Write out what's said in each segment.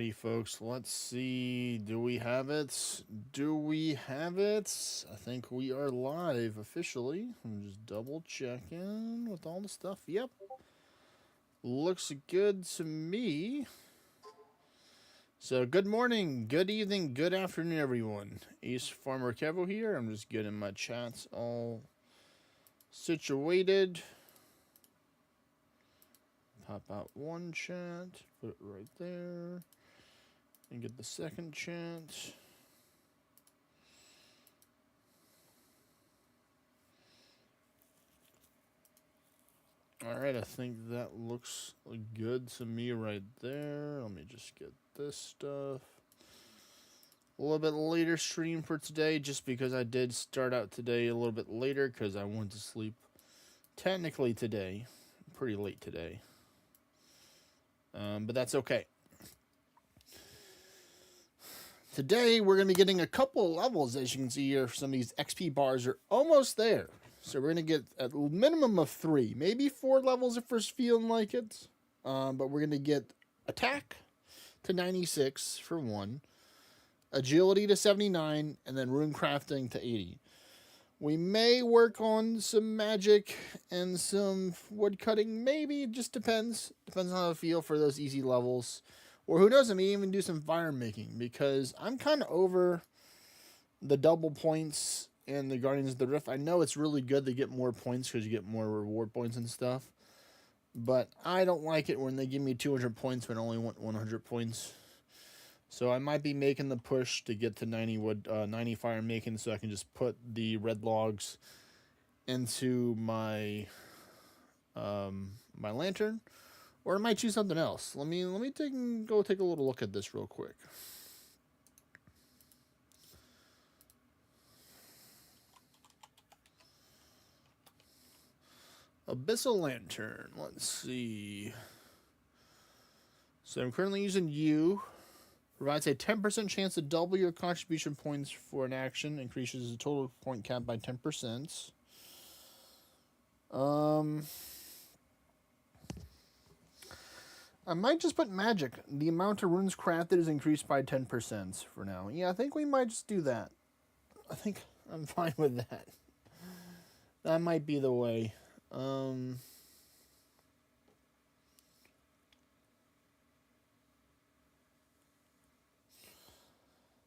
Alrighty, folks. Let's see. Do we have it? Do we have it? I think we are live officially. I'm just double checking with all the stuff. Yep. Looks good to me. So, good morning, good evening, good afternoon, everyone. Ace Farmer Kevo here. I'm just getting my chats all situated. Pop out one chat, put it right there, and get the second chat. Alright, I think that looks good to me right there. Let me just get this stuff. A little bit later stream for today, just because I did start out today a little bit later, because I went to sleep technically today. Pretty late today. But that's okay. Today, we're going to be getting a couple of levels, as you can see here. Some of these XP bars are almost there. So we're going to get a minimum of 3, maybe 4 levels if we're feeling like it. But we're going to get attack to 96 for 1, agility to 79, and then runecrafting to 80. We may work on some magic and some woodcutting, maybe. It just depends. Depends on how I feel for those easy levels. Or who knows, I may even do some fire making, because I'm kind of over the double points in the Guardians of the Rift. I know it's really good to get more points because you get more reward points and stuff. But I don't like it when they give me 200 points when I only want 100 points. So I might be making the push to get to 90 wood, 90 fire making, so I can just put the red logs into my my lantern. Or I might choose something else. Let me go take a little look at this real quick. Abyssal Lantern. Let's see. So I'm currently using U. Provides a 10% chance to double your contribution points for an action. Increases the total point cap by 10%. I might just put magic. The amount of runes crafted is increased by 10% for now. Yeah, I think we might just do that. I think I'm fine with that. That might be the way.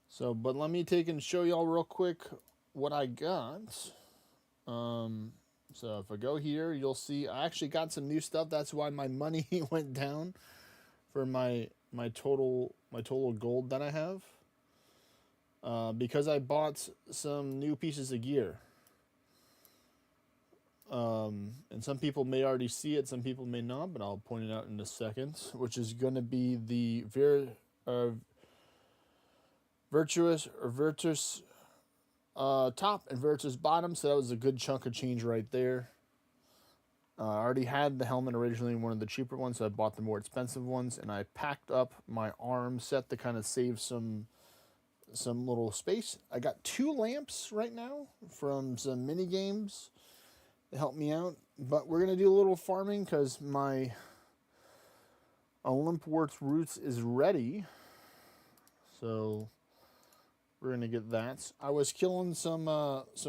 So, but let me take and show y'all real quick what I got. So if I go here, you'll see I actually got some new stuff. That's why my money went down for my total gold that I have. Because I bought some new pieces of gear. And some people may already see it, some people may not, but I'll point it out in a second. Which is going to be the Virtus top and Virtus bottom, so that was a good chunk of change right there. I already had the helmet originally, one of the cheaper ones, so I bought the more expensive ones, and I packed up my arm set to kind of save some little space. I got 2 lamps right now from some mini games to help me out, but we're gonna do a little farming because my Olympworks Roots is ready, so we're gonna get that. I was killing some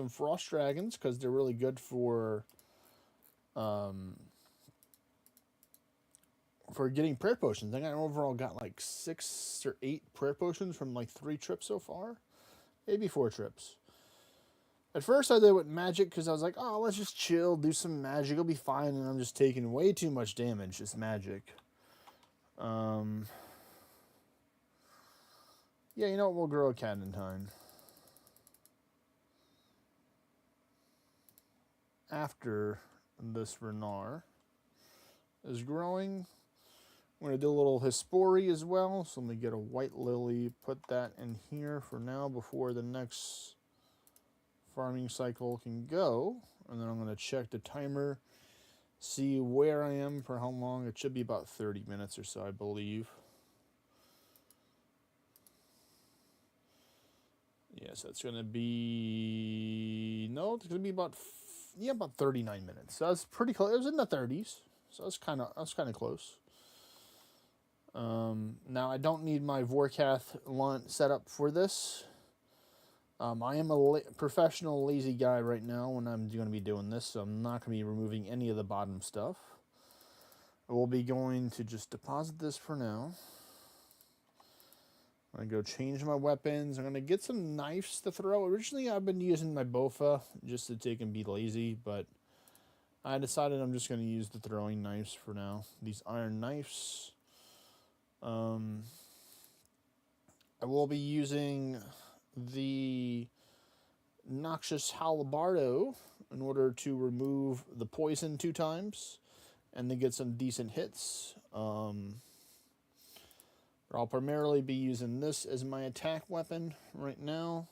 frost dragons because they're really good for getting prayer potions. I think I overall got like 6 or 8 prayer potions from like 3 trips so far, maybe 4 trips. At first I did it with magic because I was like, oh, let's just chill, do some magic, it'll be fine, and I'm just taking way too much damage, just magic. Yeah, you know what? We'll grow a cat in time. After this Renar is growing, I'm going to do a little Hespori as well. So let me get a white lily, put that in here for now before the next farming cycle can go. And then I'm going to check the timer, see where I am for how long. It should be about 30 minutes or so, I believe. Yes, that's going to be... No, it's going to be about 39 minutes. So that's pretty close. It was in the 30s, so that's kind of close. Now I don't need my Vorkath set up for this. I am a professional lazy guy right now when I'm going to be doing this, so I'm not going to be removing any of the bottom stuff. I will be going to just deposit this for now. I'm going to go change my weapons. I'm going to get some knives to throw. Originally, I've been using my Bofa just to take and be lazy, but I decided I'm just going to use the throwing knives for now. These iron knives. I will be using the Noxious Halabardo in order to remove the poison 2 times and then get some decent hits. I'll primarily be using this as my attack weapon right now.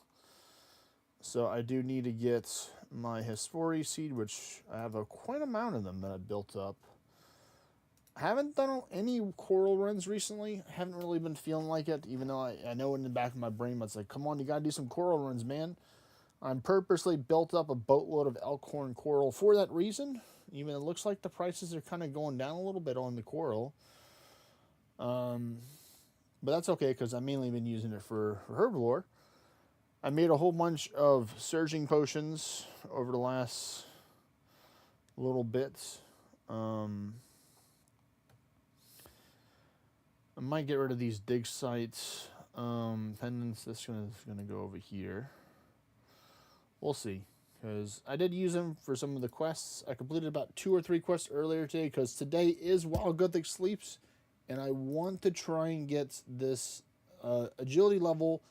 So I do need to get my Hespori seed, which I have quite amount of them that I built up. I haven't done any coral runs recently. I haven't really been feeling like it, even though I know in the back of my brain, it's like, come on, you gotta do some coral runs, man. I'm purposely built up a boatload of elkhorn coral for that reason. Even it looks like the prices are kind of going down a little bit on the coral. But that's okay, because I've mainly been using it for herblore. I made a whole bunch of surging potions over the last little bit. I might get rid of these dig sites. Pendants, this is gonna go over here. We'll see, because I did use them for some of the quests. I completed about 2 or 3 quests earlier today, because today is While Gothic Sleeps, and I want to try and get this agility level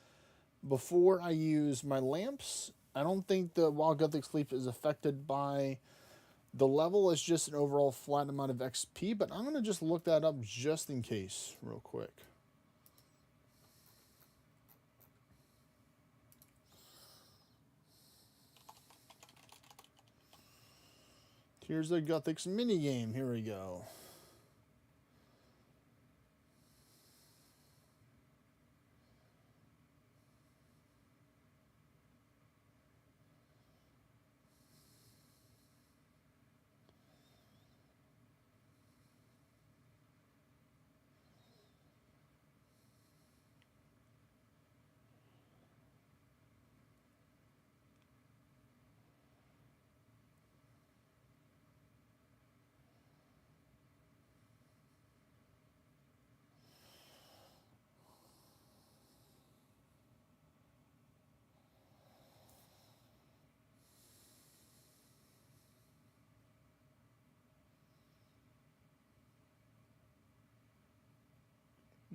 before I use my lamps. I don't think the While Gothic Sleep is affected by the level. It's just an overall flat amount of XP, but I'm going to just look that up just in case real quick. Here's the Gothic's minigame. Here we go.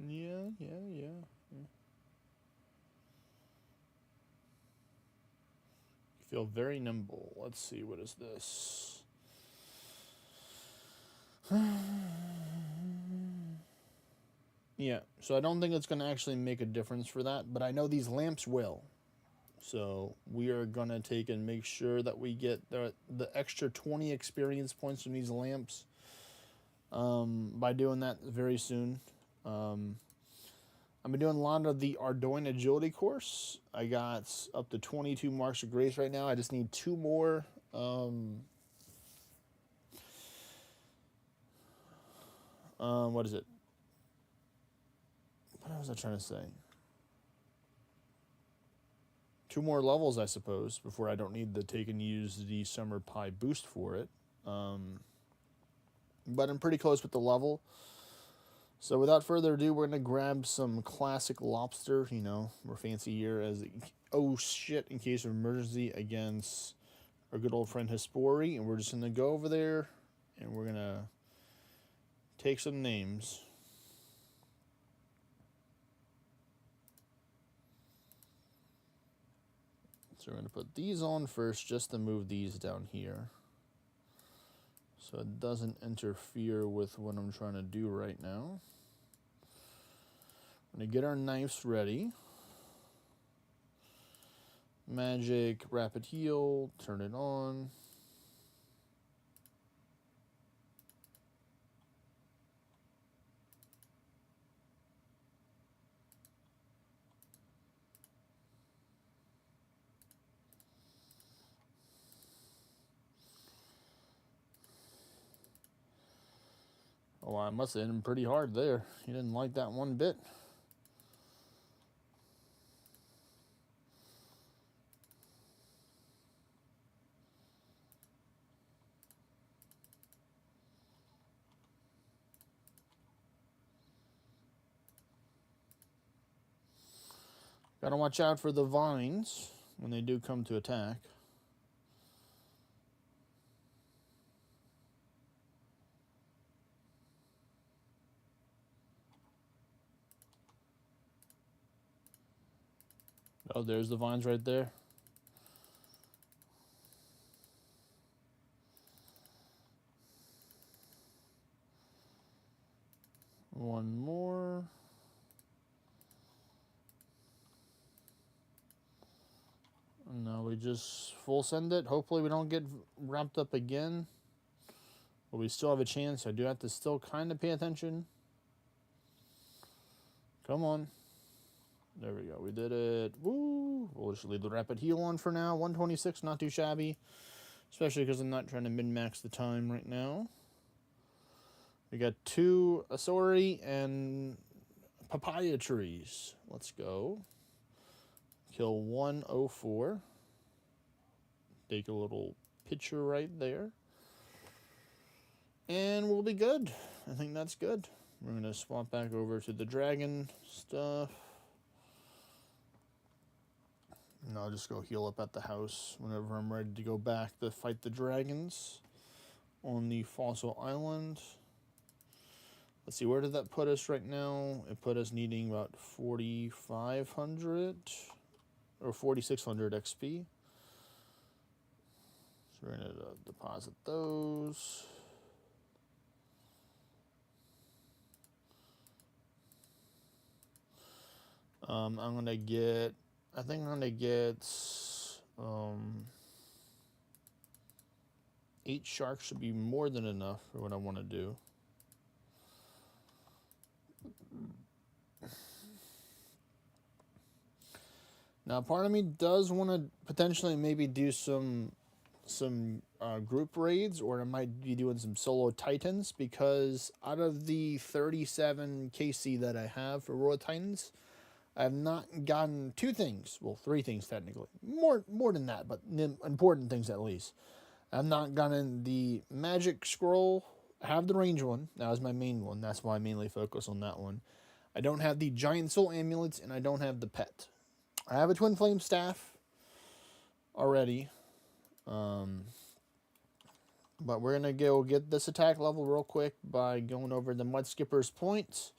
Yeah. Feel very nimble. Let's see, what is this? Yeah, so I don't think it's going to actually make a difference for that, but I know these lamps will. So we are going to take and make sure that we get the extra 20 experience points from these lamps by doing that very soon. I've been doing a lot of the Ardoin Agility course. I got up to 22 marks of grace right now. I just need 2 more. What is it? What was I trying to say? 2 more levels, I suppose, before I don't need to take and use the Summer Pie boost for it. But I'm pretty close with the level. So without further ado, we're going to grab some classic lobster, you know, we're fancy here as, oh shit, in case of emergency against our good old friend Hespori. And we're just going to go over there and we're going to take some names. So we're going to put these on first just to move these down here, so it doesn't interfere with what I'm trying to do right now. I'm going to get our knives ready. Magic, rapid heal, turn it on. Oh, I must have hit him pretty hard there. He didn't like that one bit. Gotta watch out for the vines when they do come to attack. Oh, there's the vines right there. One more. No, we just full send it. Hopefully we don't get wrapped up again. But we still have a chance. I do have to still kind of pay attention. Come on. There we go. We did it. Woo! We'll just leave the rapid heal on for now. 126, not too shabby. Especially because I'm not trying to min-max the time right now. We got 2 Asori and papaya trees. Let's go. Kill 104. Take a little picture right there. And we'll be good. I think that's good. We're going to swap back over to the dragon stuff. And I'll just go heal up at the house whenever I'm ready to go back to fight the dragons on the fossil island. Let's see, where did that put us right now? It put us needing about 4,500 or 4,600 XP. So we're going to deposit those. I'm going to get, I think I'm going to get 8 sharks should be more than enough for what I want to do. Now, part of me does want to potentially maybe do some group raids, or I might be doing some solo titans, because out of the 37 KC that I have for Royal Titans, I have not gotten 2 things. Well, 3 things technically. More than that, but important things at least. I've not gotten the magic scroll. I have the range one. That was my main one. That's why I mainly focus on that one. I don't have the giant soul amulets, and I don't have the pet. I have a twin flame staff already. But we're going to go get this attack level real quick by going over the Mud Skipper's Point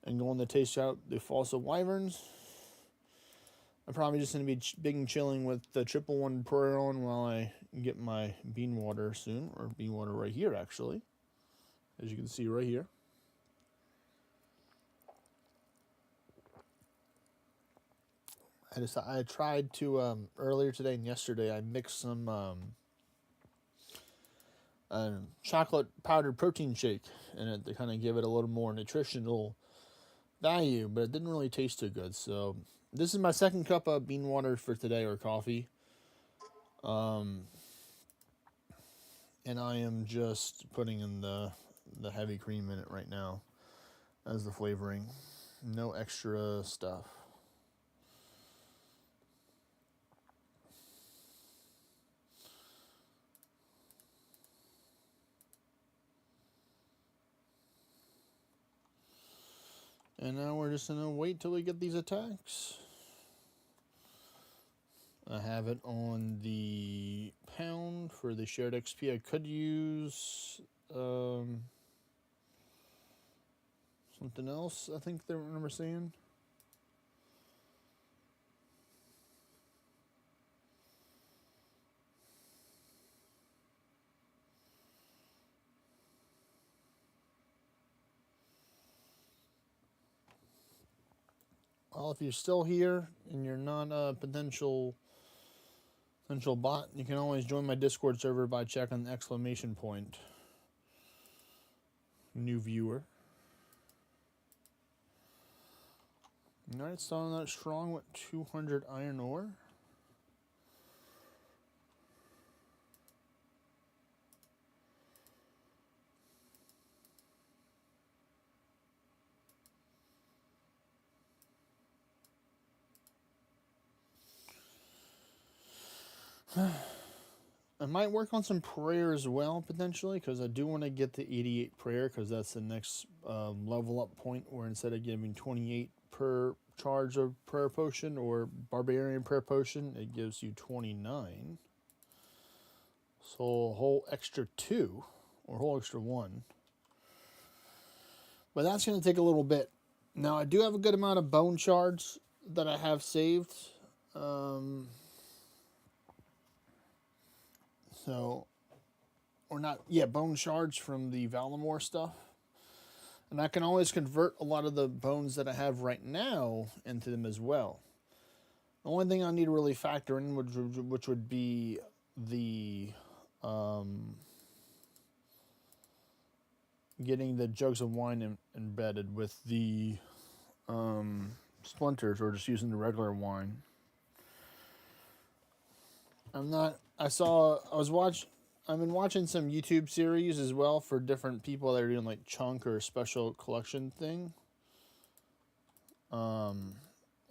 and going to taste out the fossil wyverns. I'm probably just going to be big and chilling with the 111 prayer on while I get my bean water soon, or bean water right here actually, as you can see right here. I tried to earlier today and yesterday I mixed some chocolate powdered protein shake in it to kind of give it a little more nutritional value, but it didn't really taste too good. So this is my second cup of bean water for today, or coffee. And I am just putting in the heavy cream in it right now as the flavoring. No extra stuff. And now we're just going to wait till we get these attacks. I have it on the pound for the shared XP. I could use something else, I think I remember saying. Well, if you're still here and you're not a potential bot, you can always join my Discord server by checking the exclamation point. New viewer. Alright, starting out strong with 200 iron ore. I might work on some prayer as well, potentially, because I do want to get the 88 prayer, because that's the next level up point, where instead of giving 28 per charge of prayer potion or barbarian prayer potion, it gives you 29. So a whole extra 2, or a whole extra 1. But that's going to take a little bit. Now, I do have a good amount of bone shards that I have saved. Bone shards from the Valimor stuff. And I can always convert a lot of the bones that I have right now into them as well. The only thing I need to really factor in, which would be the getting the jugs of wine embedded with the splinters, or just using the regular wine. I've been watching some YouTube series as well for different people that are doing like chunk or special collection thing. And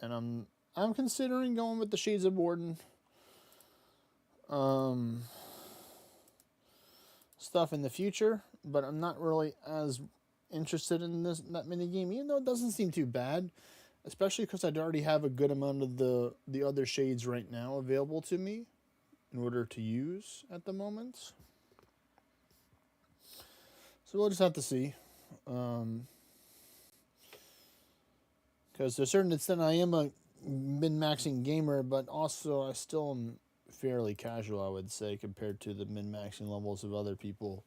I'm considering going with the Shades of Warden stuff in the future, but I'm not really as interested in that mini game, even though it doesn't seem too bad, especially because I already have a good amount of the other shades right now available to me in order to use at the moment. So we'll just have to see. Because to a certain extent, I am a min-maxing gamer, but also I still am fairly casual, I would say, compared to the min-maxing levels of other people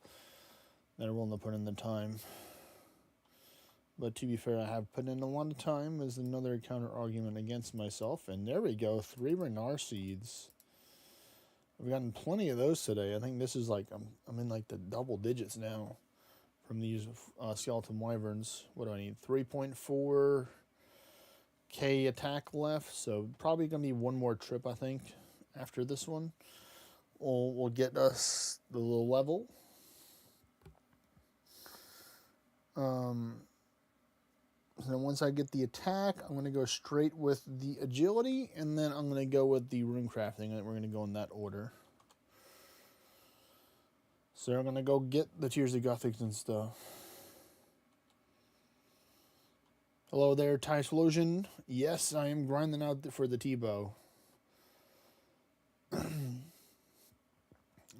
that are willing to put in the time. But to be fair, I have put in a lot of time as another counter argument against myself. And there we go, 3 Renar seeds. I've gotten plenty of those today. I think this is like, I'm in like the double digits now from these skeleton wyverns. What do I need? 3.4k attack left. So probably going to be one more trip, I think, after this one. Will get us the little level. So once I get the attack, I'm going to go straight with the agility, and then I'm going to go with the runecrafting. We're going to go in that order. So I'm going to go get the Tears of Gothics and stuff. Hello there, Typhlosion. Yes, I am grinding out for the TBOW.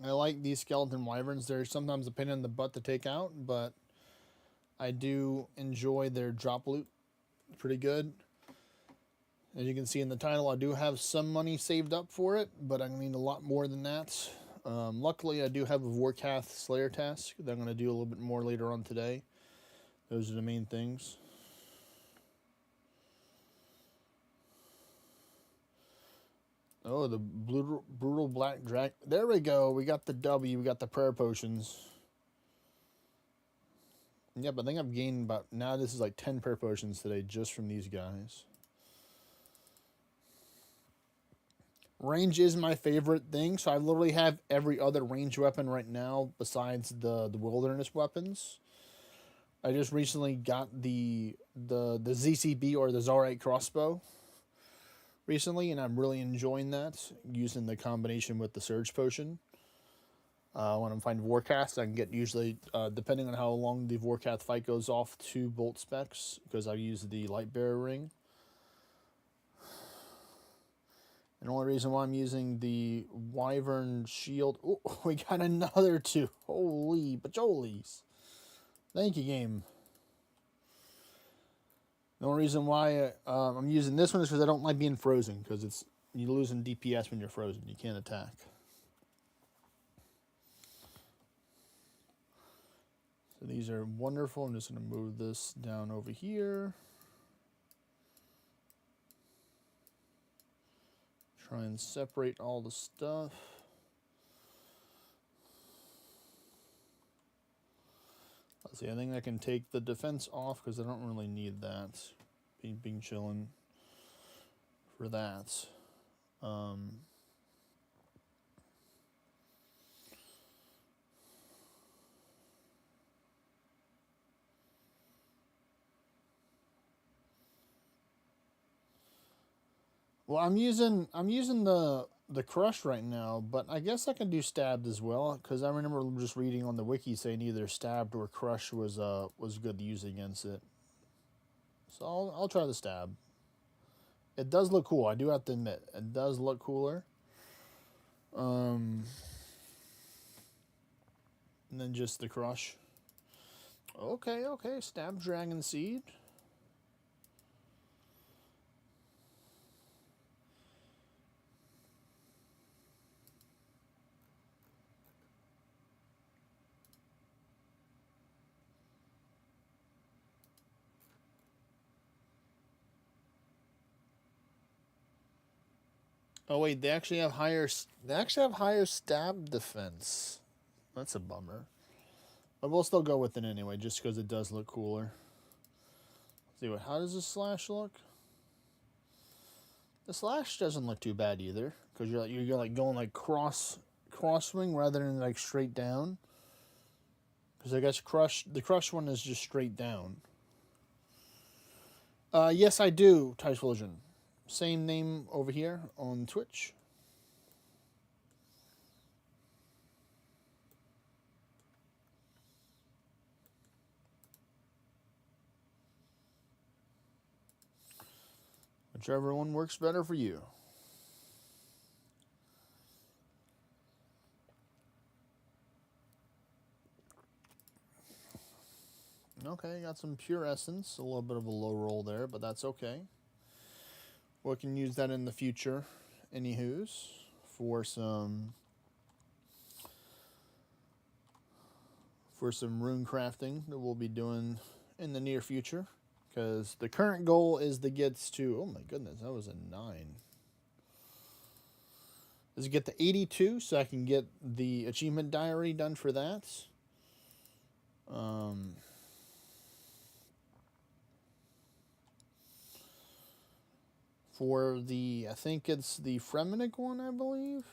I like these skeleton wyverns. They're sometimes a pain in the butt to take out, but I do enjoy their drop loot. Pretty good. As you can see in the title, I do have some money saved up for it, but I need a lot more than that. Luckily, I do have a Vorkath Slayer task that I'm going to do a little bit more later on today. Those are the main things. Oh, the brutal black dragon. There we go. We got the W. We got the prayer potions. Yep, I think I've gained about, now this is like 10 prayer potions today just from these guys. Range is my favorite thing, so I literally have every other range weapon right now besides the wilderness weapons. I just recently got the ZCB, or the Zarite crossbow, recently, and I'm really enjoying that, using the combination with the surge potion. When I'm fighting Vorkath, I can get usually, depending on how long the Vorkath fight goes off, 2 bolt specs, because I use the light bearer ring. And the only reason why I'm using the wyvern shield, oh, we got another 2. Holy bajolies. Thank you, game. The only reason why I'm using this one is because I don't like being frozen, because you're losing DPS when you're frozen. You can't attack. So these are wonderful. I'm just going to move this down over here. Try and separate all the stuff. Let's see, I think I can take the defense off because I don't really need that. Being chilling for that. Well, I'm using the the crush right now, but I guess I can do stabbed as well, because I remember just reading on the wiki saying either stabbed or crush was good to use against it. So I'll try the stab. It does look cool. I do have to admit, it does look cooler. And then just the crush. Okay, stab dragon seed. Oh wait, they actually have higher stab defense. That's a bummer. But we'll still go with it anyway, just because it does look cooler. Let's see how does the slash look? The slash doesn't look too bad either, because you're like going like cross swing rather than like straight down. Because I guess the crush one is just straight down. Yes, I do, Tice Vision. Same name over here on Twitch. Whichever one works better for you. Okay, got some pure essence. A little bit of a low roll there, but that's okay. We can use that in the future, anywho's, for some rune crafting that we'll be doing in the near future. Because the current goal is to get to, oh my goodness, that was a 9. Is to get to 82 so I can get the achievement diary done for that. For the, I think it's the Fremenic one, I believe.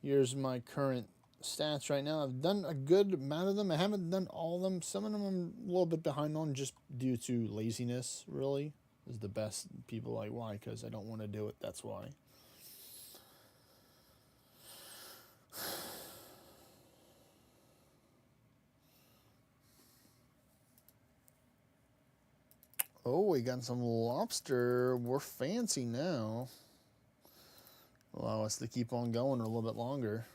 Here's my current stats right now. I've done a good amount of them. I haven't done all of them. Some of them I'm a little bit behind on just due to laziness, really. Is the best. People like, why? Because I don't want to do it. That's why. Oh, we got some lobster. We're fancy now. Allow us to keep on going a little bit longer.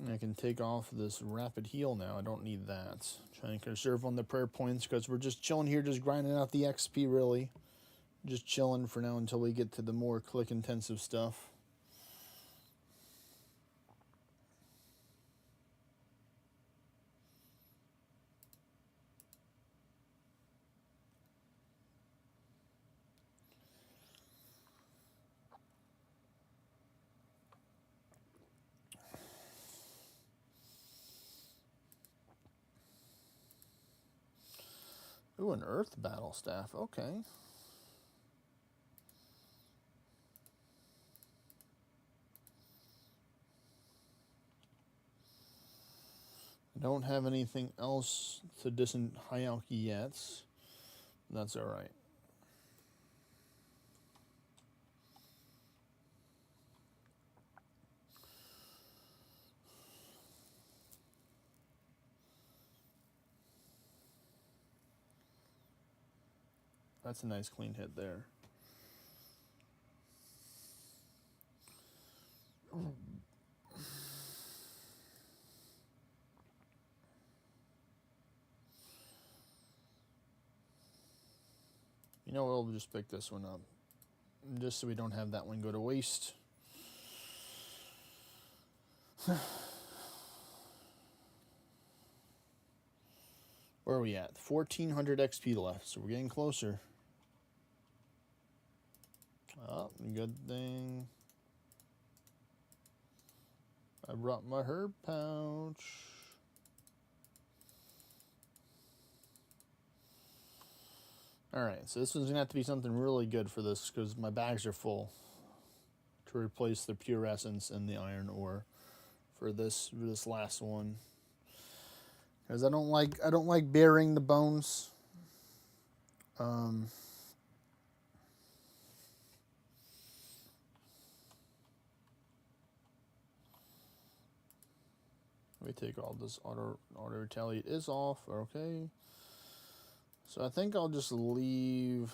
I can take off this rapid heal now. I don't need that. Trying to conserve on the prayer points because we're just chilling here, just grinding out the XP, really. Just chilling for now until we get to the more click-intensive stuff. Ooh, an earth battle staff. Okay. I don't have anything else to distant hierarchy yet. That's alright. That's a nice clean hit there. You know what, we'll just pick this one up. Just so we don't have that one go to waste. Where are we at? 1400 XP left, so we're getting closer. Oh, good thing I brought my herb pouch. Alright, so this one's going to have to be something really good for this because my bags are full to replace the pure essence and the iron ore for this last one. because I don't like burying the bones. Let me take all this auto retaliate is off. Okay. So I think I'll just leave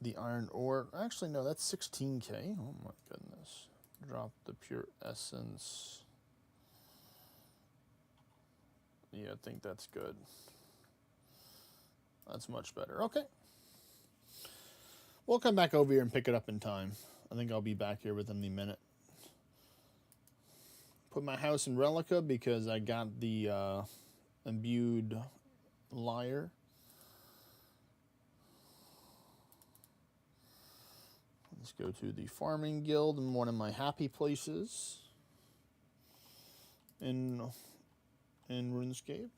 the iron ore. Actually, no, that's 16k. Oh my goodness. Drop the pure essence. Yeah, I think that's good. That's much better. Okay. We'll come back over here and pick it up in time. I think I'll be back here within the minute. Put my house in Relica because I got the imbued lyre. Let's go to the farming guild in one of my happy places in RuneScape.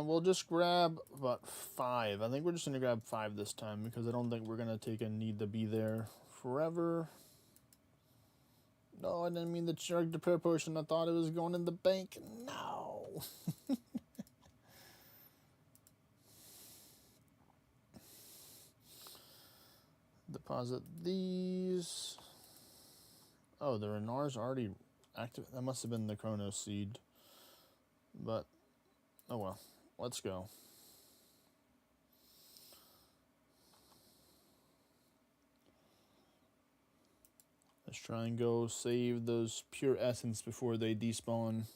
We'll just grab about 5. I think we're just going to grab 5 this time because I don't think we're going to take a need to be there forever. No, I didn't mean the chug to prayer potion. I thought it was going in the bank. No. Deposit these. Oh, the Renar's already active. That must have been the Chronos seed. But, oh well. Let's go. Let's try and go save those pure essence before they despawn.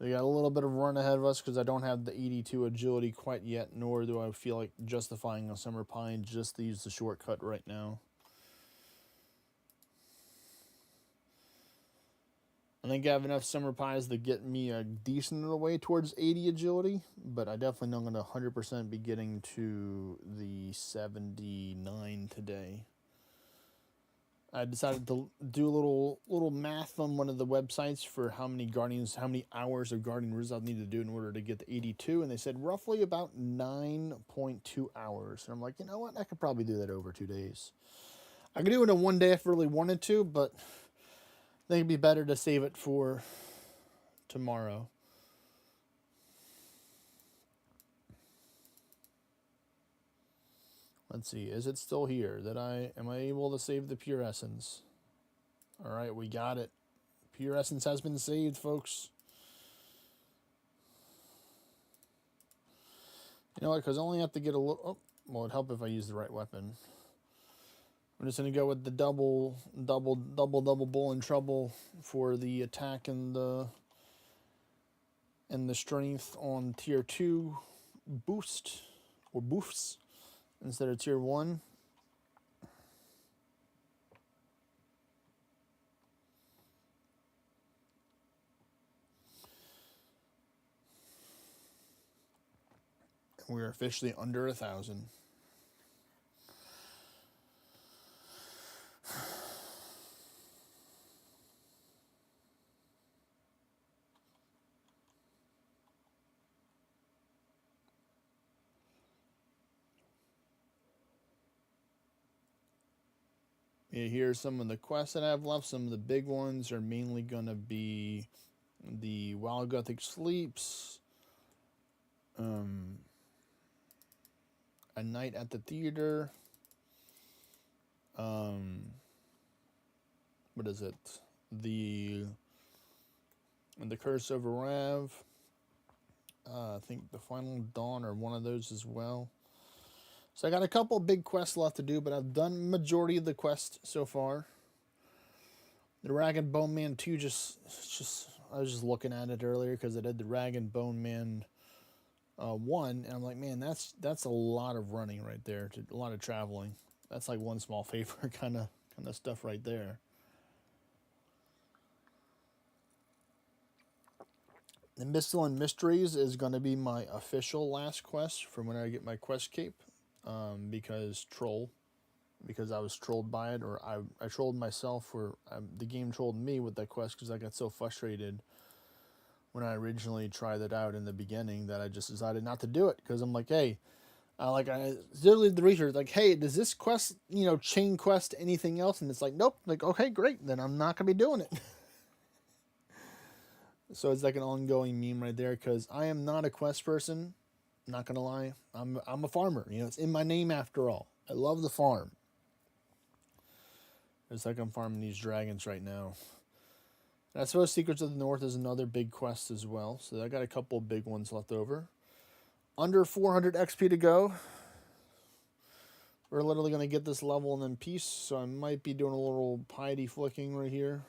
They got a little bit of run ahead of us because I don't have the 82 agility quite yet, nor do I feel like justifying a summer pine just to use the shortcut right now. I think I have enough summer pies to get me a decent way towards 80 agility, but I definitely know I'm going to 100% be getting to the 79 today. I decided to do a little math on one of the websites for how many hours of guardian runes I'll need to do in order to get to 82, and they said roughly about 9.2 hours. And I'm like, you know what? I could probably do that over 2 days. I could do it in one day if I really wanted to, but I think it'd be better to save it for tomorrow. Let's see, is it still here? Am I able to save the pure essence? All right, we got it. Pure essence has been saved, folks. You know what? Because I only have to get a little. Oh, well, it'd help if I use the right weapon. I'm just gonna go with the double bull in trouble for the attack and the strength on tier 2 boost or boofs instead of tier 1. We're officially under 1,000. Yeah, here's some of the quests that I have left. Some of the big ones are mainly going to be the Wild Gothic Sleeps, A Night at the Theater, what is it? The Curse over Rav, I think the Final Dawn or one of those as well. So I got a couple big quests left to do, but I've done majority of the quests so far. The Rag and Bone Man 2 I was just looking at it earlier because I did the Rag and Bone Man 1, and I'm like, man, that's a lot of running right there, a lot of traveling. That's like one small favor kind of stuff right there. The Mistle and Mysteries is going to be my official last quest from when I get my quest cape. Because I was trolled by it, or I trolled myself, or the game trolled me with that quest because I got so frustrated when I originally tried it out in the beginning, that I just decided not to do it because I'm like, hey, I literally did the research, like, hey, does this quest, chain quest to anything else? And it's like, nope. Like, okay, great, then I'm not gonna be doing it. So it's like an ongoing meme right there because I am not a quest person. Not gonna lie, I'm a farmer. It's in my name after all. I love the farm. It's like I'm farming these dragons right now. And I suppose Secrets of the North is another big quest as well. So I got a couple of big ones left over. Under 400 XP to go. We're literally going to get this level and then peace. So I might be doing a little piety flicking right here.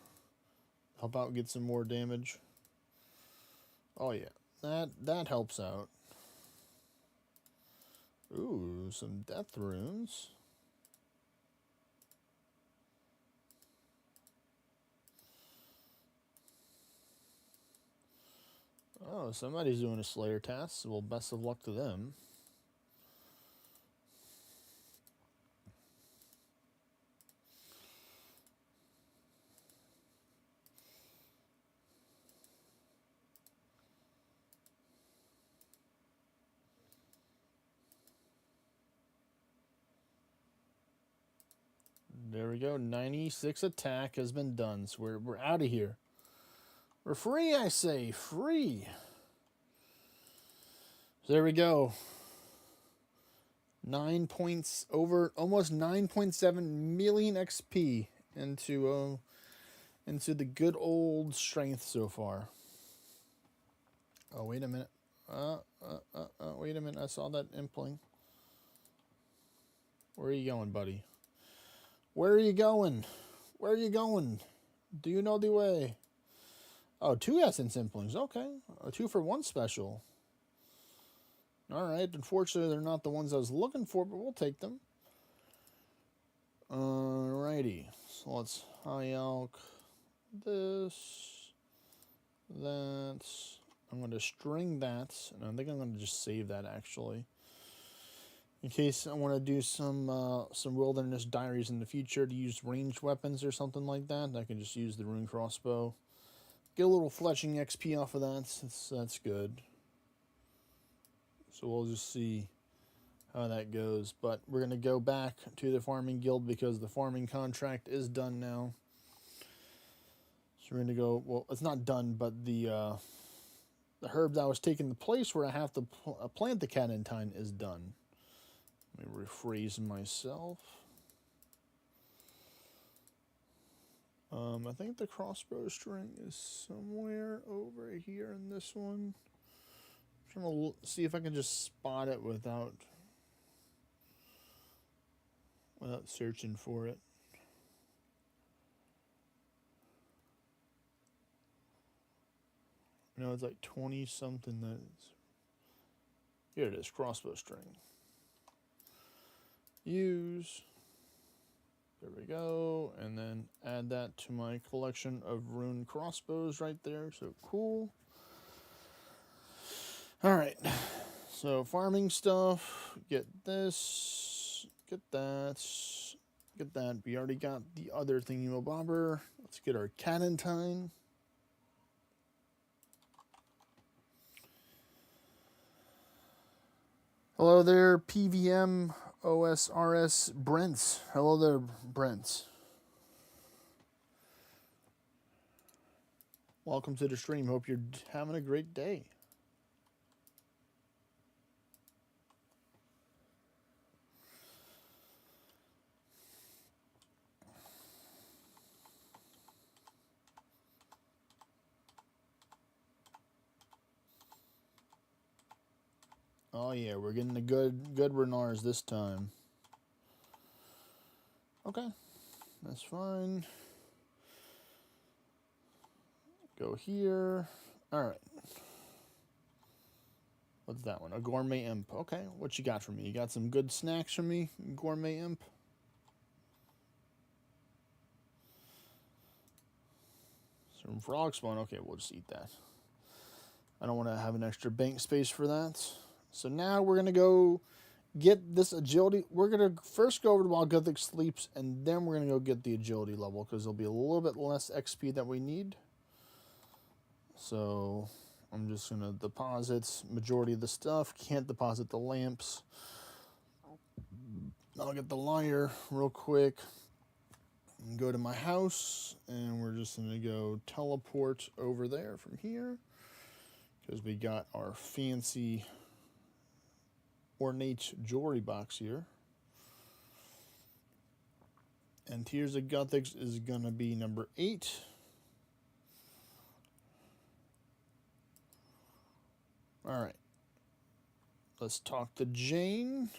Help out get some more damage. Oh yeah, that helps out. Ooh, some death runes. Oh, somebody's doing a Slayer task. Well, best of luck to them. There we go. 96 attack has been done. So we're out of here. We're free, I say. Free. So there we go. 9 points over, almost 9.7 million XP into the good old strength so far. Oh, wait a minute. Wait a minute. I saw that impling. Where are you going, buddy? Where are you going? Where are you going? Do you know the way? Oh, 2 essence implings. Okay. A 2-for-1 special. Alright. Unfortunately, they're not the ones I was looking for, but we'll take them. Alrighty. So let's high elk this, that. I'm going to string that. And I think I'm going to just save that, actually. In case I want to do some wilderness diaries in the future to use ranged weapons or something like that, I can just use the rune crossbow. Get a little fletching XP off of that. That's good. So we'll just see how that goes. But we're going to go back to the farming guild because the farming contract is done now. So we're going to go, well, it's not done, but the herb that was taking the place where I have to plant the cadentine is done. Let me rephrase myself. I think the crossbow string is somewhere over here in this one. I'm trying to see if I can just spot it without searching for it. It's like 20 something. Here it is, crossbow string. Use. There we go. And then add that to my collection of rune crossbows right there. So cool. Alright. So farming stuff. Get this. Get that. Get that. We already got the other thingy-mabobber. Let's get our cadentine. Hello there, PVM OSRS Brents. Hello there, Brents. Welcome to the stream. Hope you're having a great day. Oh yeah, we're getting the good Renars this time. Okay, that's fine. Go here. All right. What's that one? A gourmet imp. Okay, what you got for me? You got some good snacks for me, gourmet imp? Some frog spawn. Okay, we'll just eat that. I don't want to have an extra bank space for that. So now we're going to go get this agility. We're going to first go over to while Gothic sleeps, and then we're going to go get the agility level because there'll be a little bit less XP that we need. So I'm just going to deposit majority of the stuff. Can't deposit the lamps. I'll get the lighter real quick and go to my house, and we're just going to go teleport over there from here because we got our fancy ornate jewelry box here. And Tears of Gothic is going to be number 8. All right. Let's talk to Jane.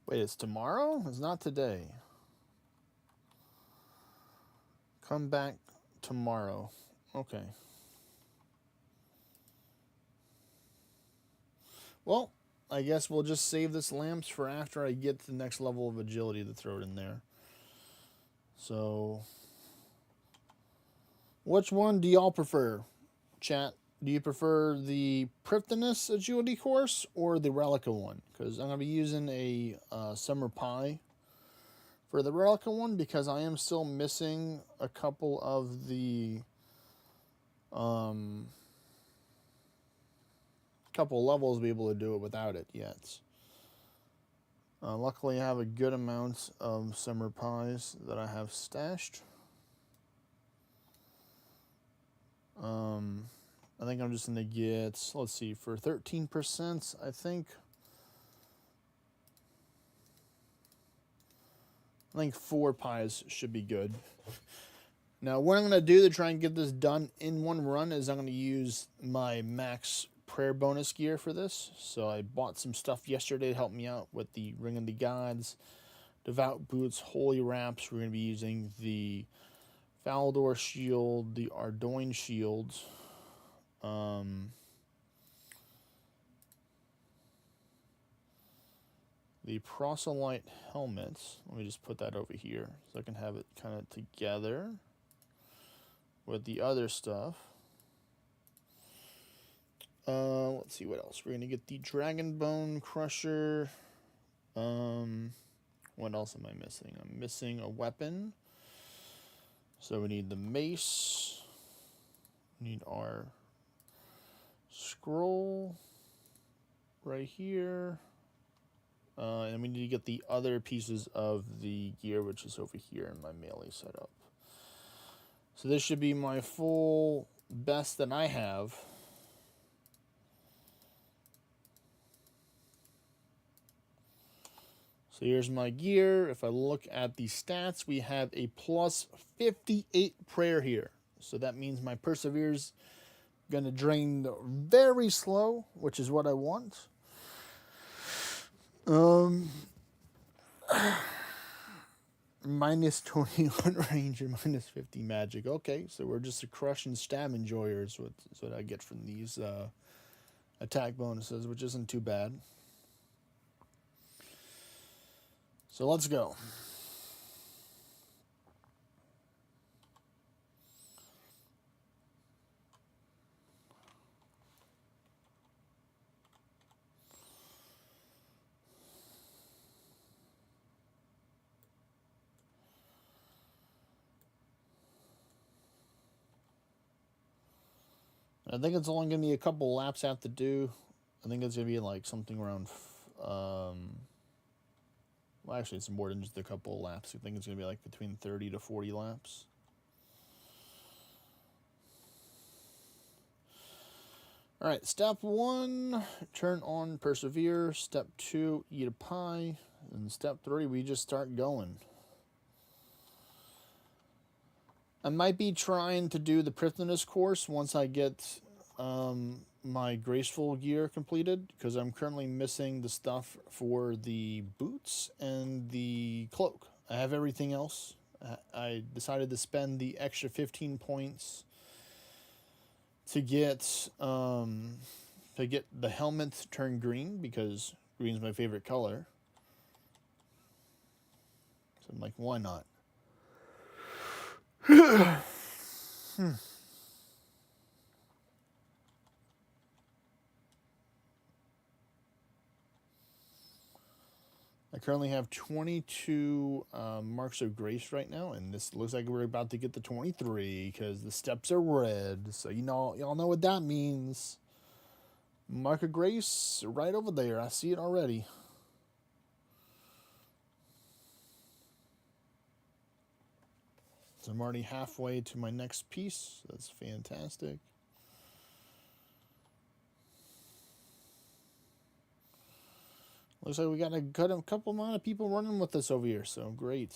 Wait, it's tomorrow? It's not today. Come back tomorrow. Okay. Well, I guess we'll just save this lamps for after I get to the next level of agility to throw it in there. So, which one do y'all prefer, chat? Do you prefer the Priptonus agility course or the Relica one? Because I'm going to be using a Summer Pie for the Relica one because I am still missing a couple of the couple levels to be able to do it without it yet. Luckily, I have a good amount of Summer Pies that I have stashed. I think I'm just going to get, let's see, for 13%, I think 4 pies should be good. Now, what I'm going to do to try and get this done in one run is I'm going to use my max prayer bonus gear for this. So I bought some stuff yesterday to help me out with the Ring of the Gods, Devout Boots, Holy Wraps. We're going to be using the Falador Shield, the Ardoin Shield, the Proselyte Helmet. Let me just put that over here so I can have it kind of together with the other stuff. Let's see what else. We're going to get the Dragon Bone Crusher. What else am I missing? I'm missing a weapon. So we need the mace. We need our scroll right here. And we need to get the other pieces of the gear, which is over here in my melee setup. So this should be my full best that I have. So here's my gear. If I look at the stats, we have a plus 58 prayer here. So that means my Persevere's going to drain very slow, which is what I want. Minus 21 range and minus 50 magic. Okay, so we're just a crush and stab enjoyers. That's what I get from these attack bonuses, which isn't too bad. So let's go. I think it's only going to be a couple laps I have to do. I think it's going to be like something around... well, actually, it's more than just a couple of laps. I think it's going to be like between 30 to 40 laps. All right, step 1, turn on Persevere. Step 2, eat a pie. And step 3, we just start going. I might be trying to do the Priptonus course once I get my Graceful gear completed, because I'm currently missing the stuff for the boots and the cloak. I have everything else. I decided to spend the extra 15 points to get the helmet to turn green, because green is my favorite color. So I'm like, why not? I currently have 22 marks of grace right now, and this looks like we're about to get to 23 because the steps are red. So y'all know what that means. Mark of grace right over there. I see it already. So I'm already halfway to my next piece. That's fantastic. Looks like we got a couple amount of people running with us over here, so great.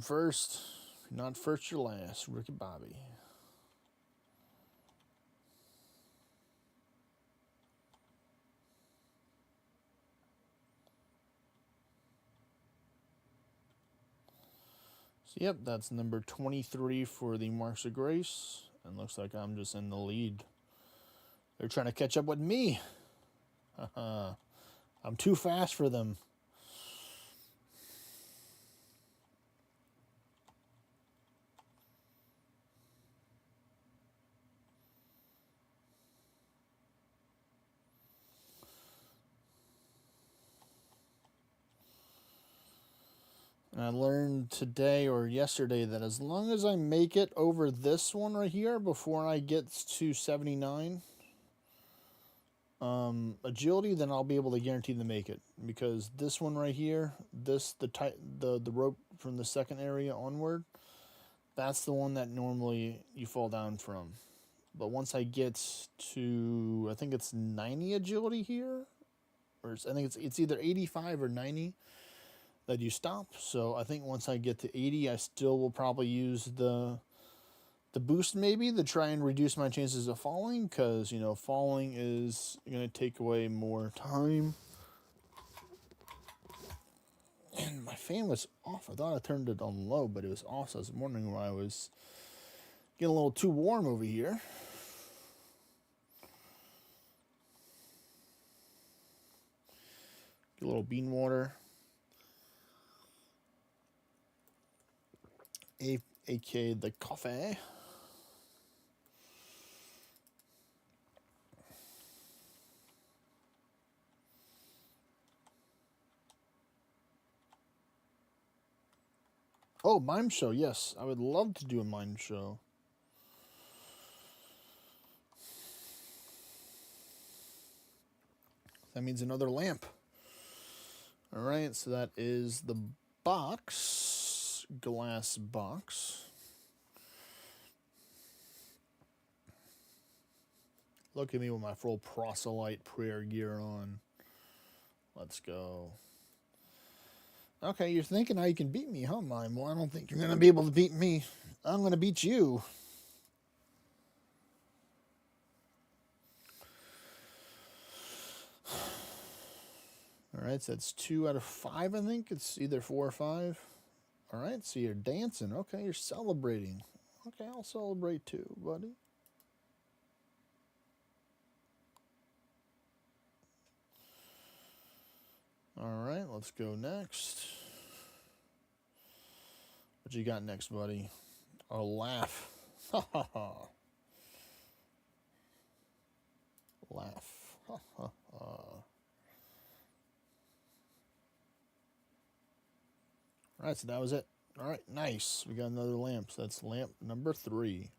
First. Not first, you're last. Ricky Bobby. So, yep, that's number 23 for the Marks of Grace. And looks like I'm just in the lead. They're trying to catch up with me. I'm too fast for them. And I learned today or yesterday that as long as I make it over this one right here before I get to 79 agility, then I'll be able to guarantee to make it. Because this one right here, the rope from the second area onward, that's the one that normally you fall down from. But once I get to, I think it's 90 agility here, or I think it's either 85 or 90 that you stop. So I think once I get to 80, I still will probably use the boost maybe to try and reduce my chances of falling, because, you know, falling is going to take away more time. And my fan was off. I thought I turned it on low, but it was off. So I was wondering why I was getting a little too warm over here. Get a little bean water. A.k.a. the coffee. Oh, mime show, yes. I would love to do a mime show. That means another lamp. Alright, so that is the box. Glass box. Look at me with my full proselyte prayer gear on. Let's go. Okay, you're thinking how you can beat me, huh, Mime? Well, I don't think you're going to be able to beat me. I'm going to beat you. Alright, so that's 2 out of 5, I think. It's either 4 or 5. Alright, so you're dancing. Okay, you're celebrating. Okay, I'll celebrate too, buddy. Alright, let's go next. What you got next, buddy? A laugh. Ha ha ha. Laugh. Ha ha ha. Alright, so that was it. Alright, nice. We got another lamp. So that's lamp number 3.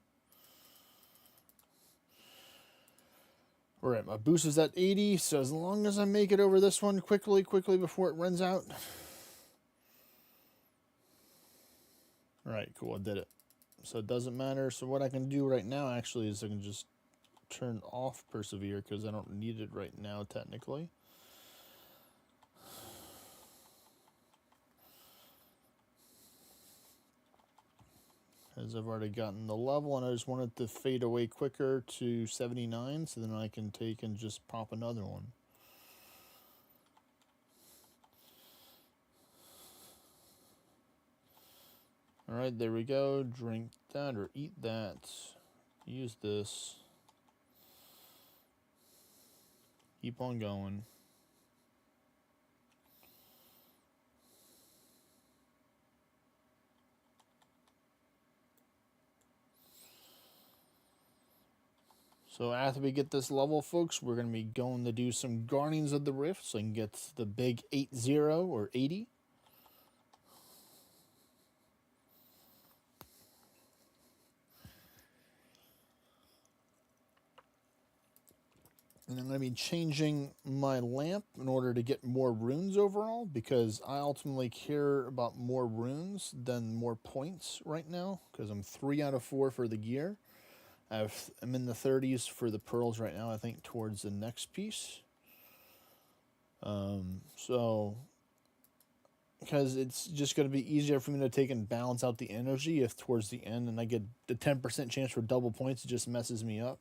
Alright, my boost is at 80, so as long as I make it over this one quickly before it runs out. Alright, cool, I did it. So it doesn't matter. So what I can do right now actually is I can just turn off persevere because I don't need it right now technically. As I've already gotten the level and I just want it to fade away quicker to 79 so then I can take and just pop another one. Alright, there we go. Drink that or eat that. Use this. Keep on going. So after we get this level, folks, we're going to be going to do some Guardians of the Rift so I can get the big 80 or 80. And I'm going to be changing my lamp in order to get more runes overall, because I ultimately care about more runes than more points right now, because I'm 3 out of 4 for the gear. I'm in the 30s for the pearls right now, I think, towards the next piece. So, because it's just going to be easier for me to take and balance out the energy if towards the end and I get the 10% chance for double points, it just messes me up.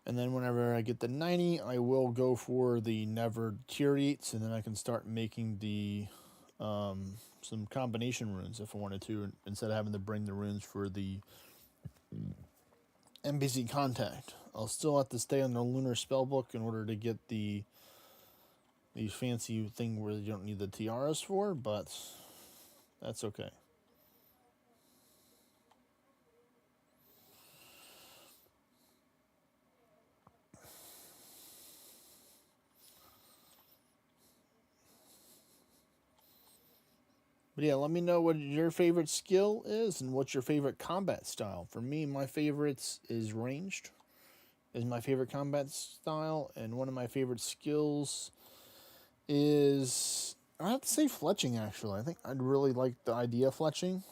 And then whenever I get the 90, I will go for the never deteriorates, and then I can start making the some combination runes if I wanted to, instead of having to bring the runes for the NPC contact. I'll still have to stay on the lunar spellbook in order to get the fancy thing where you don't need the tiaras for, but that's okay. But yeah, let me know what your favorite skill is and what's your favorite combat style. For me, my favorites is ranged, is my favorite combat style, and one of my favorite skills is, I have to say, fletching. Actually, I think I'd really like the idea of fletching.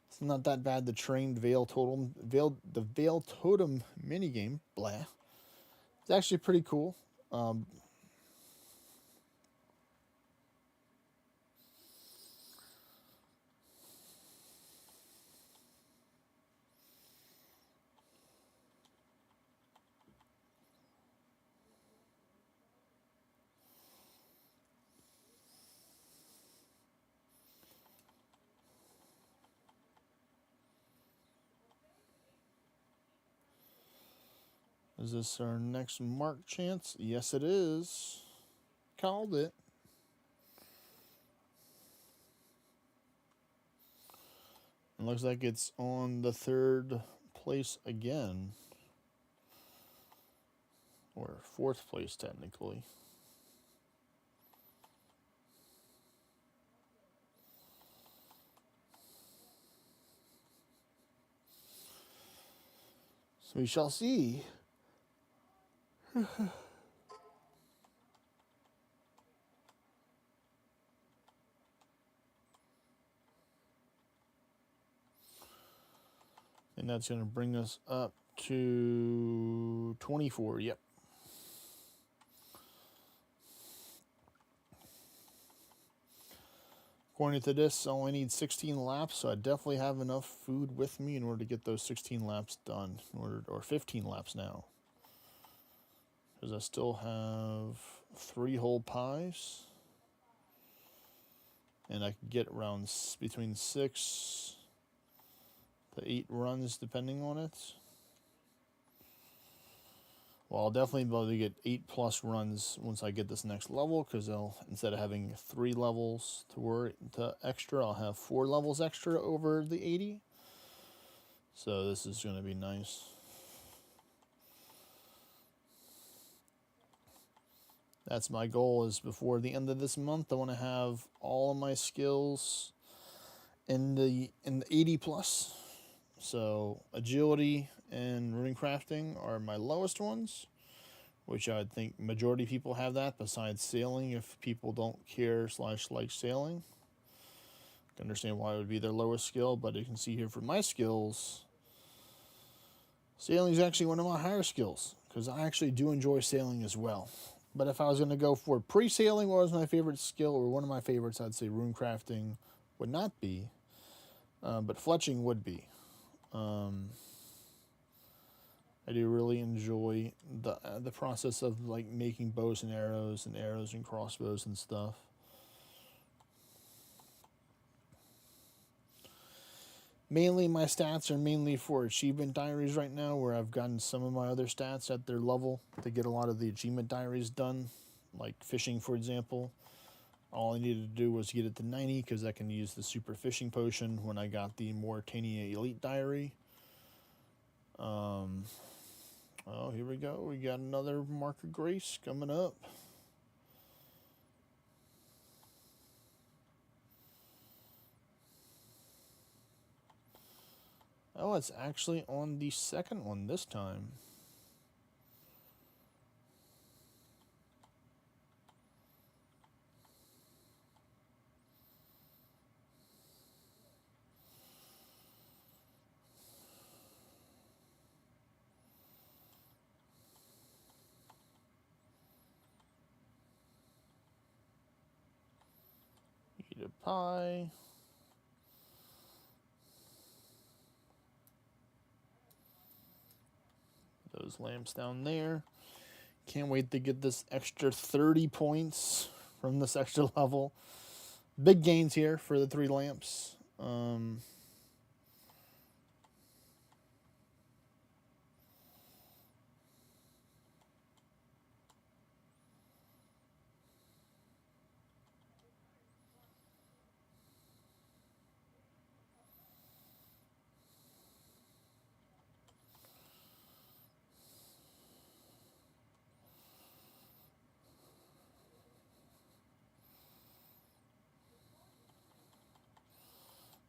It's not that bad. The trained Veil Totem, the Veil Totem minigame, blah. It's actually pretty cool. Is this our next mark chance? Yes, it is. Called it. It looks like it's on the 3rd place again. Or 4th place, technically. So we shall see. And that's going to bring us up to 24. Yep. According to this, I only need 16 laps, so I definitely have enough food with me in order to get those 16 laps done, or 15 laps now. Because I still have 3 whole pies. And I can get around between 6 to 8 runs, depending on it. Well, I'll definitely be able to get 8+ runs once I get this next level, because instead of having 3 levels to extra, I'll have 4 levels extra over the 80. So this is going to be nice. That's my goal, is before the end of this month, I want to have all of my skills in the 80+. So agility and runecrafting are my lowest ones, which I would think majority of people have that, besides sailing, if people don't care / like sailing. I can understand why it would be their lowest skill, but you can see here for my skills, sailing is actually one of my higher skills, because I actually do enjoy sailing as well. But if I was going to go for pre-sailing, what was my favorite skill, or one of my favorites, I'd say runecrafting would not be, but fletching would be. I do really enjoy the process of like making bows and arrows and crossbows and stuff. Mainly my stats are mainly for achievement diaries right now, where I've gotten some of my other stats at their level to get a lot of the achievement diaries done, like fishing, for example. All I needed to do was get it to 90 because I can use the super fishing potion when I got the Mauritania Elite Diary. Oh, here we go. We got another Mark of Grace coming up. Oh, it's actually on the second one this time. Eat a pie. Those lamps down there. Can't wait to get this extra 30 points from this extra level. Big gains here for the 3 lamps.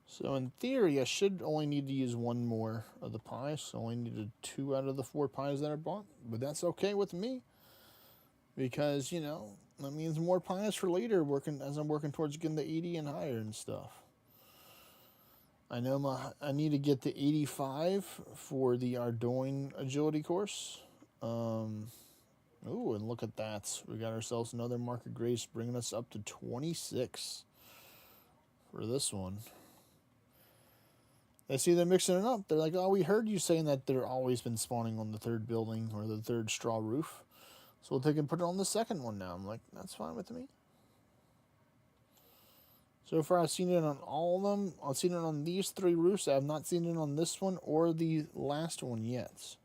So in theory, I should only need to use 1 more of the pies. So I only needed 2 out of the 4 pies that I bought. But that's okay with me. Because, you know, that means more pies for later as I'm working towards getting the 80 and higher and stuff. I know I need to get the 85 for the Ardoin agility course. Ooh, and look at that. We got ourselves another Mark of Grace, bringing us up to 26 for this one. They see they're mixing it up. They're like, oh, we heard you saying that they're always been spawning on the 3rd building or the 3rd straw roof. So we'll take and put it on the 2nd one now. I'm like, that's fine with me. So far, I've seen it on all of them. I've seen it on these 3 roofs. I have not seen it on this one or the last one yet.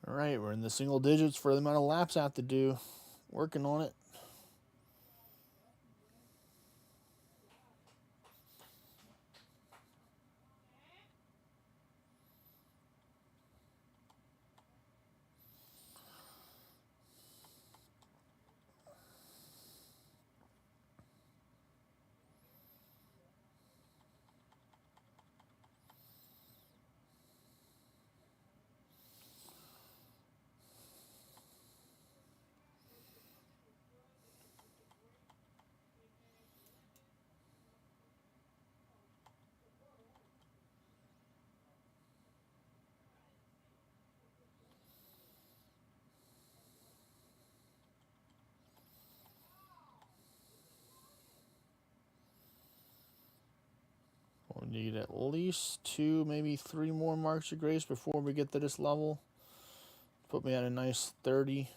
All right, we're in the single digits for the amount of laps I have to do. Working on it. We'll need at least 2, maybe 3 more Marks of Grace before we get to this level. Put me at a nice 30.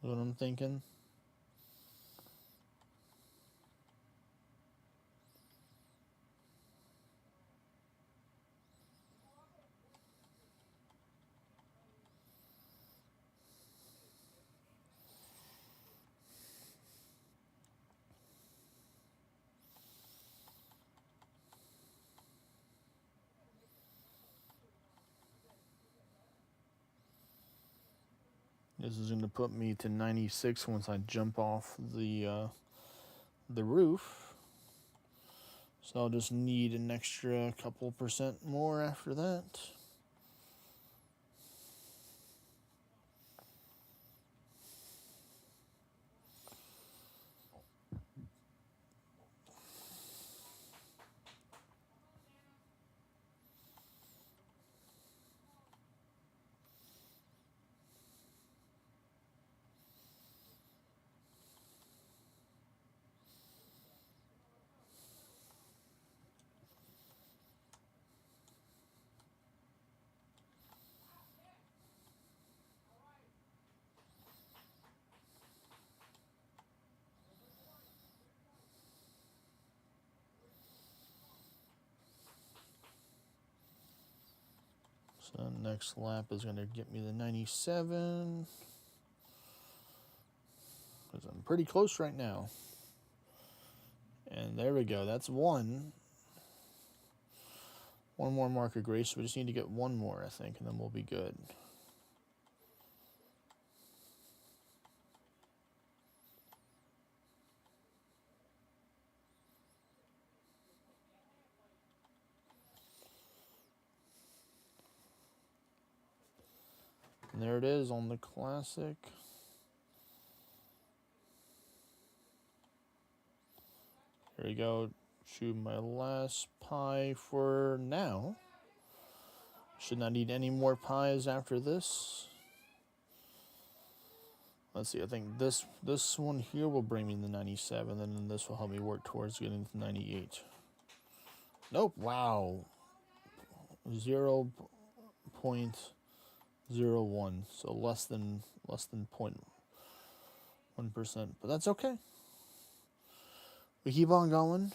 That's what I'm thinking. This is going to put me to 96 once I jump off the roof. So I'll just need an extra couple % more after that. So next lap is going to get me the 97. Because I'm pretty close right now. And there we go. That's one. One more mark of grace. We just need to get one more, I think, and then we'll be good. And there it is on the Classic. Here we go. Shoot my last pie for now. Should not need any more pies after this. Let's see, I think this one here will bring me to 97, and then this will help me work towards getting to 98. Nope, wow. 0.01, so less than 0.1%, but that's okay. We keep on going.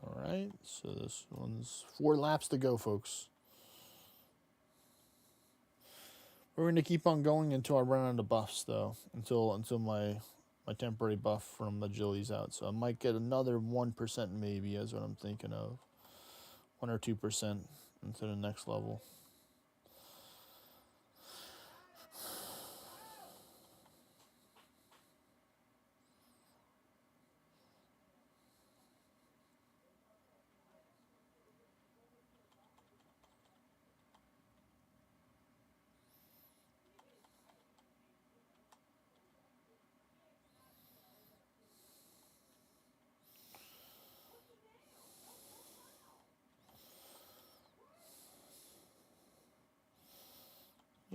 All right, so this one's 4 laps to go, folks. We're going to keep on going until I run out of buffs, though, until my temporary buff from agility's out. So I might get another 1% maybe, is what I'm thinking of. 1 or 2% into the next level.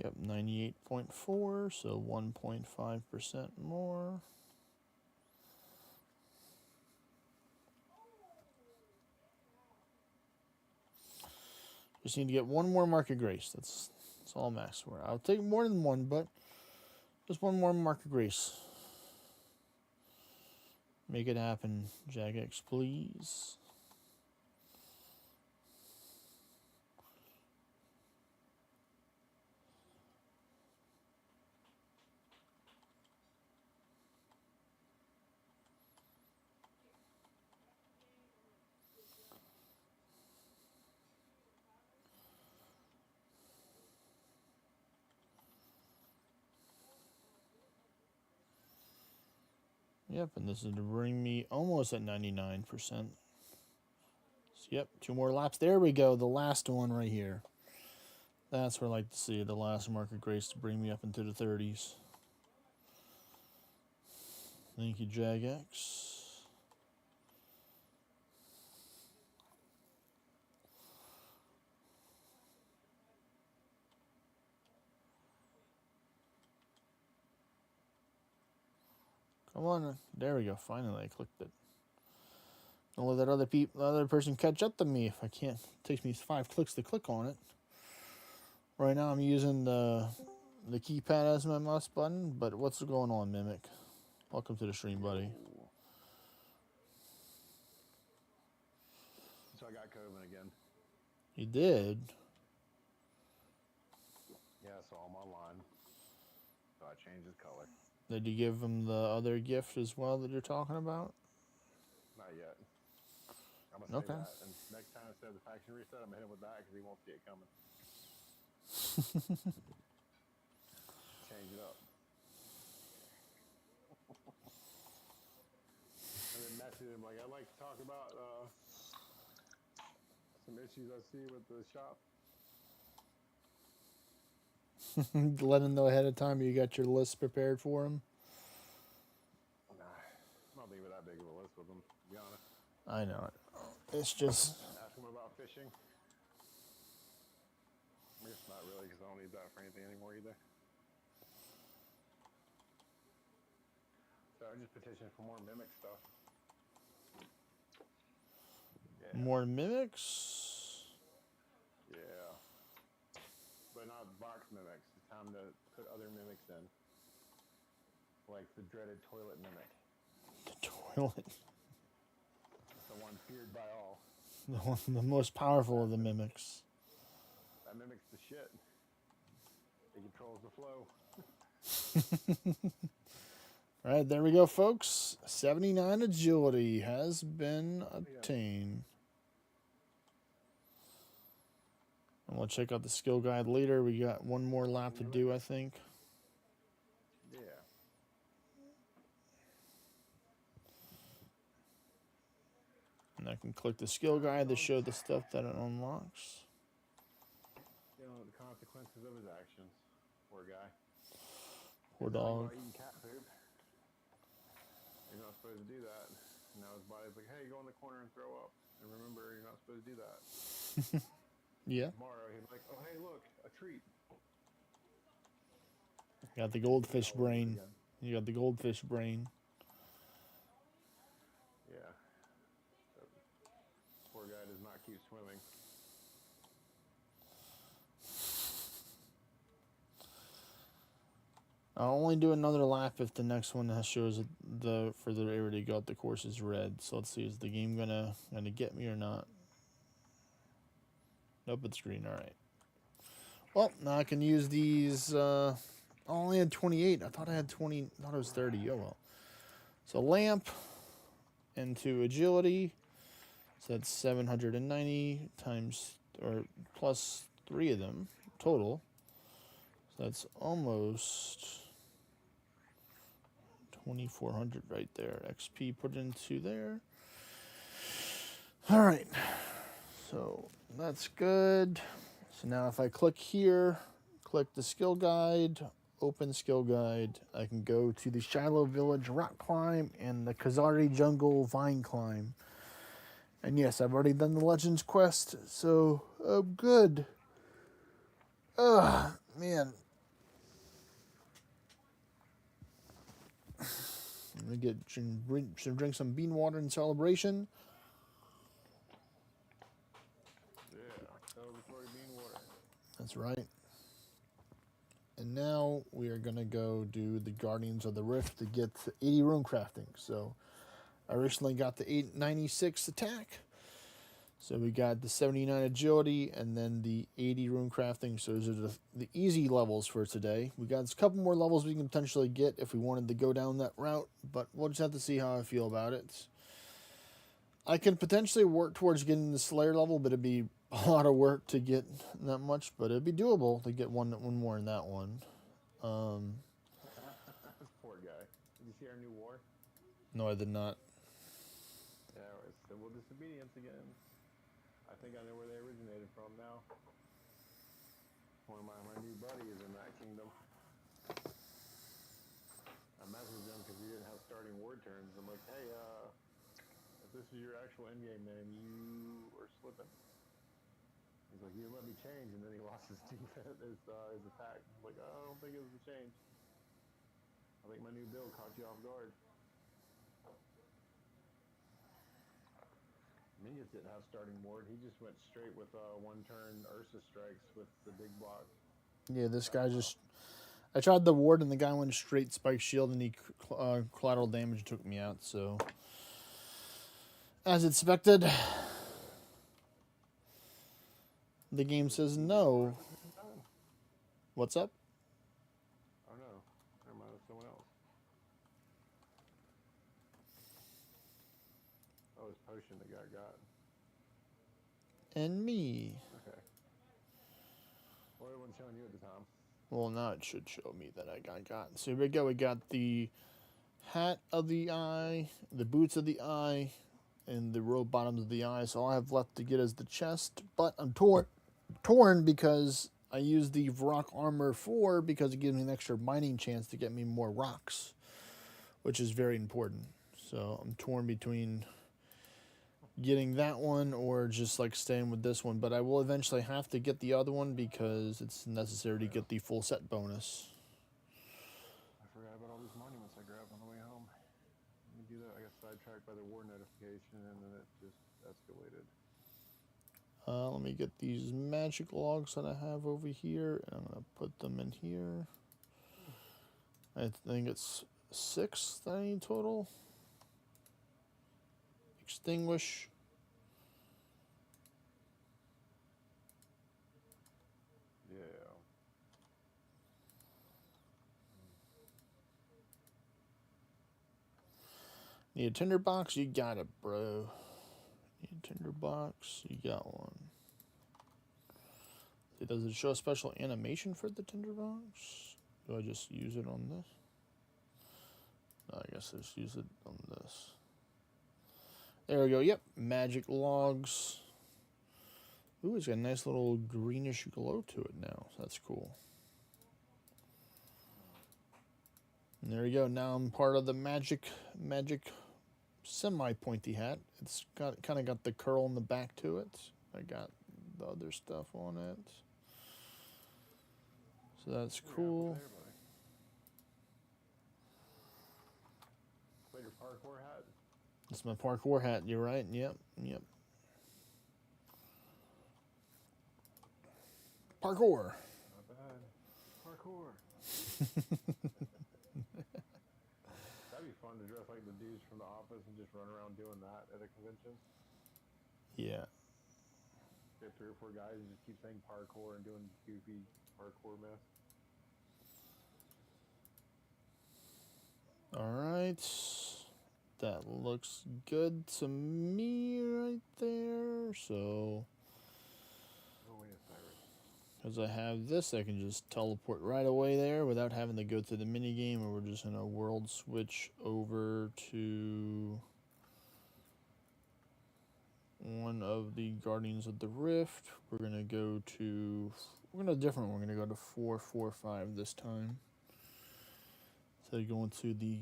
Yep, 98.4, so 1.5% more. Just need to get one more mark of grace. That's all I'm asking for. I'll take more than one, but just one more mark of grace. Make it happen, Jagex, please. Yep, and this is to bring me almost at 99%. So, yep, 2 more laps. There we go, the last one right here. That's what I like to see, the last mark of grace to bring me up into the 30s. Thank you, Jagex. Come on. There we go. Finally, I clicked it. Don't let that other person catch up to me if I can't. It takes me 5 clicks to click on it. Right now, I'm using the keypad as my mouse button. But what's going on, Mimic? Welcome to the stream, buddy. So I got COVID again. You did? Yeah, so I'm online. So I changed his color. Did you give him the other gift as well that you're talking about? Not yet. I'm going to say Okay. that. And next time instead of the faction reset, I'm going to hit him with that because he won't see it coming. Change it up. And then message him like, I'd like to talk about some issues I see with the shop. Let him know ahead of time you got your list prepared for him. Nah, I'm not leaving that big of a list with him, to be honest. I know it. It's just... Ask him about fishing. I guess not really, because I don't need that for anything anymore either. So I just petitioned for more mimic stuff. Yeah. More mimics? Yeah. But not box mimics. It's time to put other mimics in. Like the dreaded toilet mimic. The toilet. The one feared by all. The most powerful of the mimics. That mimics the shit. It controls the flow. All right, there we go, folks. 79 agility has been obtained. And we'll check out the skill guide later. We got one more lap to do, I think. Yeah. And I can click the skill guide to show the stuff that it unlocks. You know, the consequences of his actions. Poor guy. Poor dog. Eating cat poop. You're not supposed to do that. And now his body's like, hey, go in the corner and throw up. And remember, you're not supposed to do that. Yeah. Tomorrow, he's like, oh, hey, look, a treat. Got the goldfish brain. You got the goldfish brain. Yeah. So, poor guy does not keep swimming. I'll only do another lap if the next one shows the further area to go. The course is red. So let's see, is the game gonna get me or not? Nope, it's green. All right. Well, now I can use these. I only had 28. I thought I had 20. I thought it was 30. Oh well. So lamp into agility. So that's 790 times or plus 3 of them total. So that's almost 2,400 right there. XP put into there. All right. So that's good. So now if I click here, click the skill guide, open skill guide, I can go to the Shiloh Village rock climb and the Kazari Jungle vine climb. And yes, I've already done the Legends quest, so I'm good. Ugh, man. I'm gonna drink some bean water in celebration. Yeah, celebratory bean water. That's right. And now we are gonna go do the Guardians of the Rift to get the 80 Runecrafting. So I recently got the 896 attack. So we got the 79 agility and then the 80 Runecrafting. So those are the easy levels for today. We got a couple more levels we can potentially get if we wanted to go down that route, but we'll just have to see how I feel about it. I can potentially work towards getting the Slayer level, but it'd be a lot of work to get that much, but it'd be doable to get one more in that one. Poor guy. Did you see our new war? No, I did not. Yeah, it's civil disobedience again. I think I know where they originated from now. One of my new buddies in that kingdom. I messaged him because he didn't have starting ward turns. I'm like, hey, if this is your actual endgame name, you are slipping. He's like, you let me change, and then he lost his defense, his attack. I'm like, I don't think it was a change. I think my new build caught you off guard. Minions didn't have starting ward. He just went straight with one turn Ursa strikes with the big block. Yeah, this guy just... I tried the ward and the guy went straight spike shield and he collateral damage took me out, so... As expected, the game says no. What's up? Oh no, never mind, it's someone else. Oh, it's potion the guy got. And me. Okay. Well, it wasn't showing you at the time. Well, now it should show me that I got. So here we go. We got the hat of the eye, the boots of the eye, and the robe bottoms of the eye. So all I have left to get is the chest. But I'm torn because I use the rock armor 4 because it gives me an extra mining chance to get me more rocks, which is very important. So I'm torn between getting that one or just like staying with this one, but I will eventually have to get the other one because it's necessary to get the full set bonus. I forgot about all these monuments I grabbed on the way home. Let me do that. I got sidetracked by the war notification and then it just escalated. Let me get these magic logs that I have over here, and I'm going to put them in here. I think it's 6 that I need total. Extinguish. Yeah. Need a tinderbox? You got it, bro. Need a tinderbox? You got one. Does it show a special animation for the tinderbox? Do I just use it on this? No, I guess I just use it on this. There we go. Yep. Magic logs. Ooh, it's got a nice little greenish glow to it now. That's cool. And there we go. Now I'm part of the magic semi-pointy hat. It's got kind of got the curl in the back to it. I got the other stuff on it. So that's cool. Is that your parkour hat? It's my parkour hat. You're right. Yep. Parkour. Not bad. Parkour. That'd be fun to dress like the dudes from The Office and just run around doing that at a convention. Yeah. Get 3 or 4 guys and just keep saying parkour and doing goofy parkour mess. Alright. That looks good to me right there. So, Oh, wait, Cyrus. because I have this, I can just teleport right away there without having to go to the minigame, or we're just going to world switch over to one of the Guardians of the Rift. We're going to go to, we're going to different. We're going to go to 445 this time. So going to the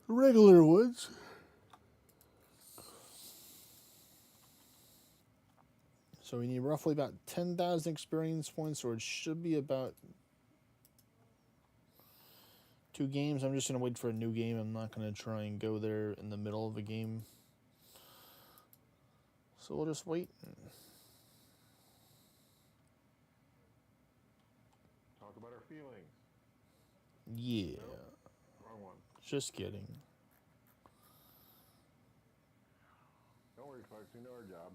regular ones. So we need roughly about 10,000 experience points, or it should be about 2 games. I'm just going to wait for a new game. I'm not going to try and go there in the middle of a game. So we'll just wait. Talk about our feelings. Yeah. Nope. Wrong one. Just kidding. Don't worry, folks. We know our job.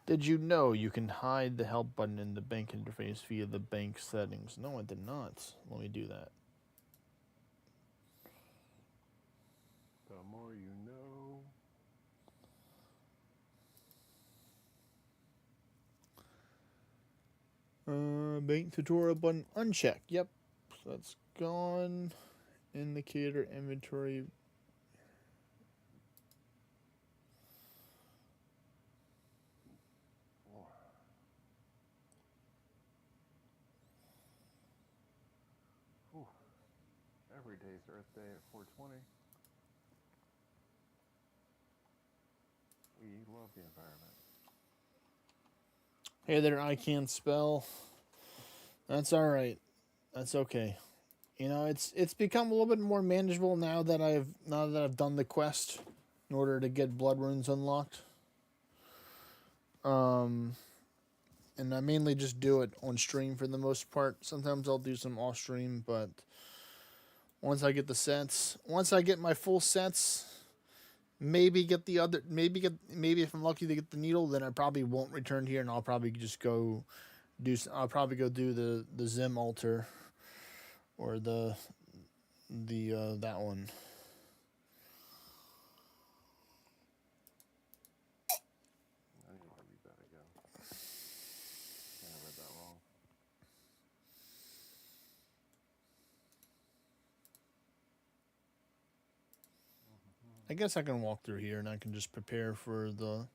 Did you know you can hide the help button in the bank interface via the bank settings? No, I did not. Let me do that. The more you know. Bank tutorial button unchecked. Yep. So that's gone. Indicator inventory. Every day's Earth Day at 420. We love the environment. Hey there, I can't spell. That's alright. That's okay. You know, it's become a little bit more manageable now that I've done the quest in order to get blood runes unlocked. Um, and I mainly just do it on stream for the most part. Sometimes I'll do some off stream, but once I get the sets, once I get my full sets, maybe get the other, maybe if I'm lucky to get the needle, then I probably won't return here, and I'll probably just go do. I'll probably go do the Zim altar, or the that one. I need to read that again. I read that wrong. I guess I can walk through here and I can just prepare for the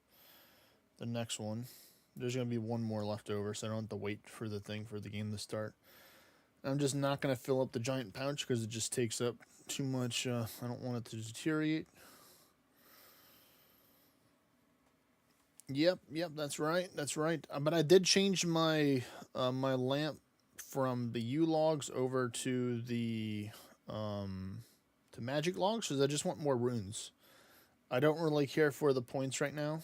next one. There's gonna be one more left over, so I don't have to wait for the thing for the game to start. I'm just not gonna fill up the giant pouch because it just takes up too much. I don't want it to deteriorate. Yep, that's right, But I did change my my lamp from the U logs over to the to magic logs because I just want more runes. I don't really care for the points right now.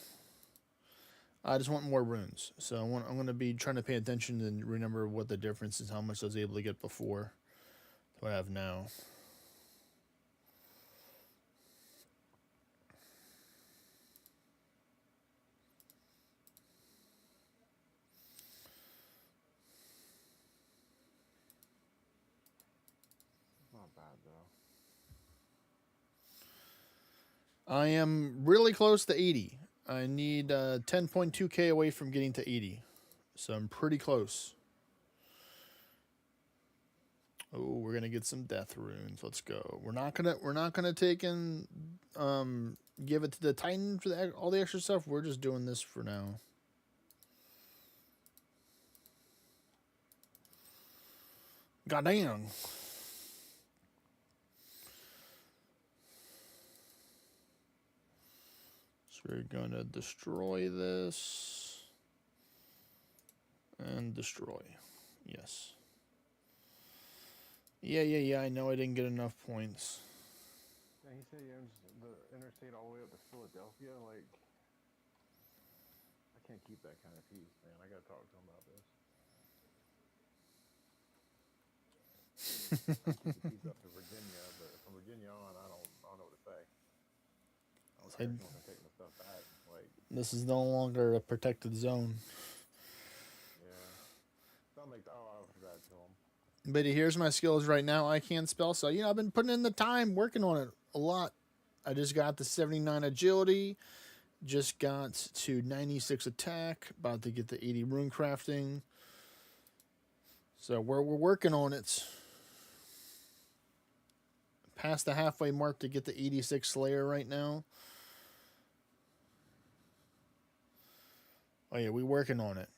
I just want more runes. So I'm going to be trying to pay attention and remember what the difference is, how much I was able to get before to what I have now. Not bad though. I am really close to 80. I need 10.2k away from getting to 80. So I'm pretty close. Oh, we're gonna get some death runes. Let's go. We're not gonna take and give it to the Titan for all the extra stuff. We're just doing this for now. Goddamn. So we're gonna destroy this and destroy. Yes. Yeah. I know I didn't get enough points. Yeah, he said he owns the interstate all the way up to Philadelphia. Like, I can't keep that kind of peace, man. I gotta talk to him about this. I keep the peace up to Virginia, but from Virginia on, I don't know what to say. I was like, I take my stuff back. Like, this is no longer a protected zone. yeah. Something like, oh, I forgot to him. But here's my skills right now. I can spell, so I've been putting in the time working on it a lot. I just got the 79 agility, just got to 96 attack, about to get the 80 runecrafting. So we're working on it. Past the halfway mark to get the 86 Slayer right now. Oh yeah, we're working on it.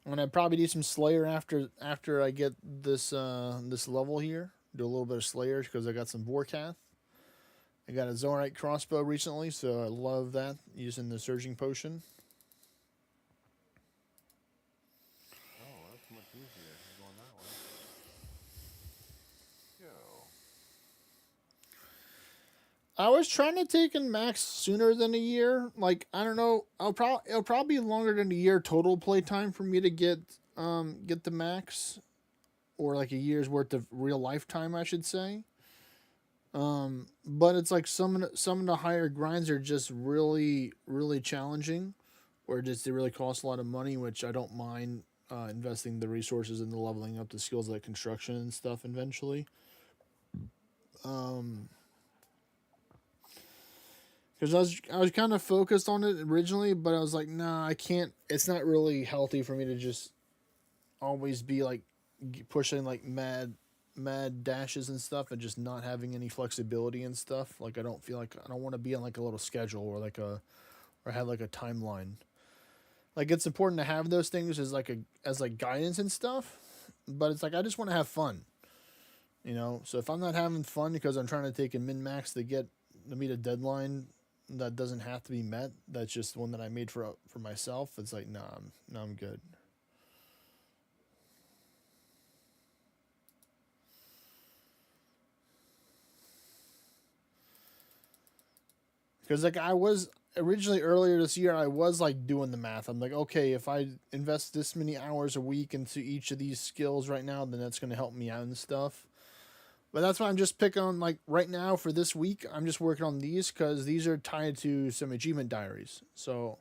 I'm gonna probably do some Slayer after I get this this level here. Do a little bit of Slayer because I got some Vorkath. I got a Zorite crossbow recently, so I love that using the Surging Potion. Oh, that's much easier going that way. Yo. I was trying to take in max sooner than a year. Like, I don't know. It'll probably be longer than a year total playtime for me to get the max, or like a year's worth of real lifetime, I should say. But it's like some of the higher grinds are just really challenging, or just they really cost a lot of money, which I don't mind investing the resources into leveling up the skills like construction and stuff eventually. Because I was kind of focused on it originally, but I was like, nah, I can't. It's not really healthy for me to just always be like pushing like mad dashes and stuff and just not having any flexibility and stuff. Like I don't feel like I don't want to be on like a little schedule or have like a timeline. Like it's important to have those things as like guidance and stuff, but it's like I just want to have fun. So if I'm not having fun because I'm trying to take a min max to meet a deadline that doesn't have to be met, that's just one that I made for myself. It's like, nah, I'm good. Because like I was originally earlier this year, I was like doing the math. I'm like, okay, if I invest this many hours a week into each of these skills right now, then that's going to help me out and stuff. But that's why I'm just picking on like right now for this week. I'm just working on these because these are tied to some achievement diaries. So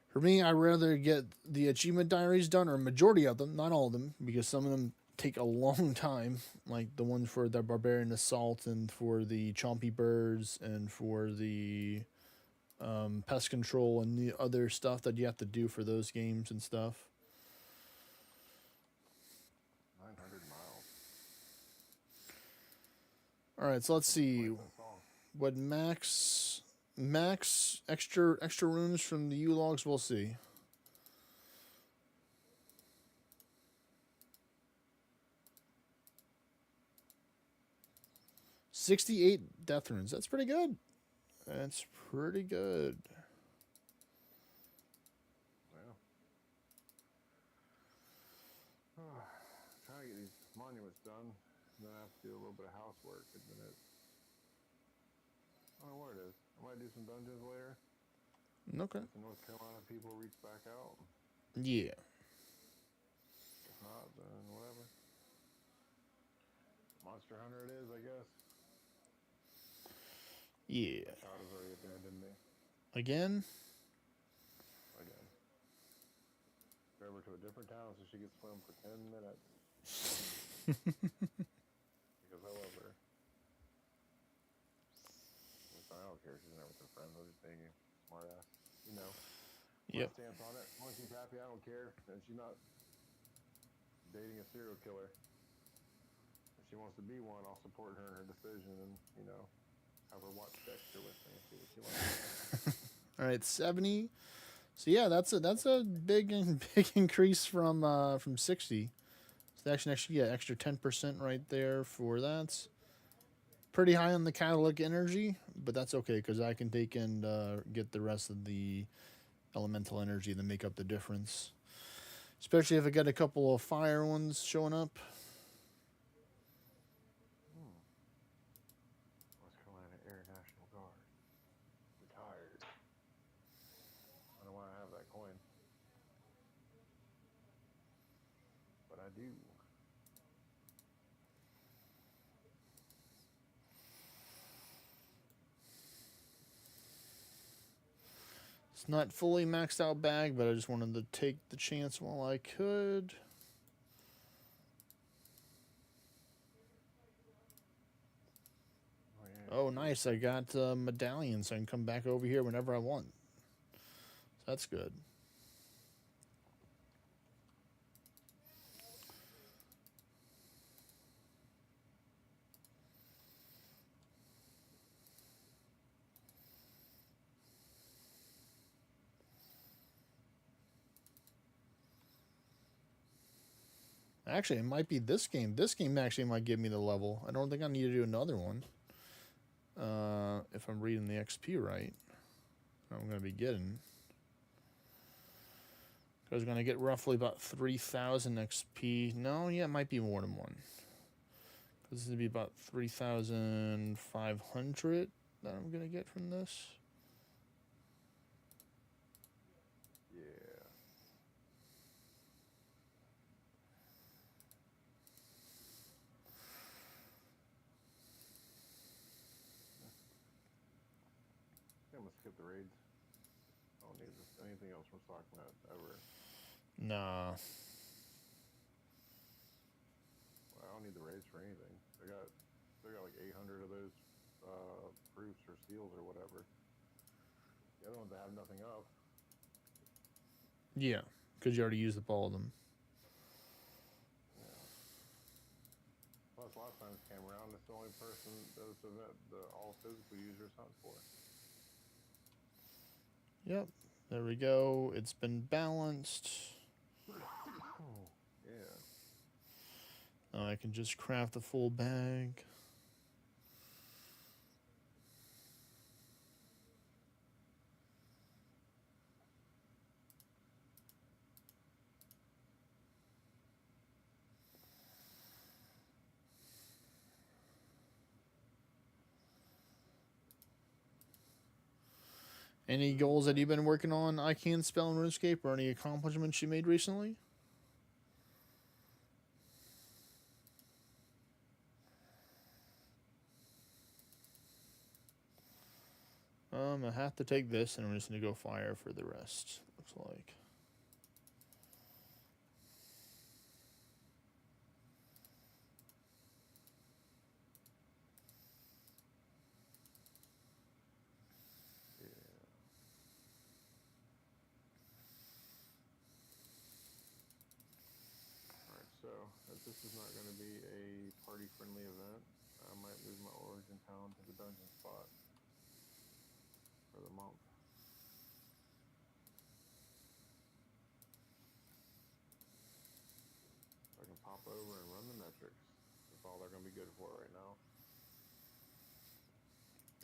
for me, I rather get the achievement diaries done, or a majority of them, not all of them, because some of them take a long time. Like the one for the barbarian assault, and for the chompy birds, and for the pest control, and the other stuff that you have to do for those games and stuff. 900 miles. All right, so let's see Quite that song. what max extra runes from the U logs. We'll see. 68 death runes. That's pretty good. That's pretty good. Yeah. Trying to get these monuments done. Then I have to do a little bit of housework, and then it. I don't know what it is. I might do some dungeons later. Okay. If the North Carolina people reach back out. Yeah. If not, then whatever. Monster Hunter it is, I guess. Yeah. My child has already abandoned me. Again? Again. Drove her to a different town so she could swim for 10 minutes. Because I love her. I don't care. She's never with her friends. I'm just being a smart ass. You know. Yep. My stance on it. As long as she's happy, I don't care. And she's not dating a serial killer. If she wants to be one, I'll support her in her decision, and, you know, have her watch Dexter with me and see what she wants. All right, 70. So yeah, that's a big increase from 60. So actually yeah, extra 10% right there for that. Pretty high on the catalytic energy, but that's okay because I can take and get the rest of the elemental energy to make up the difference. Especially if I get a couple of fire ones showing up. North Carolina Air National Guard. Retired. I don't want to have that coin. But I do. It's not fully maxed out bag, but I just wanted to take the chance while I could. Oh, nice. I got medallions, so I can come back over here whenever I want. So that's good. Actually, it might be this game. This game actually might give me the level. I don't think I need to do another one. If I'm reading the XP right, I'm going to be getting. I was going to get roughly about 3,000 XP. No, yeah, it might be more than one. This is going to be about 3,500 that I'm going to get from this. Yeah. I'm gonna skip the raids. I don't need this, anything else from StockNet ever. Nah. I don't need the raids for anything. They got like 800 of those proofs or seals or whatever. The other ones I have nothing of. Yeah, because you already used up all of them. Yeah. Plus, last time this came around, it's the only person those event the all physical users hunt for. Yep. There we go. It's been balanced. Yeah. Now I can just craft a full bag. Any goals that you've been working on? I can spell in RuneScape, or any accomplishments you made recently? I have to take this, and I'm just gonna go fire for the rest. Looks like. Alright, so as this is not going to be a party-friendly event, I might move my origin town to the dungeon spot for the month. So I can pop over and run the metrics. That's all they're going to be good for right now.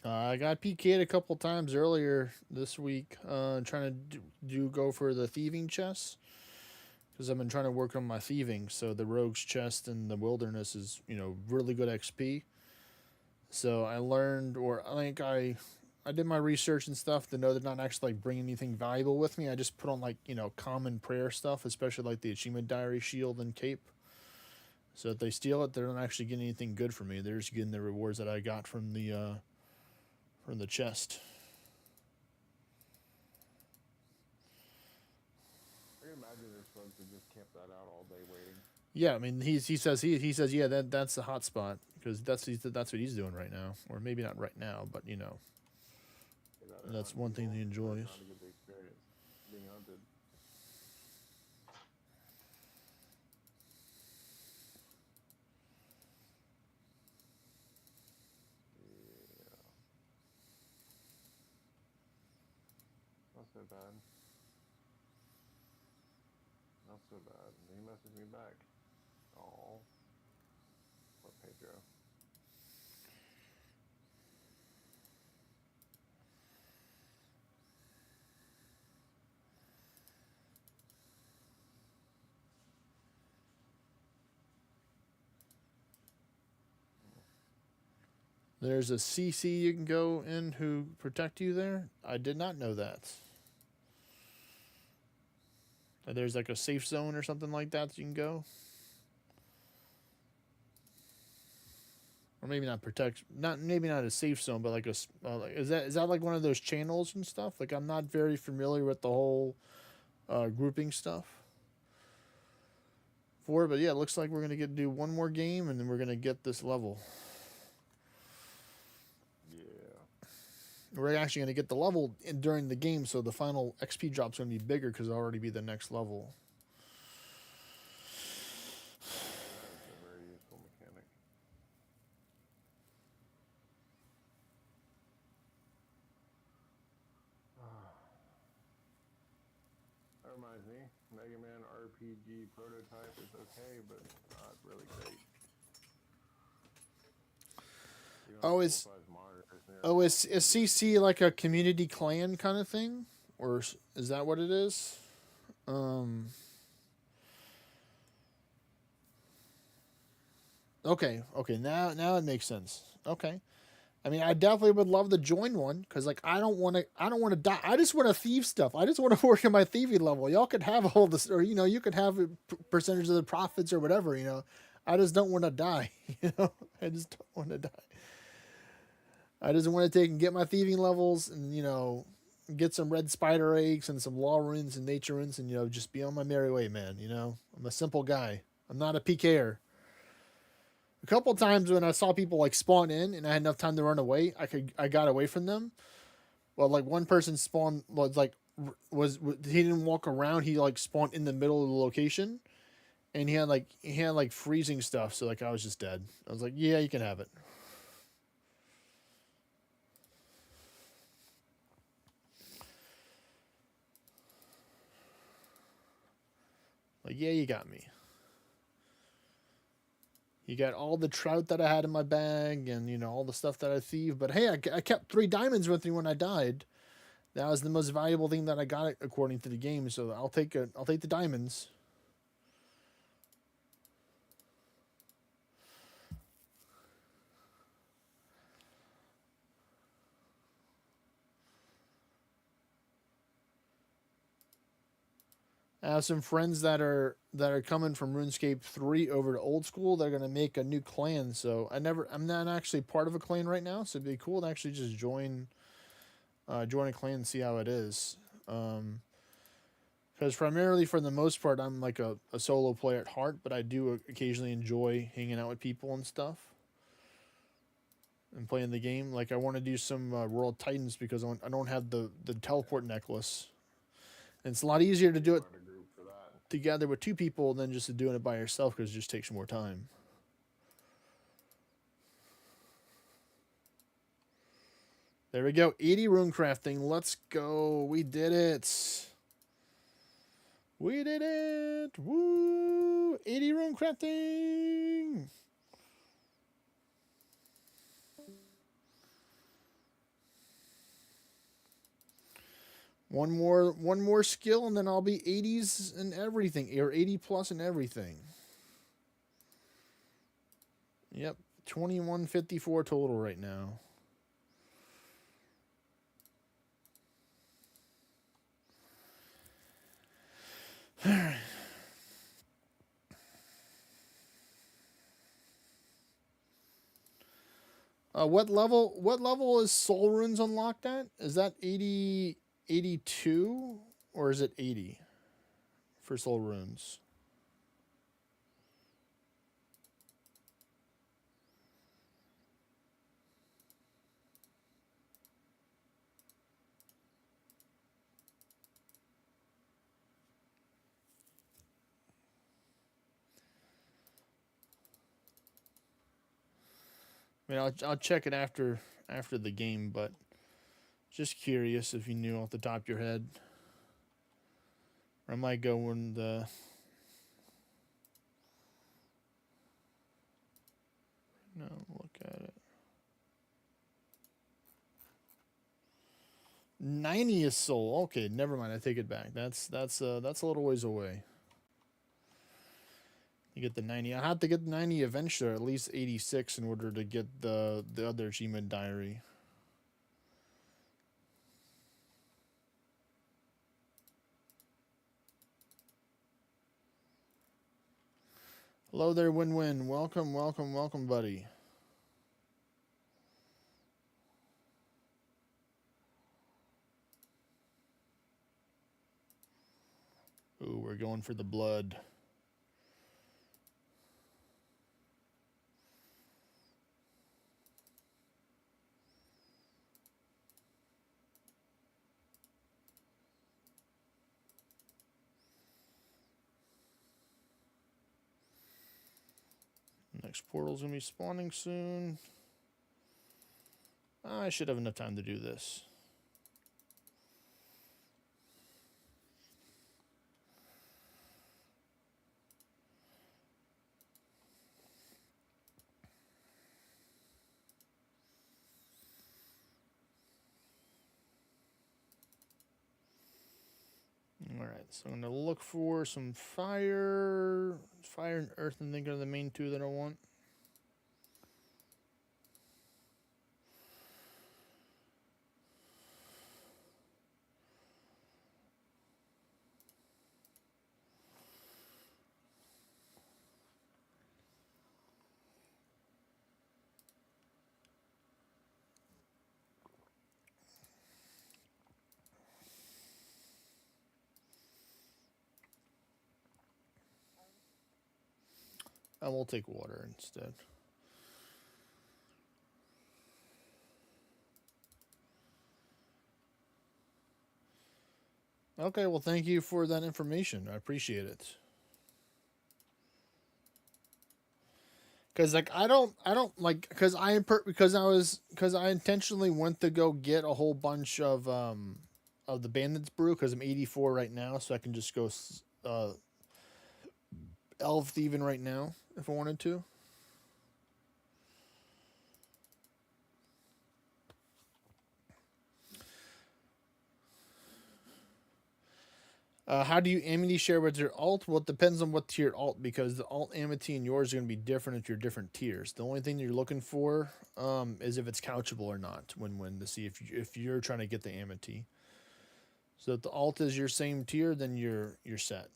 I got PK'd a couple times earlier this week, trying to go for the thieving chests, because I've been trying to work on my thieving. So the rogue's chest in the wilderness is, really good XP. So I learned, or I think I did my research and stuff to know they're not actually like bringing anything valuable with me. I just put on like common prayer stuff, especially like the achievement diary shield and cape. So if they steal it, they're not actually getting anything good from me. They're just getting the rewards that I got from the chest. I can imagine there's folks that just camp that out all day waiting. Yeah, I mean he says yeah, that's the hot spot, because that's what he's doing right now, or maybe not right now, but that's one thing he enjoys. Not a good experience being hunted. Yeah. Not so bad. Not so bad. He messaged me back. Oh, poor Pedro. There's a CC you can go in who protect you there. I did not know that. There's like a safe zone or something like that you can go. Or maybe not protect, maybe not a safe zone, but like is that like one of those channels and stuff? Like I'm not very familiar with the whole grouping stuff for it, but yeah, it looks like we're gonna do one more game and then we're gonna get this level. We're actually going to get the level during the game, so the final XP drop's going to be bigger because it'll already be the next level. That's a very useful mechanic. That reminds me, Mega Man RPG prototype is okay, but not really great. Is CC like a community clan kind of thing, or is that what it is? Okay, now it makes sense. Okay, I mean, I definitely would love to join one, because like I don't want to die. I just want to thieve stuff. I just want to work at my thieving level. Y'all could have all this, or you could have a percentage of the profits or whatever. I just don't want to die. I just don't want to die. I just want to take and get my thieving levels and, get some red spider eggs and some law runes and nature runes and, just be on my merry way, man. I'm a simple guy. I'm not a PKer. A couple times when I saw people like spawn in and I had enough time to run away, I got away from them. Well, like one person spawned he didn't walk around. He like spawned in the middle of the location, and he had like freezing stuff. So like I was just dead. I was like, yeah, you can have it. Like, yeah, you got me. You got all the trout that I had in my bag and, all the stuff that I thieved. But hey, I kept 3 diamonds with me when I died. That was the most valuable thing that I got according to the game. So I'll take the diamonds. I have some friends that are coming from RuneScape 3 over to old school. They're gonna make a new clan, so I'm not actually part of a clan right now, so it'd be cool to actually just join a clan and see how it is. Because primarily, for the most part, I'm like a solo player at heart, but I do occasionally enjoy hanging out with people and stuff and playing the game. Like I want to do some World Titans because I don't have the teleport necklace. And it's a lot easier to do it Start a group for that. together with two people than just doing it by yourself because it just takes more time. There we go. 80 Runecrafting. Let's go. We did it. We did it. Woo. 80 Runecrafting. One more skill and then I'll be 80s and everything, or 80 plus and everything. Yep, 2154 total right now. What level is Soul Runes unlocked at? Is that 80, 82, or is it 80 for Soul Runes? I mean, I'll check it after the game, but just curious if you knew off the top of your head. Or I might go when the... No, look at it. 90 is soul. Okay, never mind. I take it back. That's a little ways away. You get the 90. I have to get the 90 eventually, or at least 86 in order to get the other achievement diary. Hello there, Win-Win. Welcome, welcome, welcome, buddy. Ooh, we're going for the blood. Next portal's gonna be spawning soon. I should have enough time to do this. Alright, so I'm going to look for some fire and earth, and think are the main two that I want. I will take water instead. Okay, well, thank you for that information. I appreciate it. Cause like I don't like because I intentionally went to go get a whole bunch of the Bandits brew because I'm 84 right now, so I can just go elf thieving right now if I wanted to. How do you amity share with your alt? Well, it depends on what tier alt, because the alt amity and yours are going to be different if you're different tiers. The only thing you're looking for is if it's couchable or not. When to see if you're trying to get the amity. So if the alt is your same tier, then you're set.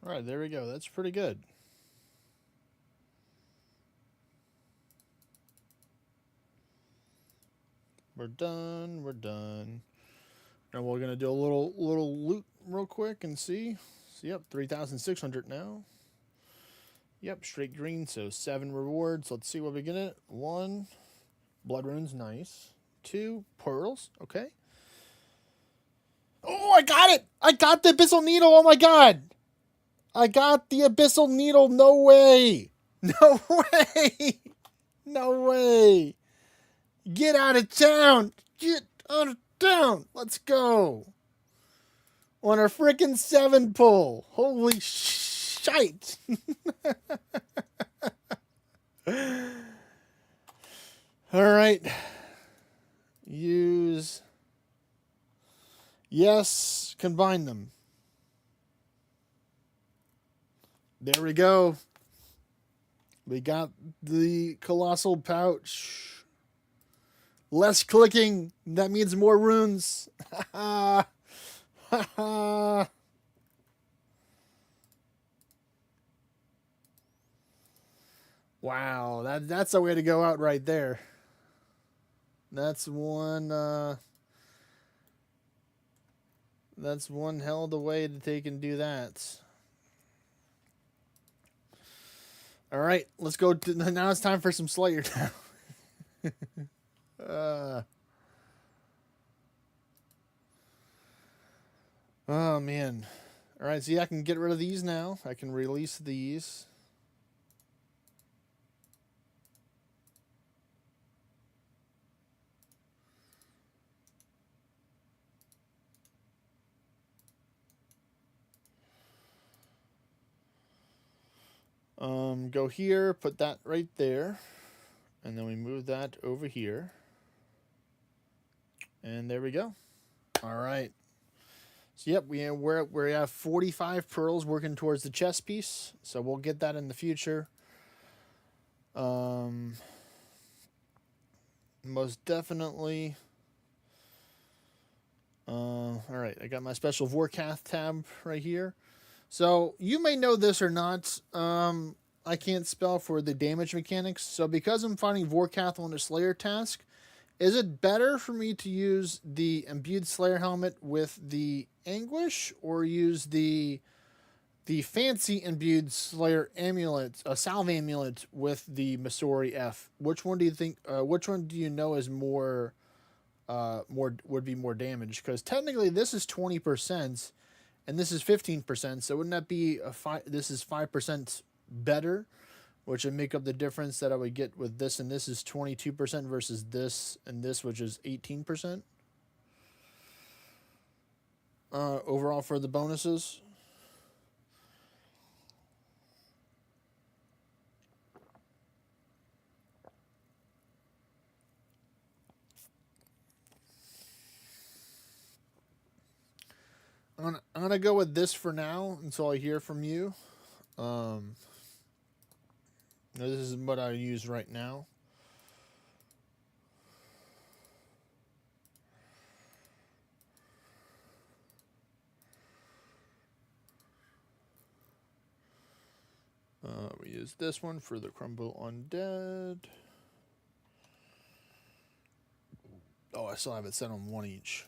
All right, there we go. That's pretty good. We're done. We're done. Now we're gonna do a little loot real quick and see. So yep, 3,600 now. Yep, straight green. So 7 rewards. Let's see what we get. It 1 blood runes, nice. 2 pearls. Okay. Oh, I got it! I got the abyssal needle. Oh my god! I got the abyssal needle. No way! No way! No way! Get out of town! Get out of town! Let's go! On a frickin' 7 pull. Holy shite! Alright. Use. Yes, combine them. There we go. We got the colossal pouch. Less clicking. That means more runes. Ha ha. Wow, that's a way to go out right there. That's one hell of a way to take and do that. All right, let's go. Now it's time for some Slayer now. Oh, man. All right, see, I can get rid of these now. I can release these. Go here, put that right there. And then we move that over here. And there we go. All right. So, yep, we have 45 pearls working towards the chest piece. So we'll get that in the future. Most definitely. All right, I got my special Vorkath tab right here. So you may know this or not. I can't spell for the damage mechanics. So because I'm fighting Vorkath on a Slayer task, is it better for me to use the imbued Slayer helmet with the Anguish, or use the fancy imbued Slayer amulet, a salve amulet with the Masori F? Which one do you think? Which one do you know is more would be more damage? Because technically this is 20% and this is 15%. So wouldn't that be this is 5% better, which would make up the difference that I would get with this, and this is 22% versus this and this, which is 18%. Overall for the bonuses. I'm gonna go with this for now until I hear from you. This is what I use right now. We use this one for the Crumble Undead. Oh, I still have it set on one each.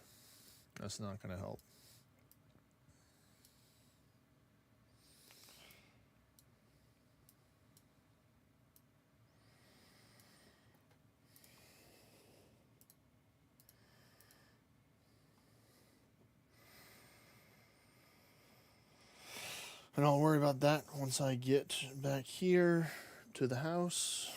That's not going to help. And I'll worry about that once I get back here to the house.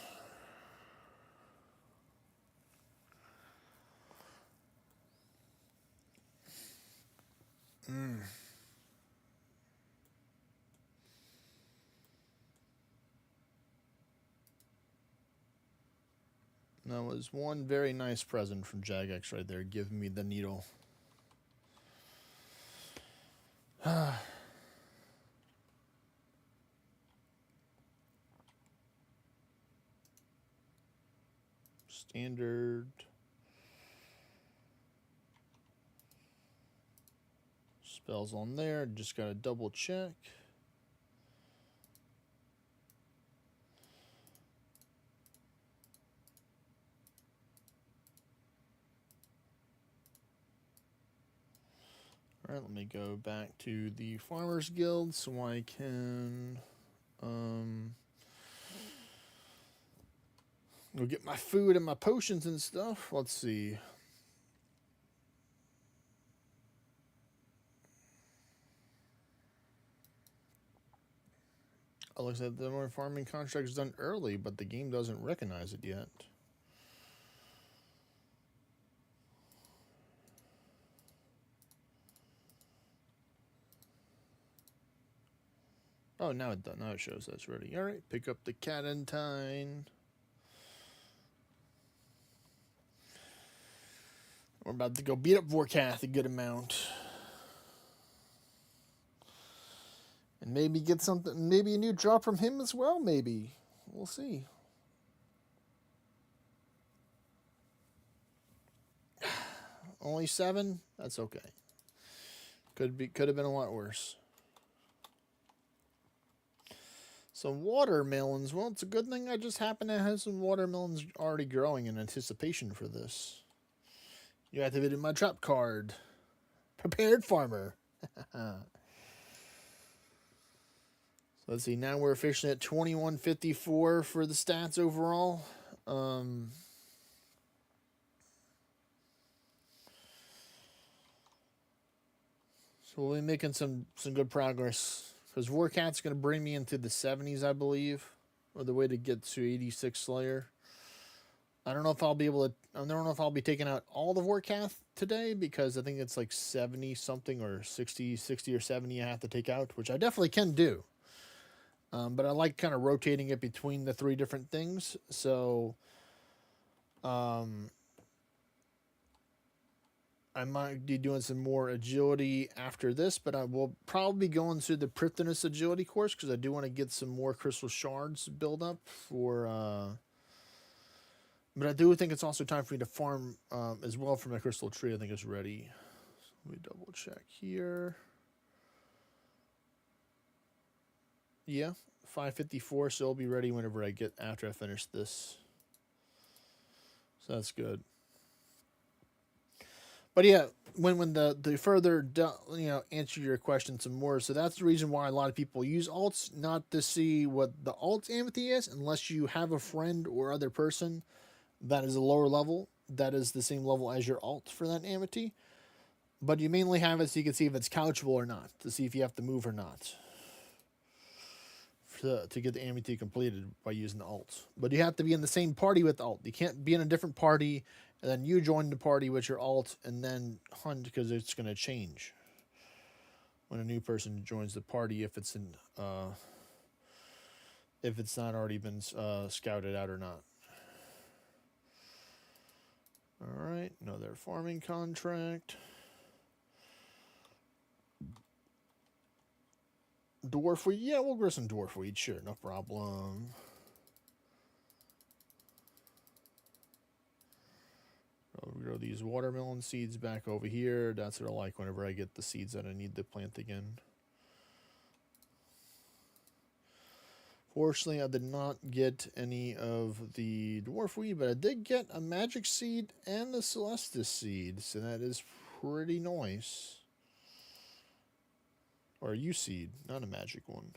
That was one very nice present from Jagex right there, giving me the needle. Standard. Spells on there, just gotta double check. Alright, let me go back to the Farmers Guild so I can go get my food and my potions and stuff. Let's see. It looks like the farming contract is done early, but the game doesn't recognize it yet. Oh, now it does. Now it shows that's ready. All right, pick up the Catentine. We're about to go beat up Vorkath a good amount. And maybe get something, maybe a new drop from him as well, maybe. We'll see. Only 7? That's okay. Could have been a lot worse. Some watermelons. Well, it's a good thing I just happen to have some watermelons already growing in anticipation for this. You activated my trap card. Prepared farmer. So let's see. Now we're officially at 2154 for the stats overall. So we'll be making some good progress. Because Warcat's going to bring me into the 70s, I believe. Or the way to get to 86 Slayer. I don't know if I'll be able to... I don't know if I'll be taking out all the Warcath today. Because I think it's like 70 something or 60 or 70 I have to take out. Which I definitely can do. But I like kind of rotating it between the 3 different things. So... I might be doing some more agility after this, but I will probably be going through the Priptonus agility course because I do want to get some more crystal shards build up for. But I do think it's also time for me to farm as well for my crystal tree. I think it's ready. So let me double check here. Yeah, 554. So it'll be ready whenever I get after I finish this. So that's good. But yeah, when the further answer your question some more. So that's the reason why a lot of people use alts, not to see what the alt amity is, unless you have a friend or other person that is a lower level that is the same level as your alt for that amity. But you mainly have it so you can see if it's couchable or not, to see if you have to move or not. To get the amity completed by using the alt. But you have to be in the same party with the alt. You can't be in a different party and then you join the party with your alt and then hunt because it's going to change when a new person joins the party if it's not already been scouted out or not. All right, another farming contract. dwarf wheat? Yeah, we'll grow some dwarf wheat. Sure, no problem. I'll grow these watermelon seeds back over here. That's what I like whenever I get the seeds that I need to plant again. Fortunately, I did not get any of the dwarf wheat, but I did get a magic seed and the celestis seed, so that is pretty nice. Or a U seed, not a magic one.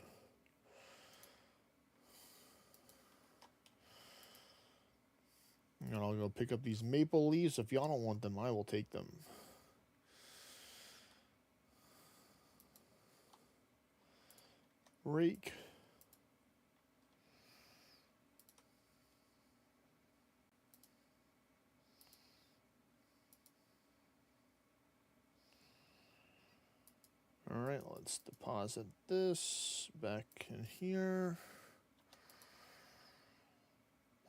And I'll go pick up these maple leaves. If y'all don't want them, I will take them. Rake. All right, let's deposit this back in here.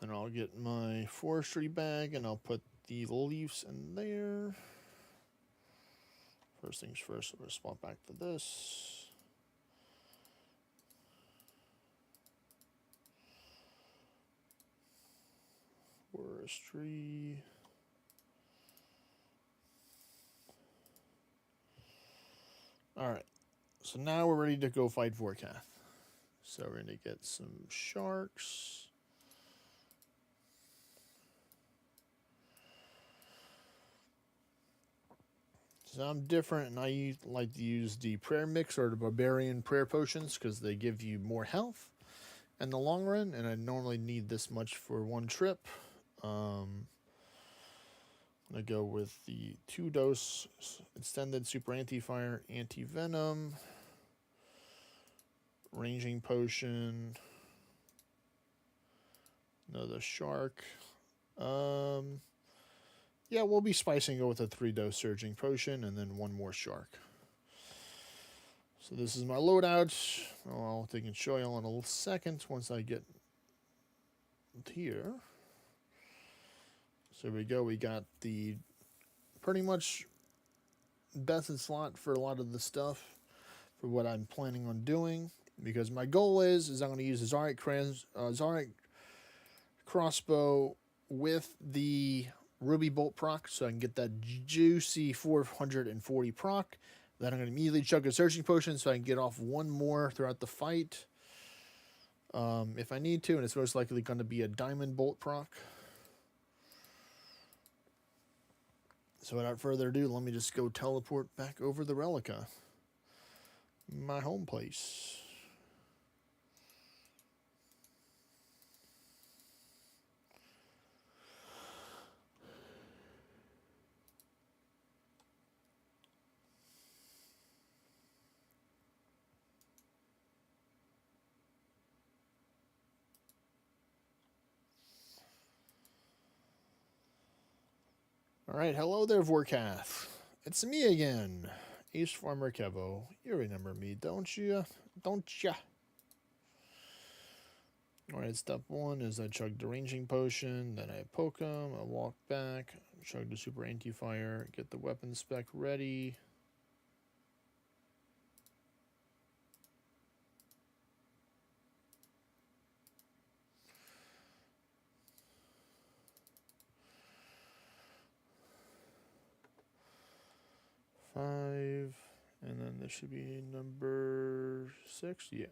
And I'll get my forestry bag and I'll put the leaves in there. First things first, we'll swap back to this. Forestry. Alright, so now we're ready to go fight Vorkath. So we're going to get some sharks. So I'm different, and I like to use the prayer mix or the barbarian prayer potions because they give you more health in the long run, and I normally need this much for one trip. I'm going to go with the 2-dose extended super anti-fire, anti-venom, ranging potion, another shark. Yeah, we'll be spicing it with a 3-dose surging potion and then one more shark. So this is my loadout. I'll take and show you all in a second once I get here. So here we go. We got the pretty much best in slot for a lot of the stuff for what I'm planning on doing. Because my goal is I'm going to use the Zarek crossbow with the Ruby Bolt proc, so I can get that juicy 440 proc. Then I'm going to immediately chug a searching potion so I can get off one more throughout the fight. If I need to, and it's most likely going to be a Diamond Bolt proc. So without further ado, let me just go teleport back over the Relica. My home place. Alright, hello there, Vorkath. It's me again, Ace Farmer Kevo. You remember me, don't you? Don't ya? Alright, step 1 is I chug the ranging potion, then I poke him, I walk back, chug the super anti-fire, get the weapon spec ready. Five, and then this should be number 6, yeah.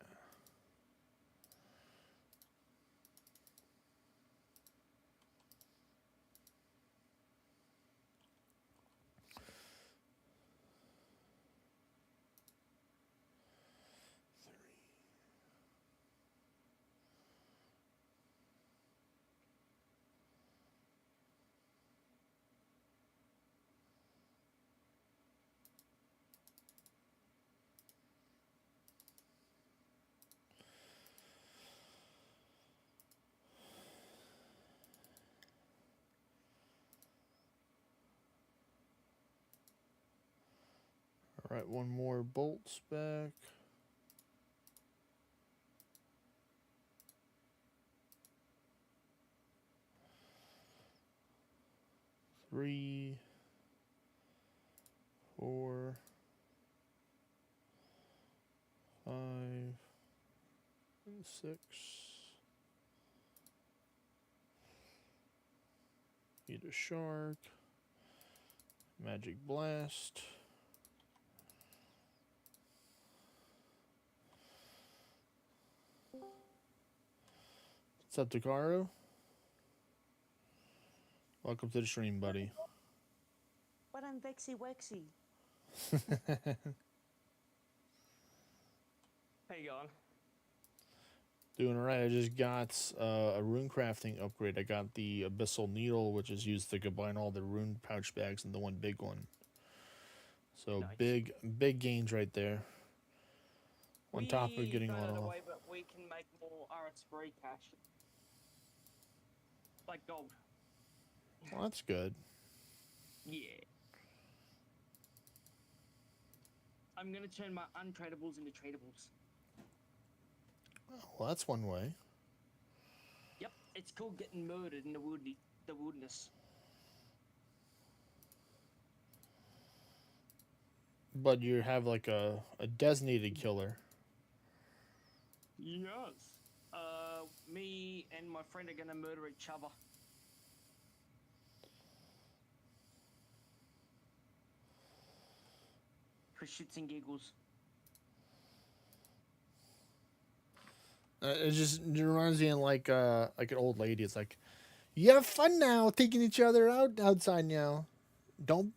Alright, one more bolt spec. Three, 4, 5, 6. Eat a shark. Magic blast. What's up, Takaru? Welcome to the stream, buddy. But I'm vexy wexy. How you going? Doing alright. I just got a runecrafting upgrade. I got the abyssal needle, which is used to combine all the rune pouch bags into one big one. So Nice. big gains right there. On top of getting a lot of off. away, but we can make more RS3 cash. Like gold. Well, that's good. Yeah. I'm gonna turn my untradables into tradables. Well, that's one way. Yep, it's called getting murdered in the wilderness. But you have like a designated killer. Yes. Me and my friend are gonna murder each other. For shits and giggles. It reminds me of like an old lady. It's like, you have fun now, taking each other outside now. Don't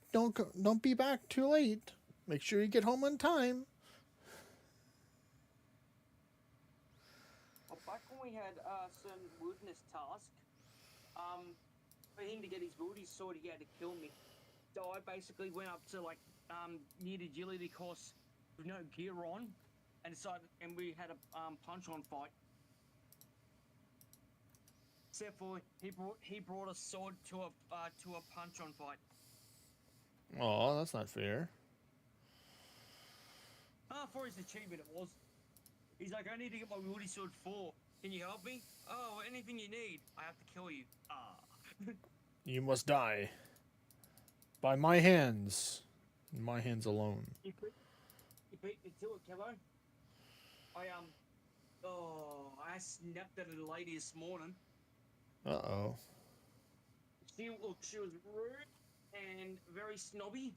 be back too late. Make sure you get home on time. Well, back when we had certain wilderness task, for him to get his booty sorted, he had to kill me. So I basically went up to like near the agility course with no gear on, and we had a punch-on fight. Except for he brought a sword to a punch-on fight. Oh, that's not fair. For his achievement it was. He's like, I need to get my Woody Sword 4. Can you help me? Oh, anything you need. I have to kill you. You must die. By my hands. My hands alone. You beat me to it, Kello. I snapped at a lady this morning. Uh-oh. She was rude and very snobby.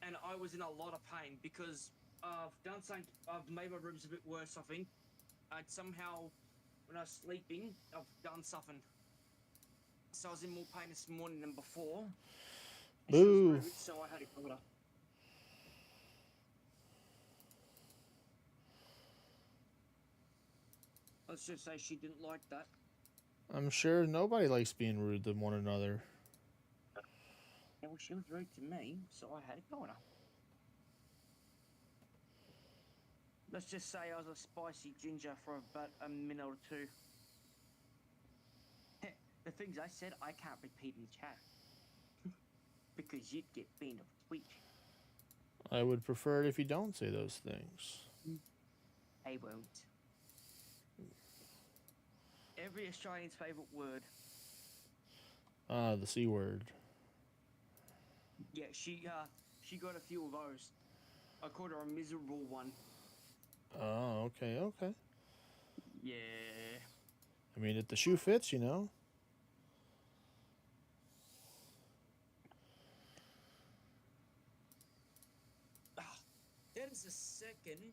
And I was in a lot of pain because I've done something. I've made my ribs a bit worse, I think. Somehow, when I was sleeping, I've done something. So I was in more pain this morning than before. And she was Boo. rude, so I had to kill her. Let's just say she didn't like that. I'm sure nobody likes being rude to one another. Yeah, well, she was rude to me, so I had to kill her. Let's just say I was a spicy ginger for about a minute or two. The things I said, I can't repeat in chat. Because you'd get banned off Twitch. I would prefer it if you don't say those things. I won't. Every Australian's favourite word. The C word. Yeah, she got a few of those. I called her a miserable one. Oh, okay. Yeah. I mean, if the shoe fits, you know. That is the second.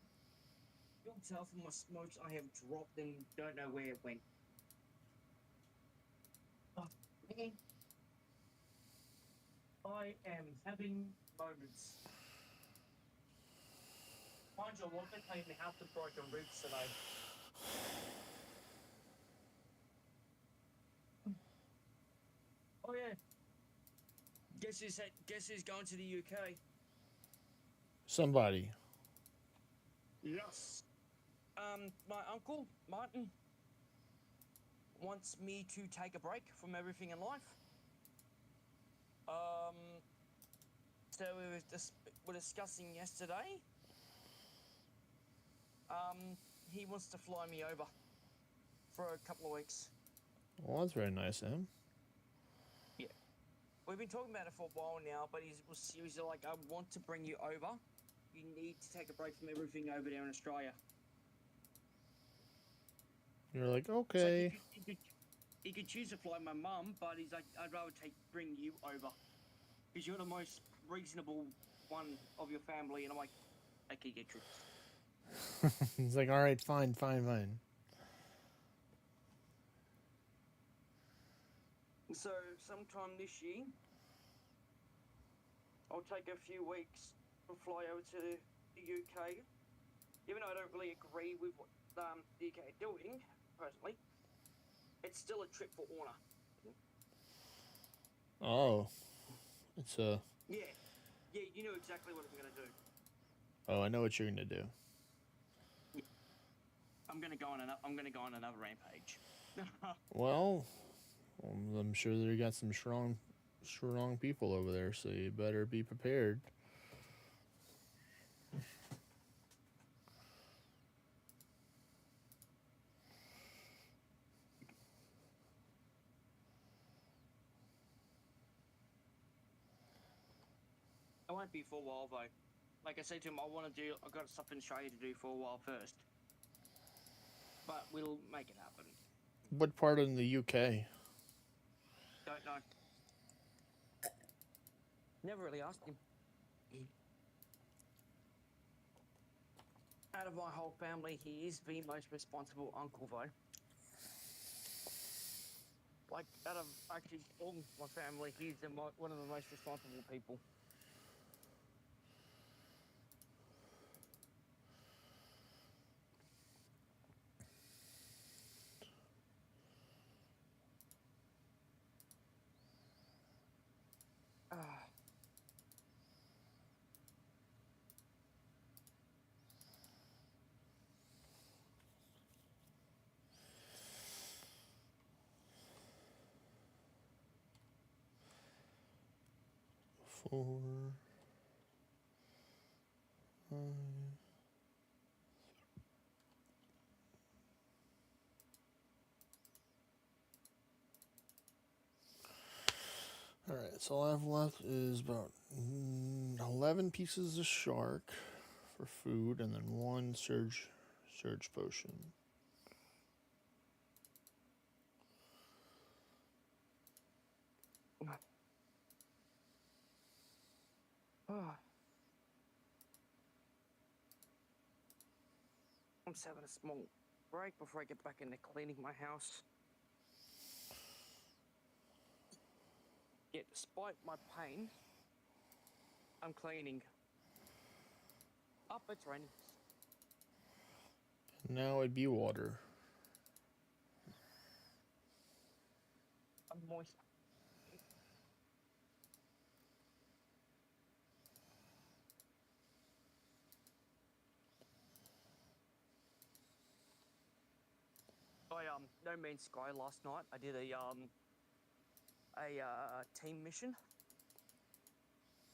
You'll tell from my smokes I have dropped and don't know where it went. Oh, man. I am having moments. Mind you, I'm not going to have to broken ribs today. Oh yeah. Guess who's going to the UK? Somebody. Yes. My uncle, Martin, wants me to take a break from everything in life. So we were discussing yesterday. He wants to fly me over for a couple of weeks. Well, that's very nice of him. Yeah. We've been talking about it for a while now, but he was seriously like, I want to bring you over. You need to take a break from everything over there in Australia. You're like, It's like okay. he could choose to fly my mum, but he's like, I'd rather bring you over because you're the most reasonable one of your family, and I'm like, okay, get trips. He's like, all right, fine, fine, fine. So sometime this year, I'll take a few weeks to fly over to the UK. Even though I don't really agree with what the UK are doing, personally, it's still a trip for ORNA. Oh, it's a. Yeah, you know exactly what I'm gonna do. Oh, I know what you're gonna do. I'm gonna go on another rampage. Well, I'm sure they got some strong people over there, so you better be prepared. I won't be for a while though. Like I said to him, I've got stuff in Australia to do for a while first. But we'll make it happen. What part in the UK? Don't know. Never really asked him. Out of my whole family, he is the most responsible uncle though. Like, out of actually all my family, he's one of the most responsible people. Ah. Four. Five. All right, so all I have left is about 11 pieces of shark for food, and then one surge potion. Ah. I'm just having a small break before I get back into cleaning my house. Yet, despite my pain, I'm cleaning. Up, it's raining. Now it'd be water. I'm moist. I No Man's Sky last night. I did a team mission,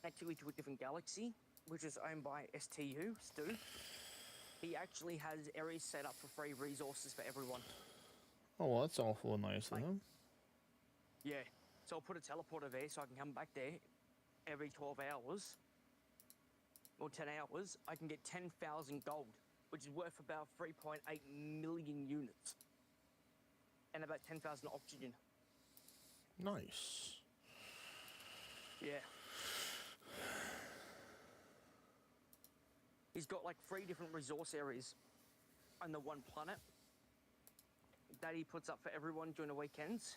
actually to a different galaxy, which is owned by STU, Stu. He actually has areas set up for free resources for everyone. Oh, well, that's awful nice of them. Yeah, so I'll put a teleporter there so I can come back there every 12 hours or 10 hours. I can get 10,000 gold, which is worth about 3.8 million units, and about 10,000 oxygen. Nice. Yeah. He's got like 3 different resource areas on the one planet that he puts up for everyone during the weekends.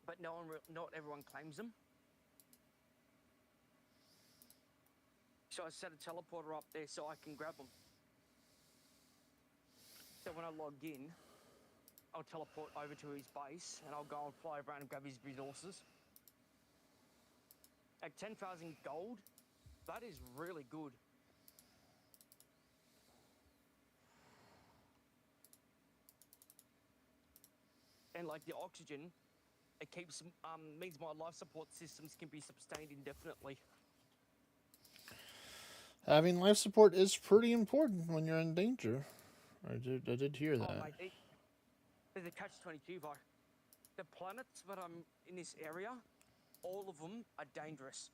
But not everyone claims them. So I set a teleporter up there so I can grab them. So when I log in, I'll teleport over to his base and I'll go and fly around and grab his resources. At 10,000 gold, that is really good. And like the oxygen, it means my life support systems can be sustained indefinitely. Having life support is pretty important when you're in danger. I did hear that. Oh, mate, there's a catch-22 though. The planets that I'm in this area, all of them are dangerous.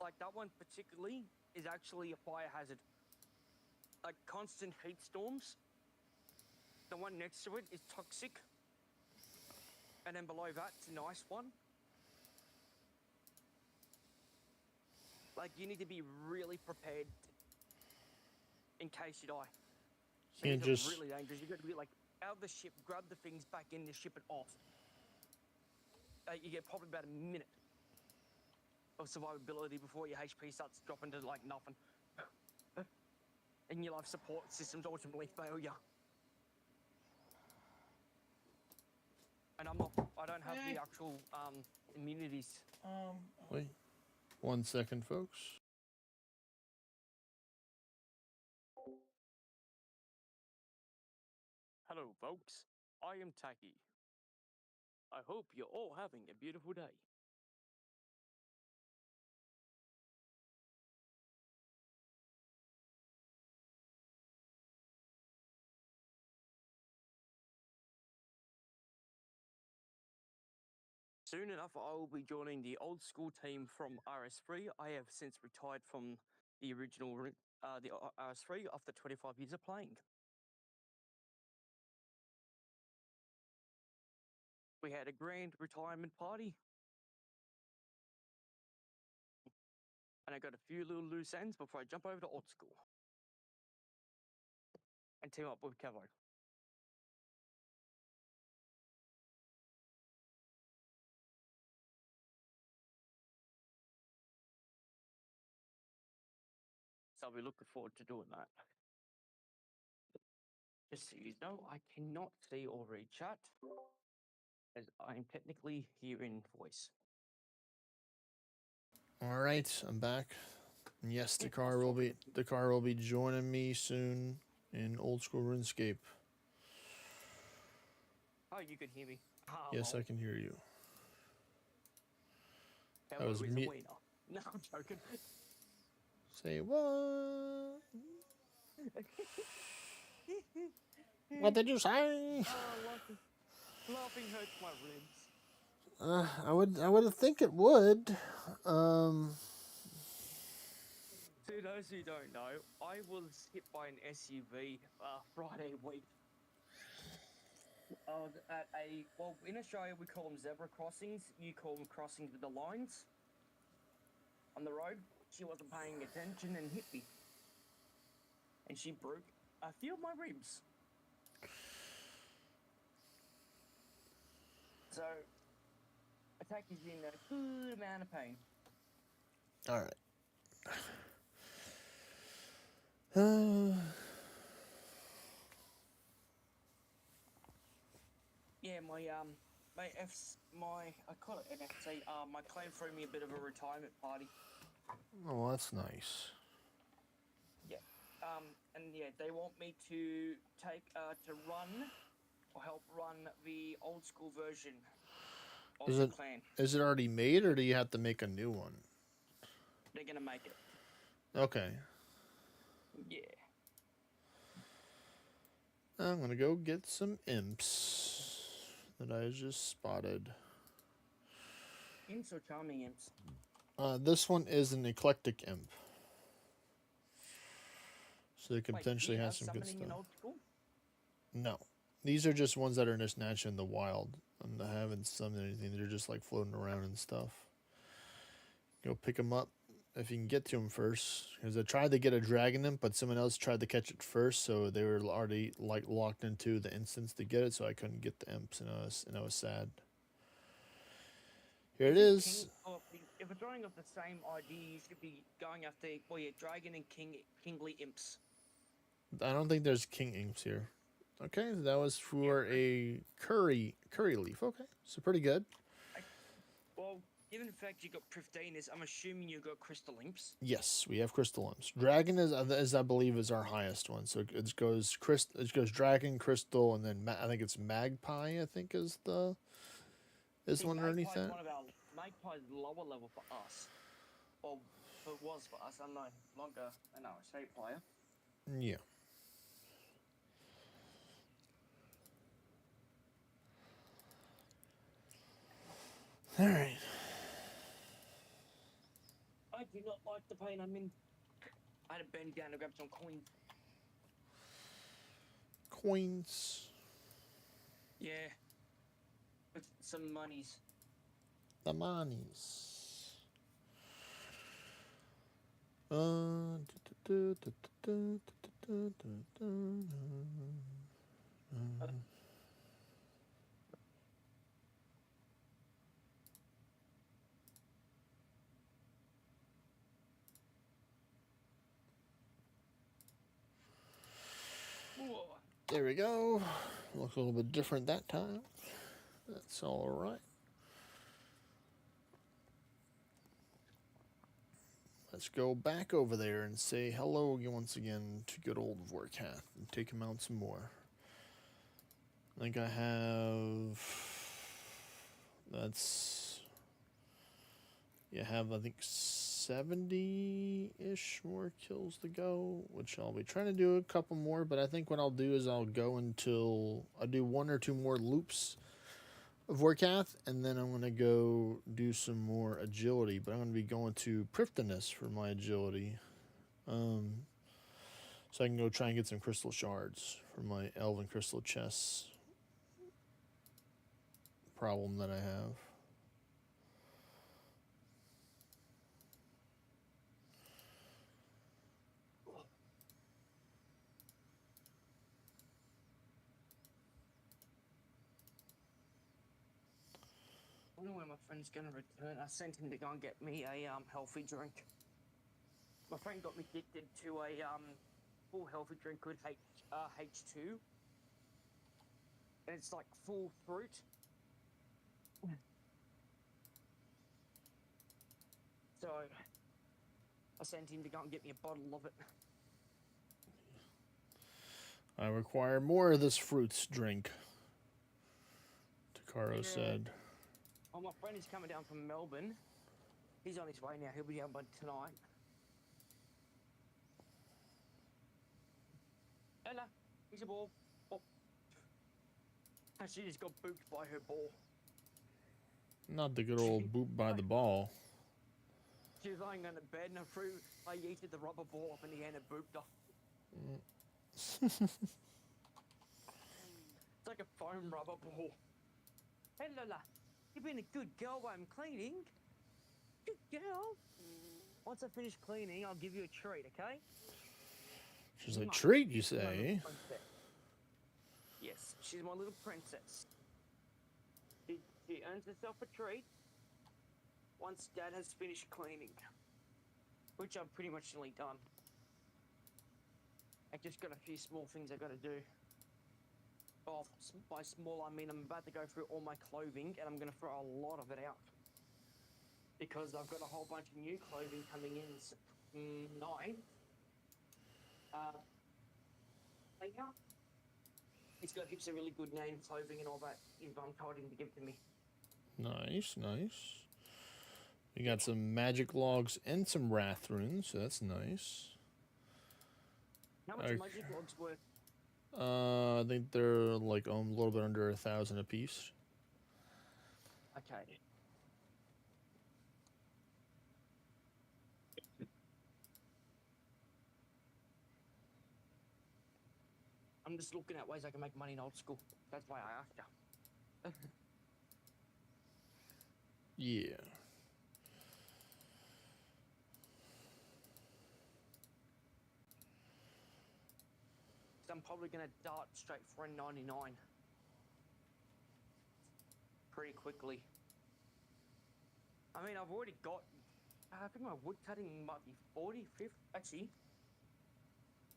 Like that one particularly is actually a fire hazard. like constant heat storms. The one next to it is toxic. And then below that, it's a nice one. Like, you need to be really prepared in case you die. Can't Things just are really dangerous. You've got to be like out of the ship, grab the things back in, to ship it off. You get probably about a minute of survivability before your HP starts dropping to like nothing. And your life support systems ultimately fail you. And I don't have the actual immunities. wait 1 second, folks. Hello, folks. I am Taki. I hope you're all having a beautiful day. Soon enough, I will be joining the old school team from RS3. I have since retired from the original the RS3 after 25 years of playing. We had a grand retirement party. And I got a few little loose ends before I jump over to old school. And team up with Kevo. So I'll be looking forward to doing that. Just so you know, I cannot see or read chat, as I am technically hearing voice. All right, I'm back. And yes, Yeah, the car will be joining me soon in old school RuneScape. Oh, you can hear me. Yes, I can hear you. Kevo I was is a me- wiener. No, I'm joking. Say what? What did you say? Laughing hurts my ribs. I would think it would. To those who don't know, I was hit by an SUV Friday week. I was at well, in Australia we call them zebra crossings. You call them crossings with the lines on the road. She wasn't paying attention and hit me. And she broke a few of my ribs. So, Attack is in a good amount of pain. All right. Yeah, I call it NFC. My claim threw me a bit of a retirement party. Oh, that's nice. Yeah. And yeah, they want me to run or help run the old school version of Is the it clan. is it already made, or do you have to make a new one? They're gonna make it. Okay. Yeah. I'm gonna go get some imps that I just spotted. Imps or charming imps? This one is an eclectic imp, so they could Wait, do potentially you have have some good summoning in stuff. old school? No, these are just ones that are just naturally in the wild. I haven't summoned anything. They're just like floating around and stuff. Go pick them up if you can get to them first. Because I tried to get a dragon imp, but someone else tried to catch it first, so they were already like locked into the instance to get it, so I couldn't get the imps, and I was sad. Here it is. If we're drawing off the same idea, you should be going after dragon and kingly imps. I don't think there's king imps here. Okay, that was for a curry leaf. Okay, so pretty good. Well, given the fact you got Prifdinus, I'm assuming you got crystal imps. Yes, we have crystal imps. Dragon is I believe is our highest one. So it goes dragon, crystal, and then I think it's magpie. I think is one underneath that. Magpie's lower level for us. Well, it was for us. I'm no longer an RSA player. Yeah. All right. I do not like the pain I'm in. I had to bend down to grab some coins. points. Yeah. With some monies. The monies. Whoa. There we go. Looks a little bit different that time. That's all right. Let's go back over there and say hello once again to good old Vorkath and take him out some more. I think I have. That's. You have, I think, 70-ish more kills to go, which I'll be trying to do a couple more, but I think what I'll do is I'll go until I do 1 or 2 more loops of Vorkath, and then I'm going to go do some more agility, but I'm going to be going to Prifdiness for my agility. So I can go try and get some crystal shards for my elven crystal chests problem that I have. I don't know when my friend's gonna return. I sent him to go and get me a healthy drink. My friend got me addicted to a full healthy drink with H2. And it's like full fruit. So I sent him to go and get me a bottle of it. I require more of this fruits drink, Takaro said. Oh, my friend is coming down from Melbourne. He's on his way now. He'll be down by tonight. Ella, here's a ball. Oh. And she just got booped by her ball. Not the good old boot by the ball. She was lying on the bed and I yeeted the rubber ball up in the air and it booped her. It's like a foam rubber ball. Hey Lola, you've been a good girl while I'm cleaning. Good girl. Once I finish cleaning, I'll give you a treat, okay? She's a treat, you say? Yes, she's my little princess. She earns herself a treat once Dad has finished cleaning, which I've pretty much nearly done. I just got a few small things I got to do. Oh, by small I mean I'm about to go through all my clothing and I'm going to throw a lot of it out because I've got a whole bunch of new clothing coming in 9. Anyhow, he's got heaps of really good name clothing and all that. I'm told him to give to me. Nice, nice. We got some magic logs and some wrath runes, so that's nice. How much are magic logs worth? I think they're like a little bit under 1,000 apiece. Okay. I'm just looking at ways I can make money in old school. That's why I asked you. Yeah. I'm probably going to dart straight for a 99. Pretty quickly. I mean, I've already got... I think my wood cutting might be 45th. Actually,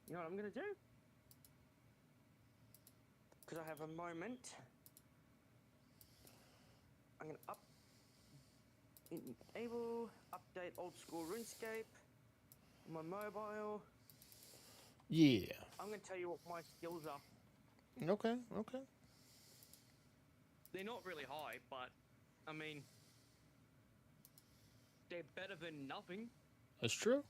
you know what I'm going to do? Because I have a moment. I'm going to enable, update old school RuneScape, my mobile. Yeah. I'm going to tell you what my skills are. Okay, okay. They're not really high, but, I mean, they're better than nothing. That's true.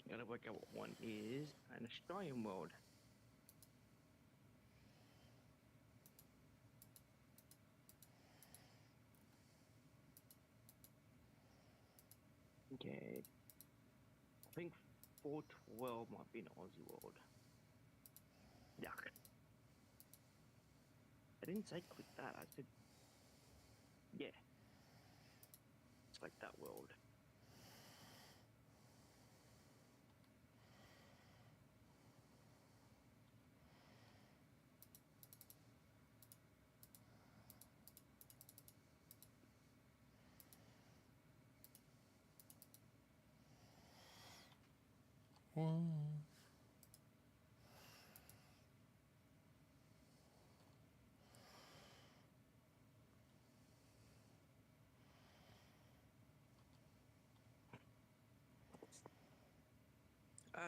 Gotta work out what one is. An Australian world. Okay. I think 412 might be an Aussie world. Yuck. I didn't say click that, I said, yeah. Select that world. One.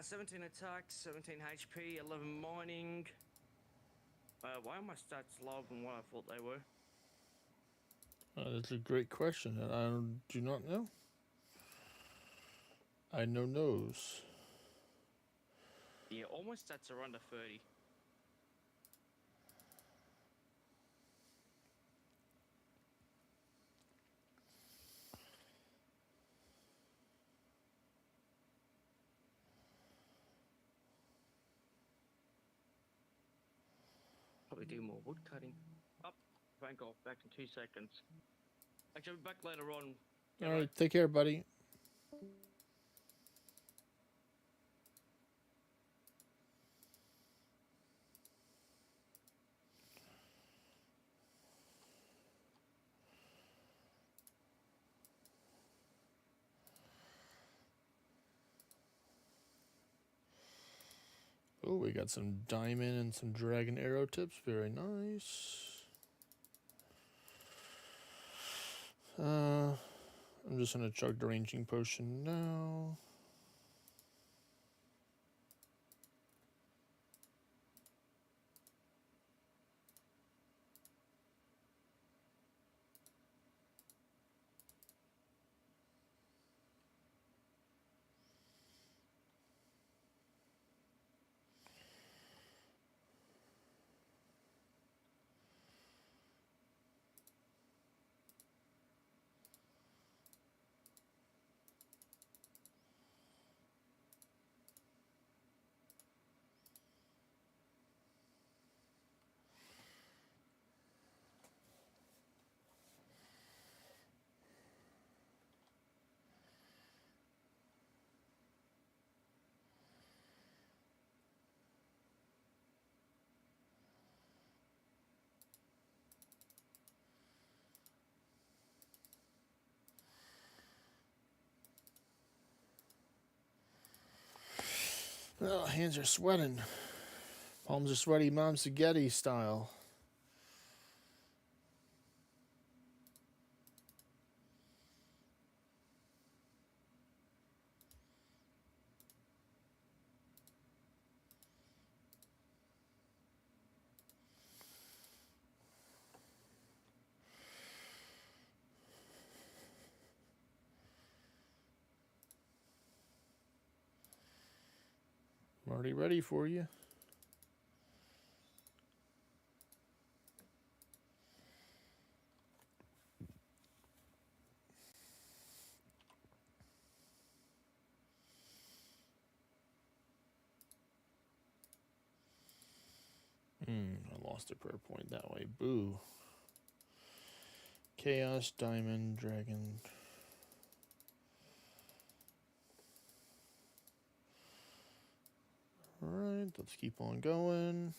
17 attack, 17 HP, 11 mining. Why are my stats lower than what I thought they were? That's a great question, and I do not know. I know knows. Yeah, all my stats are under 30. Probably do more wood cutting. Up, phone call. Back in 2 seconds. Actually, I'll be back later on. All right, take care, buddy. Oh, we got some diamond and some dragon arrow tips. Very nice. I'm just gonna chug the ranging potion now. Oh, hands are sweating. Palms are sweaty, Mom Spaghetti style. I'm already ready for you. I lost a prayer point that way. Boo. Chaos, diamond, dragon. Alright, let's keep on going.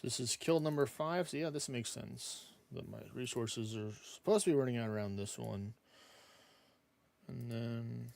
This is kill number 5, so yeah, this makes sense. That my resources are supposed to be running out around this one. And then...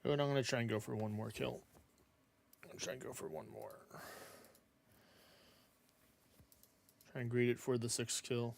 But I'm going to try and go for one more kill. I'm going to try and go for one more. Try and greet it for the 6th kill.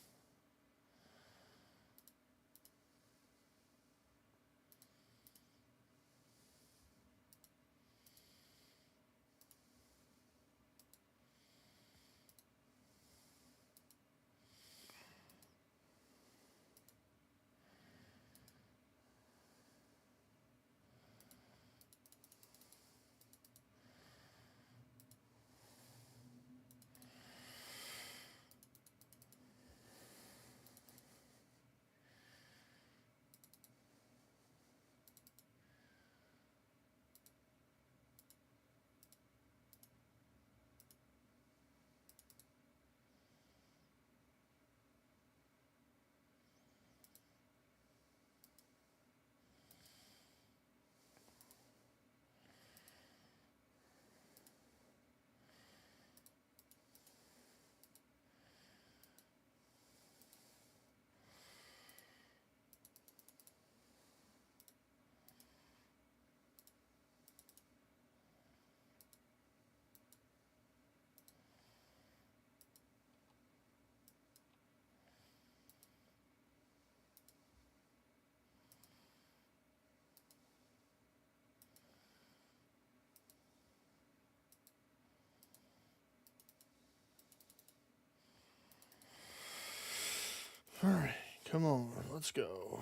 Alright, come on, let's go.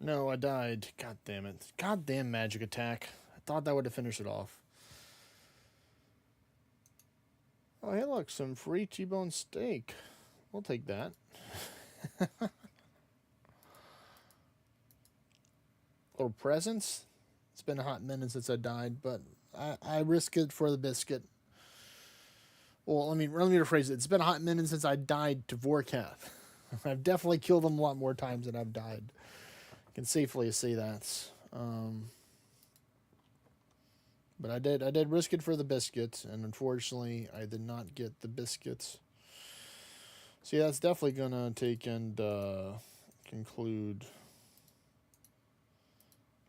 No, I died. God damn it. God damn magic attack. I thought that would have finished it off. Oh, hey, look, some free T-bone steak. We'll take that. Little presents. It's been a hot minute since I died, but I risk it for the biscuit. Well, let me rephrase it. It's been a hot minute since I died to Vorkath. I've definitely killed him a lot more times than I've died. I can safely say that. But I did risk it for the biscuits, and unfortunately, I did not get the biscuits. So yeah, that's definitely gonna take and conclude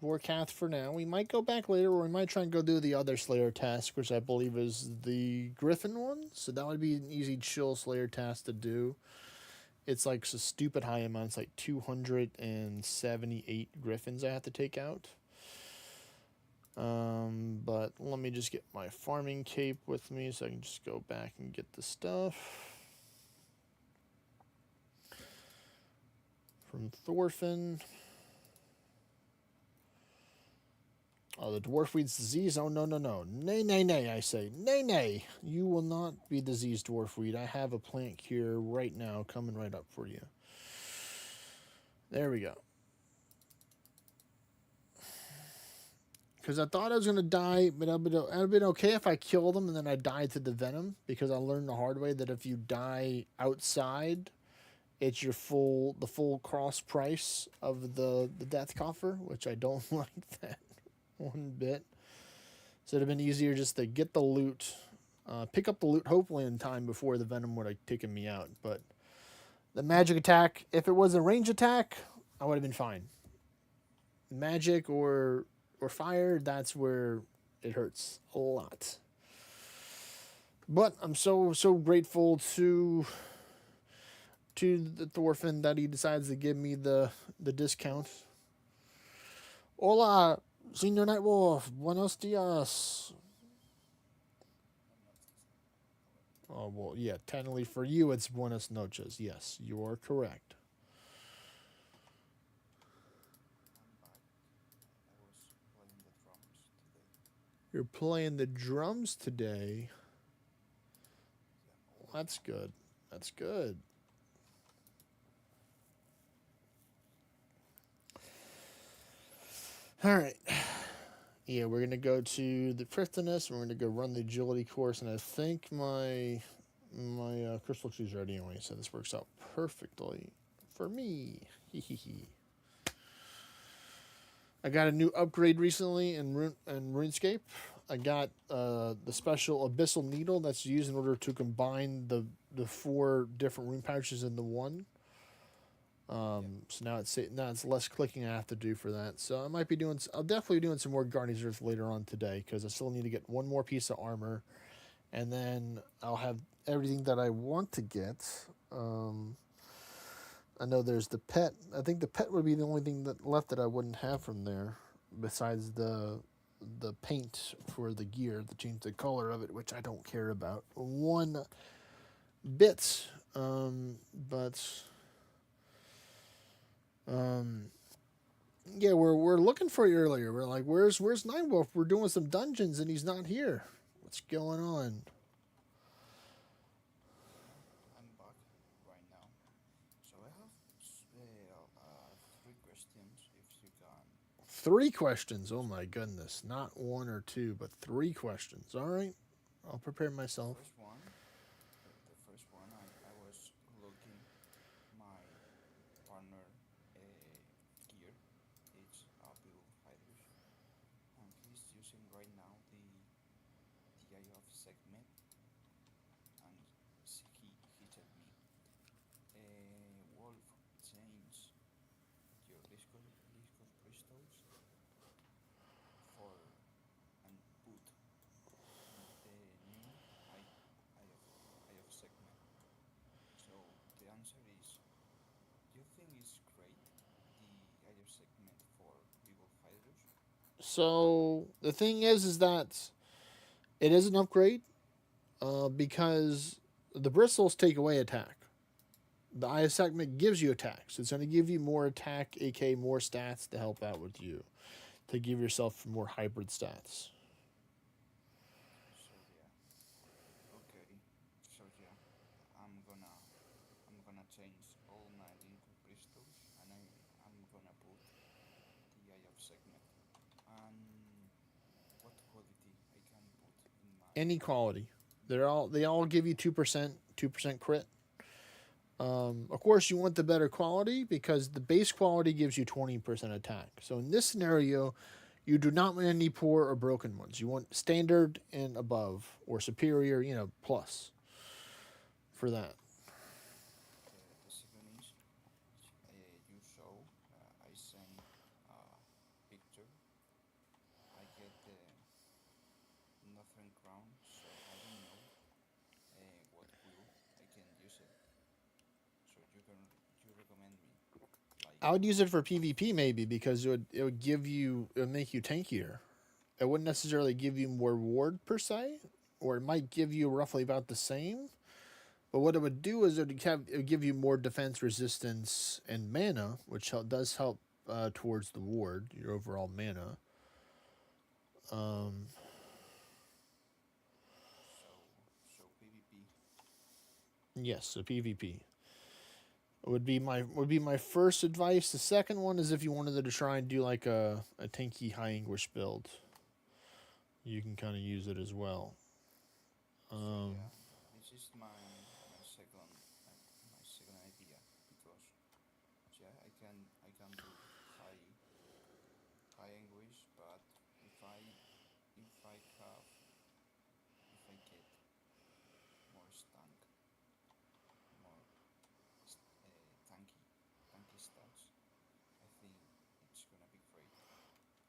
Vorkath for now. We might go back later, or we might try and go do the other Slayer task, which I believe is the Griffin one. So that would be an easy chill Slayer task to do. It's like a stupid high amount. It's like 278 Griffins I have to take out. But let me just get my farming cape with me so I can just go back and get the stuff. From Thorfinn. Oh, the dwarfweed's disease? Oh, no, no, no. Nay, nay, nay, I say. Nay, nay. You will not be diseased, dwarfweed. I have a plant cure right now coming right up for you. There we go. Because I thought I was going to die, but it would have been okay if I killed him and then I died to the venom. Because I learned the hard way that if you die outside, it's the full cross price of the death coffer, which I don't like that one bit. So it'd have been easier just to get the loot, pick up the loot hopefully in time before the venom would have taken me out. But the magic attack, if it was a range attack, I would have been fine. Magic or fire, that's where it hurts a lot. But I'm so grateful to the Thorfinn that he decides to give me the discount. Hola, Senior Nightwolf. Buenos dias. Oh, well, yeah, technically for you it's buenas noches. Yes, you are correct. You're playing the drums today. That's good. That's good. All right. Yeah, we're gonna go to the Pristinus. We're gonna go run the agility course, and I think my crystal tree's ready anyway, so this works out perfectly for me. I got a new upgrade recently in RuneScape. I got the special abyssal needle that's used in order to combine the 4 different rune pouches into one. So now it's less clicking I have to do for that. So I'll definitely be doing some more Guardians Earth later on today because I still need to get one more piece of armor, and then I'll have everything that I want to get. I know there's the pet. I think the pet would be the only thing that left that I wouldn't have from there, besides the paint for the gear to change the color of it, which I don't care about one bit. Yeah, we're looking for you earlier. We're like, where's Nightwolf? We're doing some dungeons and he's not here. What's going on? I'm back right now. So I have 3 questions, if you can. 3 questions. Oh my goodness. Not 1 or 2, but 3 questions. All right. I'll prepare myself. The first one, I was looking my partner gear. It's a build hydrus, and he's using right now the eye of segment, and he told me, Wolf, change your liscos crystals for and put the new eye of segment. So the answer is, do you think it's great, the eye of segment for Beagle Hydrus? So the thing is that it is an upgrade because the bristles take away attack. The eye segment gives you attack, so it's going to give you more attack, aka more stats to help out with you, to give yourself more hybrid stats. So yeah, okay. So yeah, I'm gonna change all my linker crystals, and I'm gonna put the eye of segment. And what quality I can put in my Any quality, they all give you 2% crit. Of course, you want the better quality because the base quality gives you 20% attack. So in this scenario, you do not want any poor or broken ones. You want standard and above, or superior, plus for that. the second is, you saw, I sent a picture. I get the Northern Crown, so I don't know what will I can use it. So you recommend me, like, I would use it for PvP maybe because it would make you tankier. It wouldn't necessarily give you more ward per se, or it might give you roughly about the same. But what it would do is it would give you more defense, resistance, and mana, which does help towards the ward, your overall mana. so PvP. Yes, so PvP would be my first advice. The second one is if you wanted to try and do like a tanky high anguish build, you can kind of use it as well. So yeah, this is my second idea, because yeah, I can do high anguish, but if I have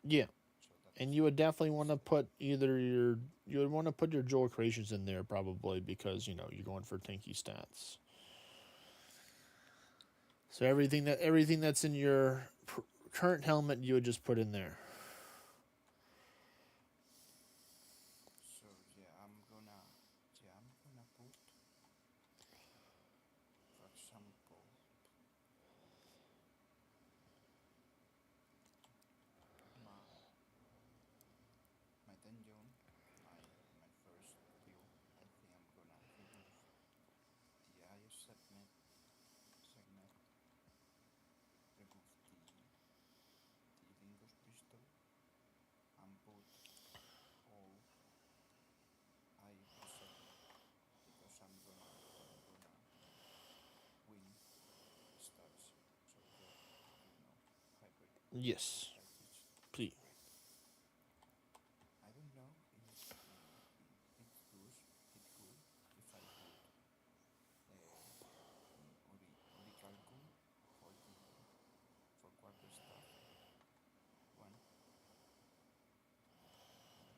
Yeah, So that and is you would definitely want to the put either you would want to put your jewel creations in there probably because you know you're going for tanky stats. So everything that's in your current helmet you would just put in there. so yeah I'm gonna put, for example, my my dungeon, my first build. I think I'm gonna remove the eye segment, remove the lingus crystal, and put all eye segment because I'm gonna win stats. So yeah, hybrid Yes, heritage. please. I don't know if it's good if I put orichalcum for the for quarter staff one.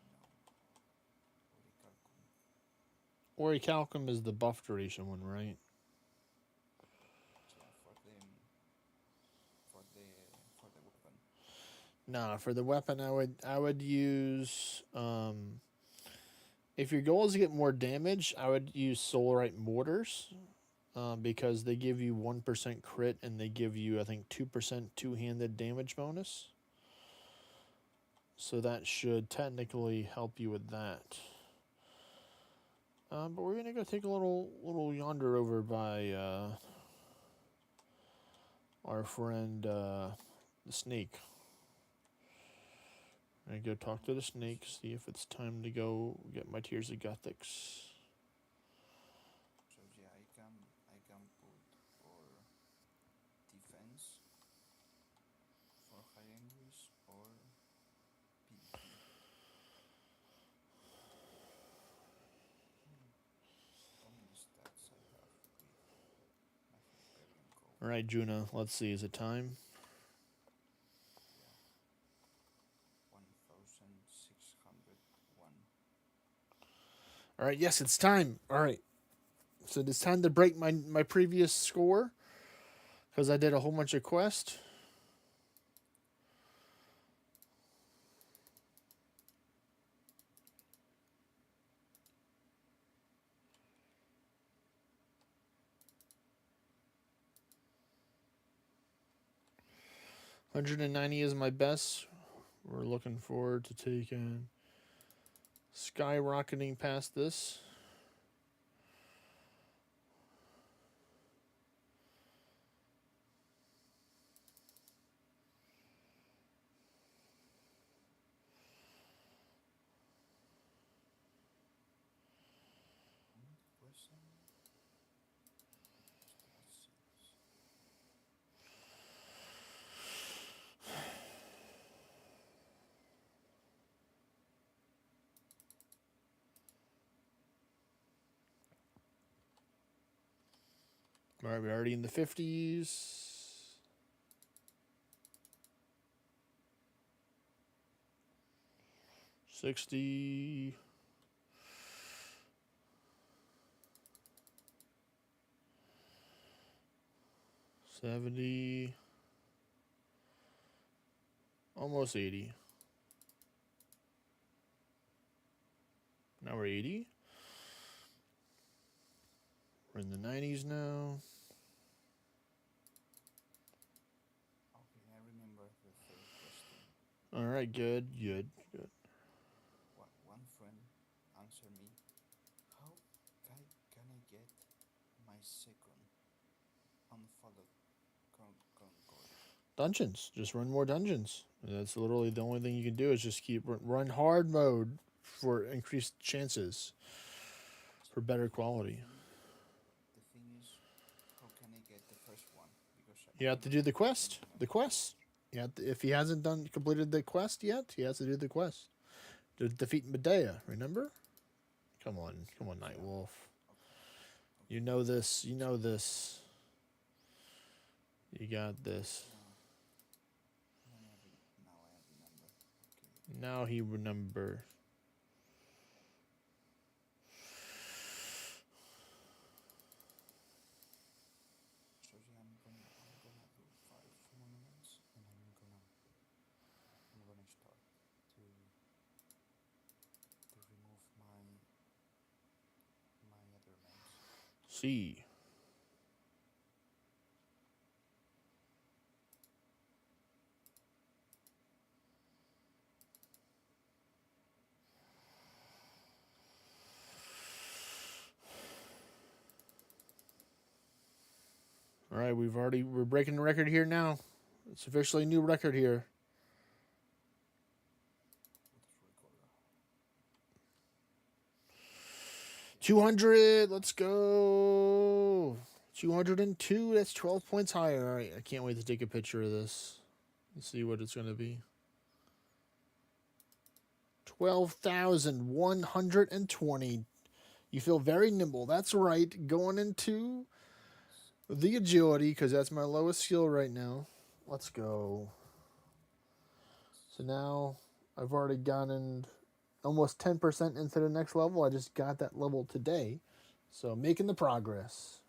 No, orichalcum. Orichalcum is the buff duration one, right? Yeah, for the weapon. Nah, for the weapon, I would use if your goal is to get more damage, I would use solarite mortars because they give you 1% crit and they give you I think 2% two-handed damage bonus. So that should technically help you with that. But we're gonna go take a little yonder over by our friend the snake. I go talk to the snake, see if it's time to go get my Tears of Gothics. So yeah, I can put or defense for high English or PvP. How many stats I have with my Hyperion code? All right, Juna. Let's see. Is it time? Yeah, 1601. All right. Yes, it's time. All right. So it's time to break my previous score because I did a whole bunch of quests. $190 is my best. We're looking forward to taking skyrocketing past this. How many questions? Stat 6. All right, we're already in the 50s. 60. 70. Almost 80. Now we're 80. We're in the 90s now. Okay, I remember the third question. All right, good. One friend answered me, how can I get my second unfollowed concord? Dungeons. Just run more dungeons. That's literally the only thing you can do is just keep run hard mode for increased chances for better quality. The thing is, how can I get the first one? Because You I have to don't do the have quest. anything The about it. quest. If he hasn't completed the quest yet, he has to do the quest to defeat Medea. Remember? Come on, Yeah. Nightwolf. Okay. You Okay. know this. You know this. You got this. Now, now I remember. Now he remember. So yeah, I'm gonna do 5 tournaments, and I'm gonna start to remove my other names. See. All right, we're breaking the record here now. It's officially a new record here. What is record? 200. Let's go. 202. That's 12 points higher. All right, I can't wait to take a picture of this. Let's see what it's going to be. 12,120. You feel very nimble. That's right. Going into the agility, because that's my lowest skill right now. Let's go. So now I've already gotten almost 10% into the next level. I just got that level today. So making the progress.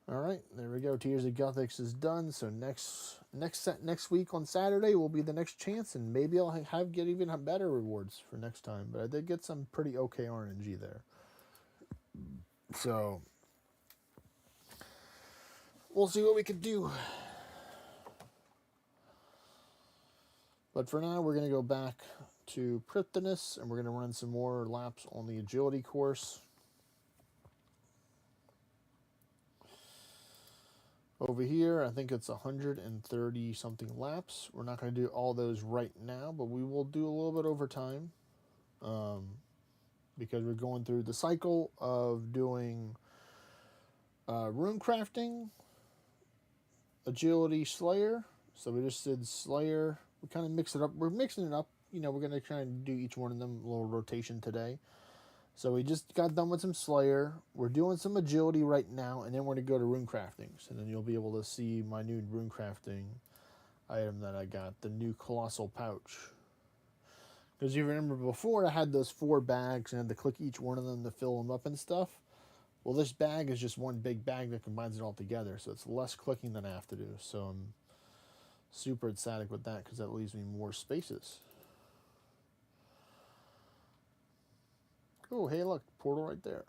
All right, there we go. Tears of Gothics is done. So next week on Saturday will be the next chance, and maybe I'll get even better rewards for next time. But I did get some pretty okay RNG there. So we'll see what we can do. But for now, we're going to go back to Priptonus, and we're going to run some more laps on the agility course. Over here, I think it's 130 something laps. We're not going to do all those right now, but we will do a little bit over time. Because we're going through the cycle of doing Runecrafting, Agility, Slayer. So we just did Slayer. We kind of mix it up. We're mixing it up. You know, we're going to try and do each one of them a little rotation today. So we just got done with some Slayer. We're doing some Agility right now, and then we're going to go to Runecrafting. So then you'll be able to see my new Runecrafting item that I got, the new Colossal Pouch. Because you remember before, I had those 4 bags and I had to click each one of them to fill them up and stuff. Well, this bag is just one big bag that combines it all together, so it's less clicking than I have to do. So I'm super ecstatic with that because that leaves me more spaces. Oh, hey, look, portal right there.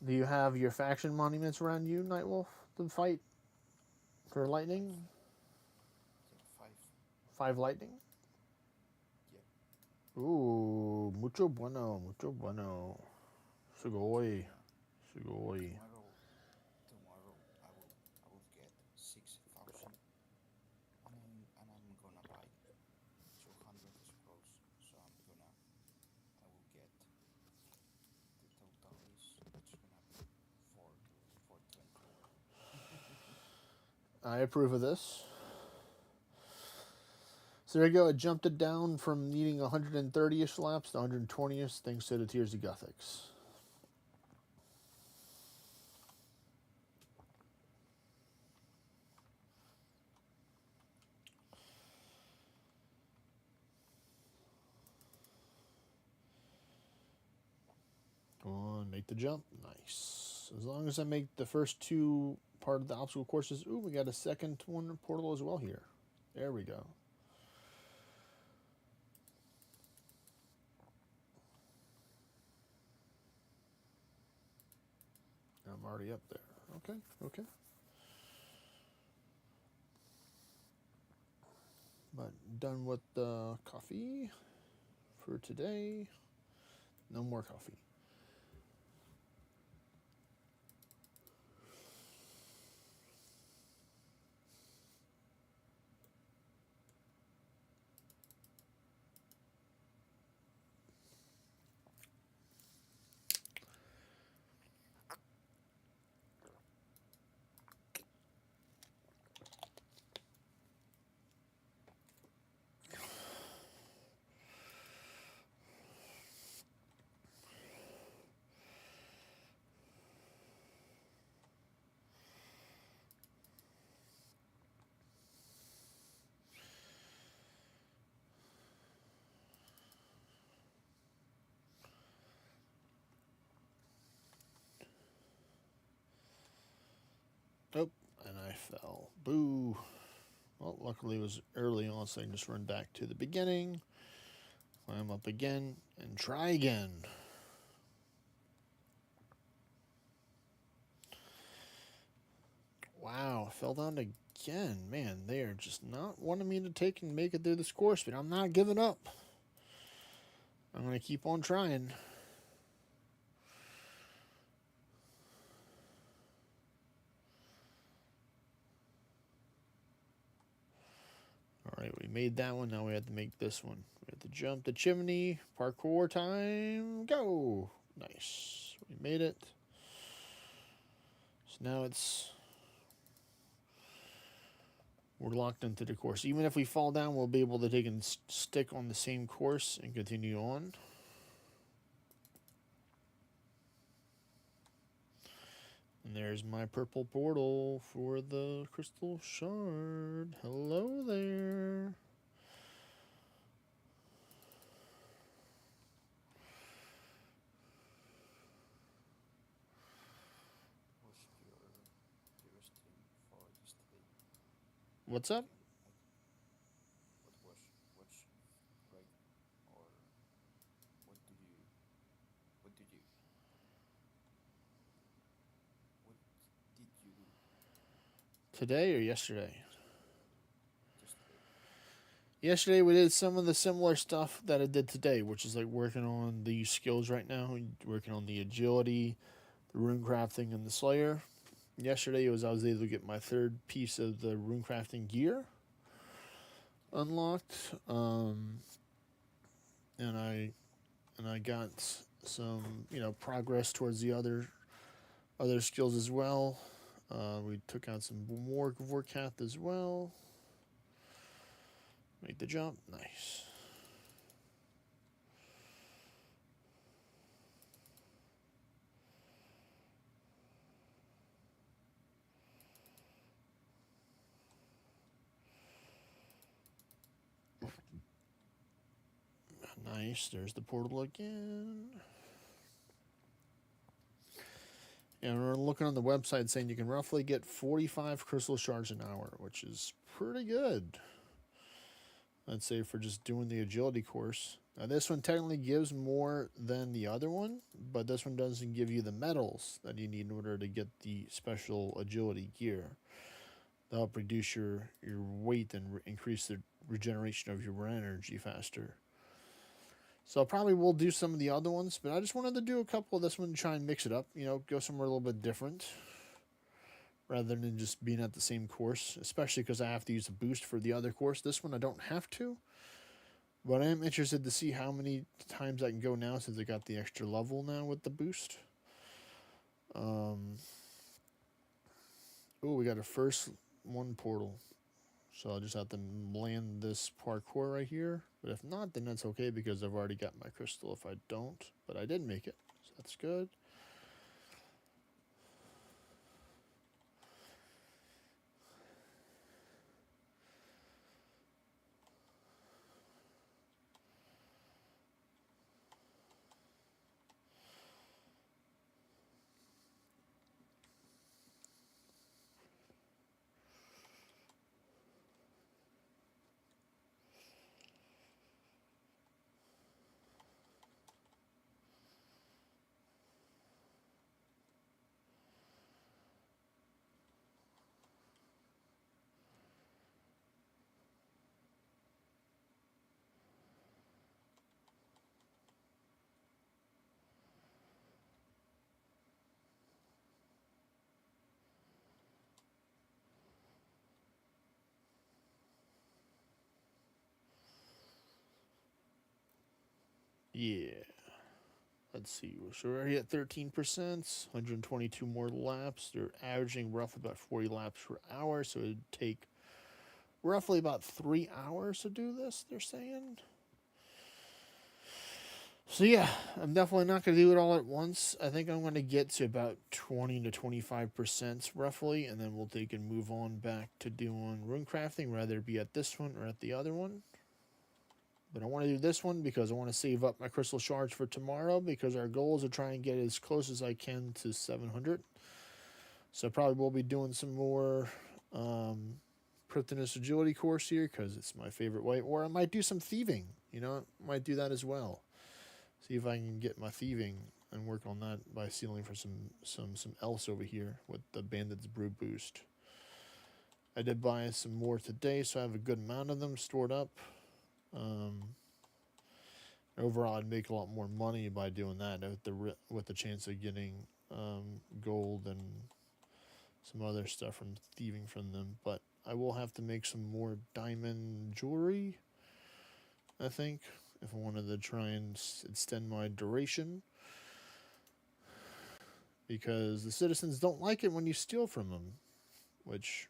Do you have your faction monuments around you, Nightwolf, to fight for lightning? Yeah, 5. 5 lightning? Yeah. Ooh, mucho bueno, mucho bueno. Sugoi, Yeah. sugoi. Tomorrow I will get 6,000, and I'm gonna buy 200 scrolls. So I will get the total is it's gonna be 420. I approve of this. So there you go. I jumped it down from needing 130-ish laps to 120-ish thanks to the Tears of Gothics. Come on, make the jump. Nice. As long as I make the first 2 part of the obstacle courses. Ooh, we got a second one portal as well here. There we go. I'm already up there. Okay, okay. But done with the coffee for today. No more coffee. fell. Boo. Well, luckily it was early on, so I can just run back to the beginning, climb up again, and try again. Wow, fell down again. Man, they are just not wanting me to take and make it through this course, but I'm not giving up. I'm going to keep on trying. All right, we made that one. Now we have to make this one. We have to jump the chimney. Parkour time. Go. Nice. We made it. So now we're locked into the course. Even if we fall down, we'll be able to take and stick on the same course and continue on. And there's my purple portal for the crystal shard. Hello there. What's your stream for yesterday? What's up? What's great, or what do you what did you do Today or yesterday? yesterday? Yesterday we did some of the similar stuff that I did today, which is like working on these skills right now, working on the agility, the runecrafting, and the slayer. Yesterday I was able to get my third piece of the runecrafting gear unlocked, and I got some progress towards the other skills as well. We took out some more Vorkath as well. Make the jump. Nice. Nice. There's the portal again. And we're looking on the website saying you can roughly get 45 crystal shards an hour, which is pretty good. I'd say for just doing the agility course. Now this one technically gives more than the other one, but this one doesn't give you the medals that you need in order to get the special agility gear. They'll help reduce your weight and increase the regeneration of your energy faster. So I probably will do some of the other ones, but I just wanted to do a couple of this one and try and mix it up, go somewhere a little bit different rather than just being at the same course, especially because I have to use a boost for the other course. This one I don't have to, but I am interested to see how many times I can go now since I got the extra level now with the boost. Oh, we got a first one portal. So I'll just have to land this parkour right here. But if not, then that's okay because I've already got my crystal if I don't. But I did make it, so that's good. Yeah. Let's see. So we're already at 13%, 122 more laps. They're averaging roughly about 40 laps per hour, so it'd take roughly about 3 hours to do this, they're saying. So yeah, I'm definitely not going to do it all at once. I think I'm going to get to about 20 to 25% roughly, and then we'll take and move on back to doing runecrafting, whether it be at this one or at the other one. But I want to do this one because I want to save up my crystal shards for tomorrow because our goal is to try and get as close as I can to 700. So I probably will be doing some more Kryptonus Agility course here because it's my favorite way. Or I might do some thieving. You know, I might do that as well. See if I can get my thieving and work on that by sealing for some else over here with the Bandit's Brew boost. I did buy some more today, so I have a good amount of them stored up. Overall, I'd make a lot more money by doing that with the chance of getting gold and some other stuff from thieving from them. But I will have to make some more diamond jewelry, I think, if I wanted to try and extend my duration. Because the citizens don't like it when you steal from them, which,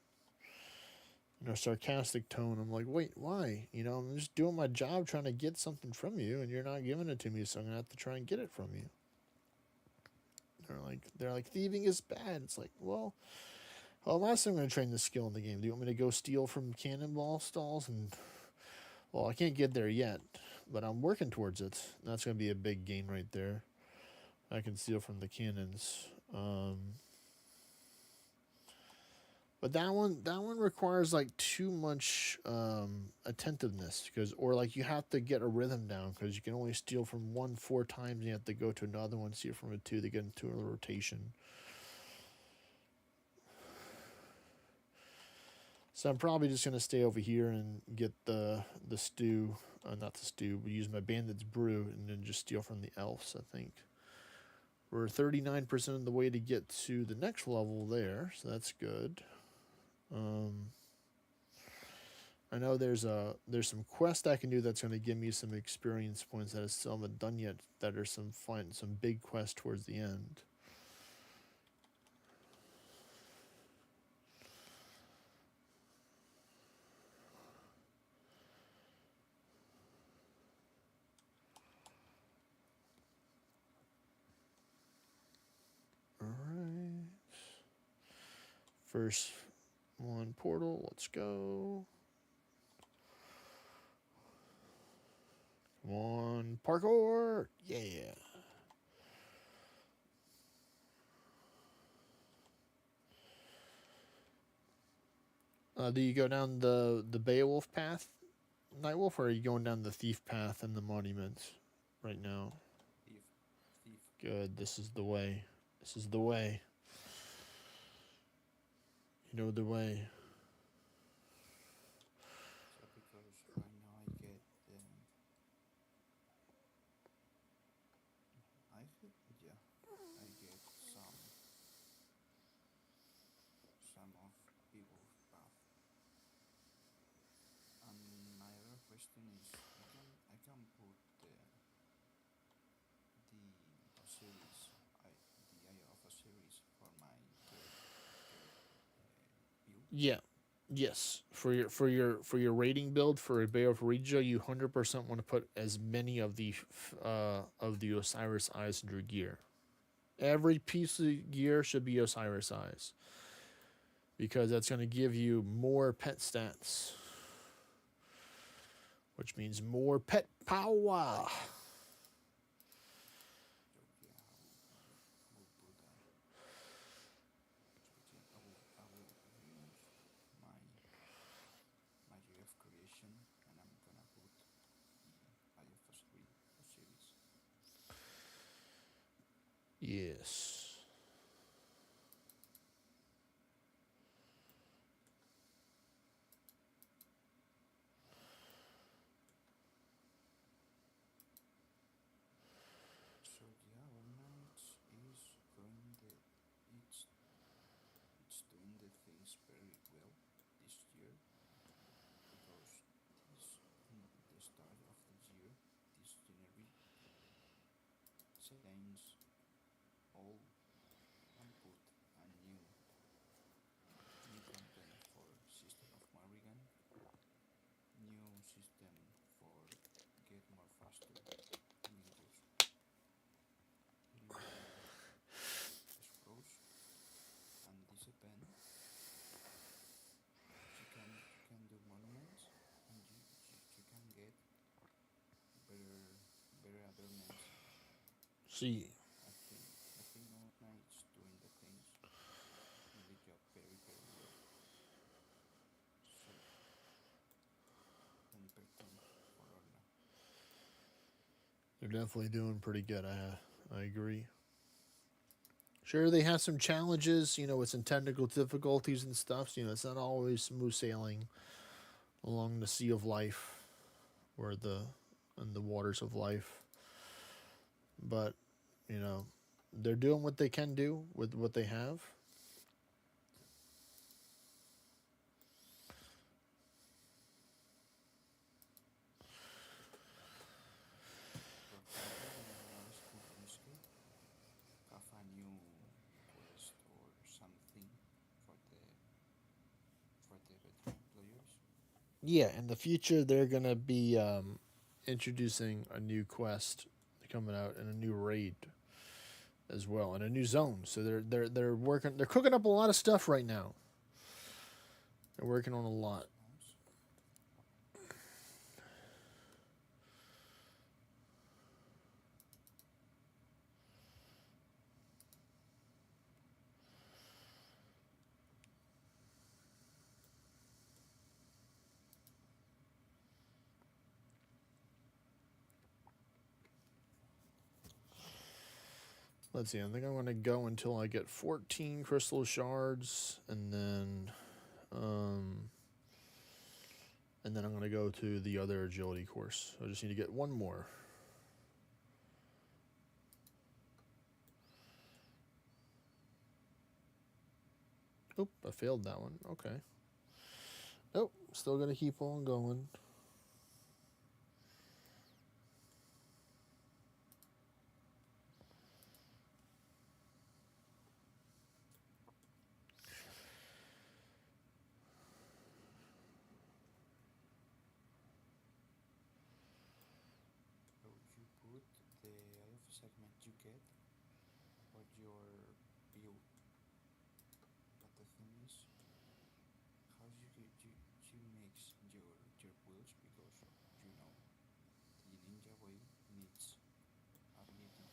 in a sarcastic tone, I'm like, wait, why? You know, I'm just doing my job trying to get something from you, and you're not giving it to me, so I'm gonna have to try and get it from you. They're like, thieving is bad. It's like, well, last time I'm gonna train this skill in the game. Do you want me to go steal from cannonball stalls? And well, I can't get there yet, but I'm working towards it. That's gonna be a big gain right there. I can steal from the cannons. But that one requires like too much attentiveness or like you have to get a rhythm down because you can only steal from one 4 times and you have to go to another one, steal from a 2 to get into a rotation. So I'm probably just gonna stay over here and get the stew, not the stew, but use my Bandit's Brew and then just steal from the elves. I think we're 39% of the way to get to the next level there, so that's good. I know there's some quest I can do that's going to give me some experience points that I still haven't done yet. That are some big quests towards the end. All right. First one portal. Let's go. Come on, parkour! Yeah. Do you go down the Beowulf path, Nightwolf, or are you going down the Thief path and the monument right now? Thief. Good. This is the way. This is the way. You know the way. So because right now I get I get some of people path. And my other question is, I can put the series, the eye of a series for my build. Yeah. Yes. For your rating build for a Bay of Regio, you 100% want to put as many of the Osiris eyes in your gear. Every piece of gear should be Osiris eyes, because that's going to give you more pet stats, which means more pet power. So yeah, I will put that. So yeah, I will use my gear of creation, and I'm gonna put the eye of a series. Yes. So yeah, ORNA is going it's doing the things very well this year, because the start of the year, this January, change all and put a new content for Sister of Marigan, new system for get more faster. I mean, just little scrolls, and this event you can do monuments, and you can get better adornments. See. I think ORNA is doing the things in the job very well. definitely doing pretty good. I agree. Sure, they have some challenges, with some technical difficulties and stuff. So, it's not always smooth sailing along the sea of life or in the waters of life. But, you know, they're doing what they can do with what they have. For example, in the last RuneScape, have a new quest or something for the veteran players. Yeah, in the future, they're going to be introducing a new quest coming out and a new raid as well, and a new zone. So they're cooking up a lot of stuff right now. They're working on a lot. Nice. Let's see. I think I'm going to go until I get 14 crystal shards, and then I'm going to go to the other agility course. I just need to get one more. Oop, I failed that one. Okay. Nope, still going to keep on going. So you put the eye of segment you get or your build. But the thing is, how you mix your builds because the ninja way needs ability.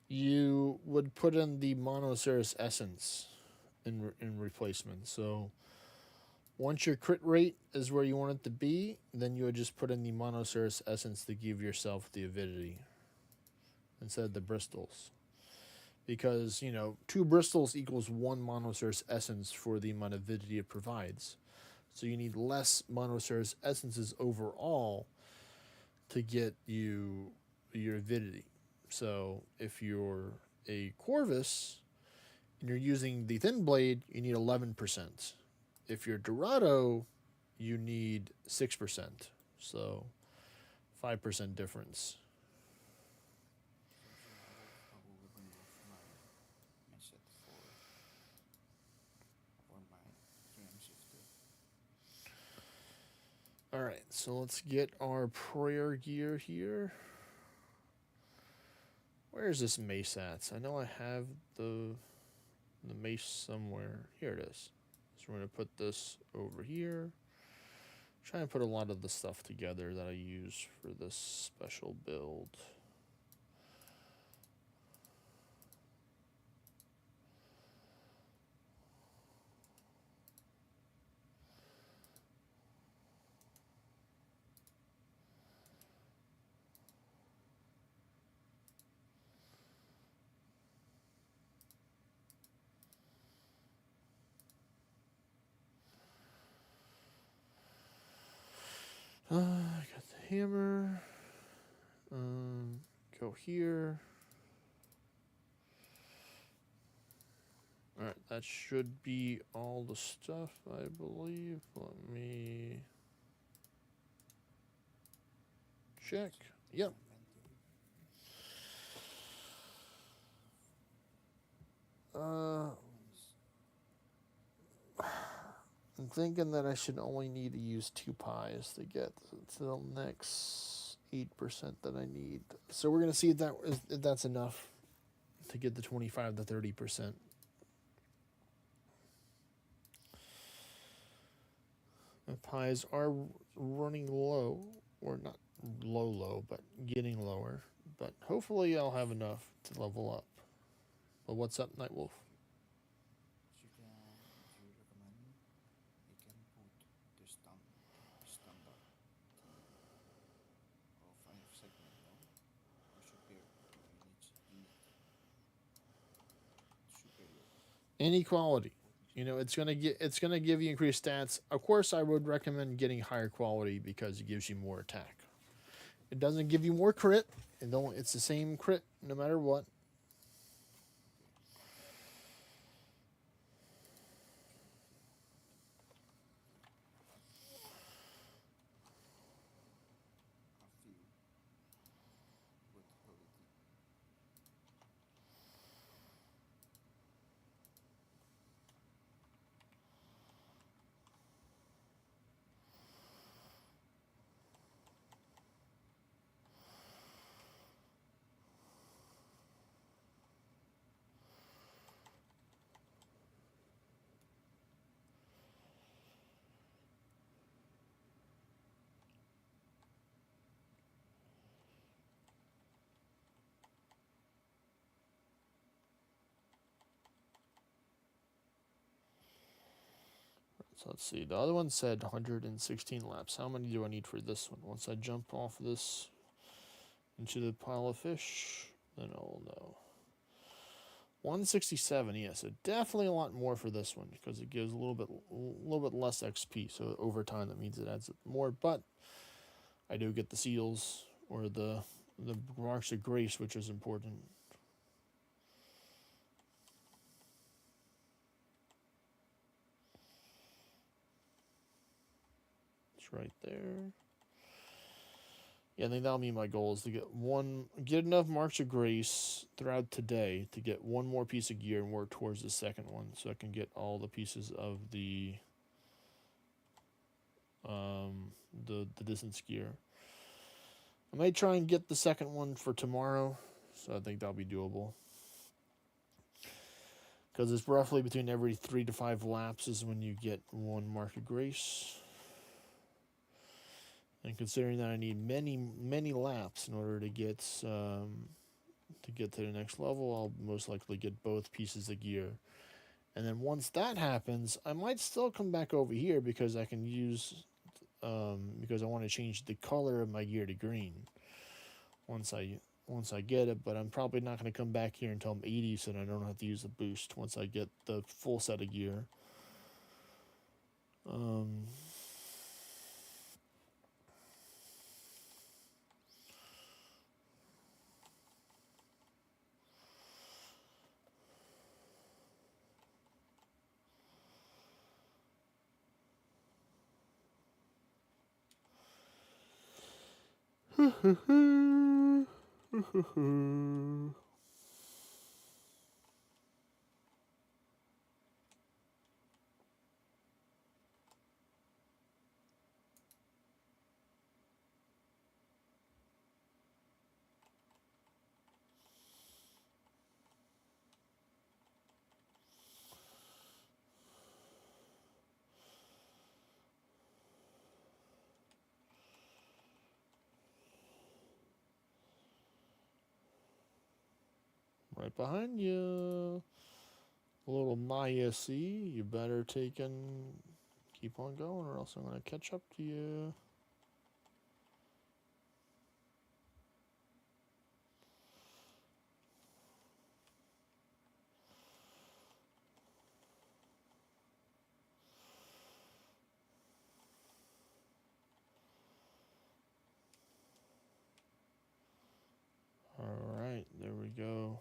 You would put in the Monoceros essence in replacement. So once your crit rate is where you want it to be, then you would just put in the Monoceros essence to give yourself the avidity instead of the bristles. Because, 2 bristles equals 1 Monoceros essence for the amount of avidity it provides. So you need less Monoceros essences overall to get you your avidity. So if you're a Corvus and you're using the thin blade, you need 11%. If you're Dorado, you need 6%. So 5% difference. So yeah, I will remove my set for my GM shifter. All right, so let's get our prayer gear here. Where's this mace at? I know I have the mace somewhere. Here it is. So we're going to put this over here. Try and put a lot of the stuff together that I use for this special build. I got the hammer. Go here. Alright, that should be all the stuff, I believe. Let me check. Yep. Nice. I'm thinking that I should only need to use 2 pies to get to the next 8% that I need. So we're gonna see if that's enough to get the 25 to 30%. My pies are running low, or not low, but getting lower. But hopefully I'll have enough to level up. But what's up, Nightwolf? If you recommend me, I can put the standard of 5 segment, no? Any quality. You know, it's gonna give you increased stats. Of course, I would recommend getting higher quality because it gives you more attack. It doesn't give you more crit. It's the same crit no matter what. A few good quality. So let's see. The other one said 116 laps. How many do I need for this one? Once I jump off this into the pile of fish, then I'll know. 167, yeah, so definitely a lot more for this one because it gives a little bit less XP. So over time, that means it adds more. But I do get the seals or the marks of grace, which is important. It's right there. Yeah, I think that'll be my goal is to get enough marks of grace throughout today to get one more piece of gear and work towards the second one, so I can get all the pieces of the distance gear. I might try and get the second one for tomorrow, so I think that'll be doable. Because it's roughly between every 3 to 5 laps is when you get one mark of grace. And considering that I need many laps in order to get to the next level, I'll most likely get both pieces of gear. And then once that happens, I might still come back over here because I can use because I want to change the color of my gear to green once I get it. But I'm probably not going to come back here until I'm 80, so I don't have to use the boost once I get the full set of gear. Right behind you. A little Maya C. You better keep on going or else I'm going to catch up to you. Alright, there we go.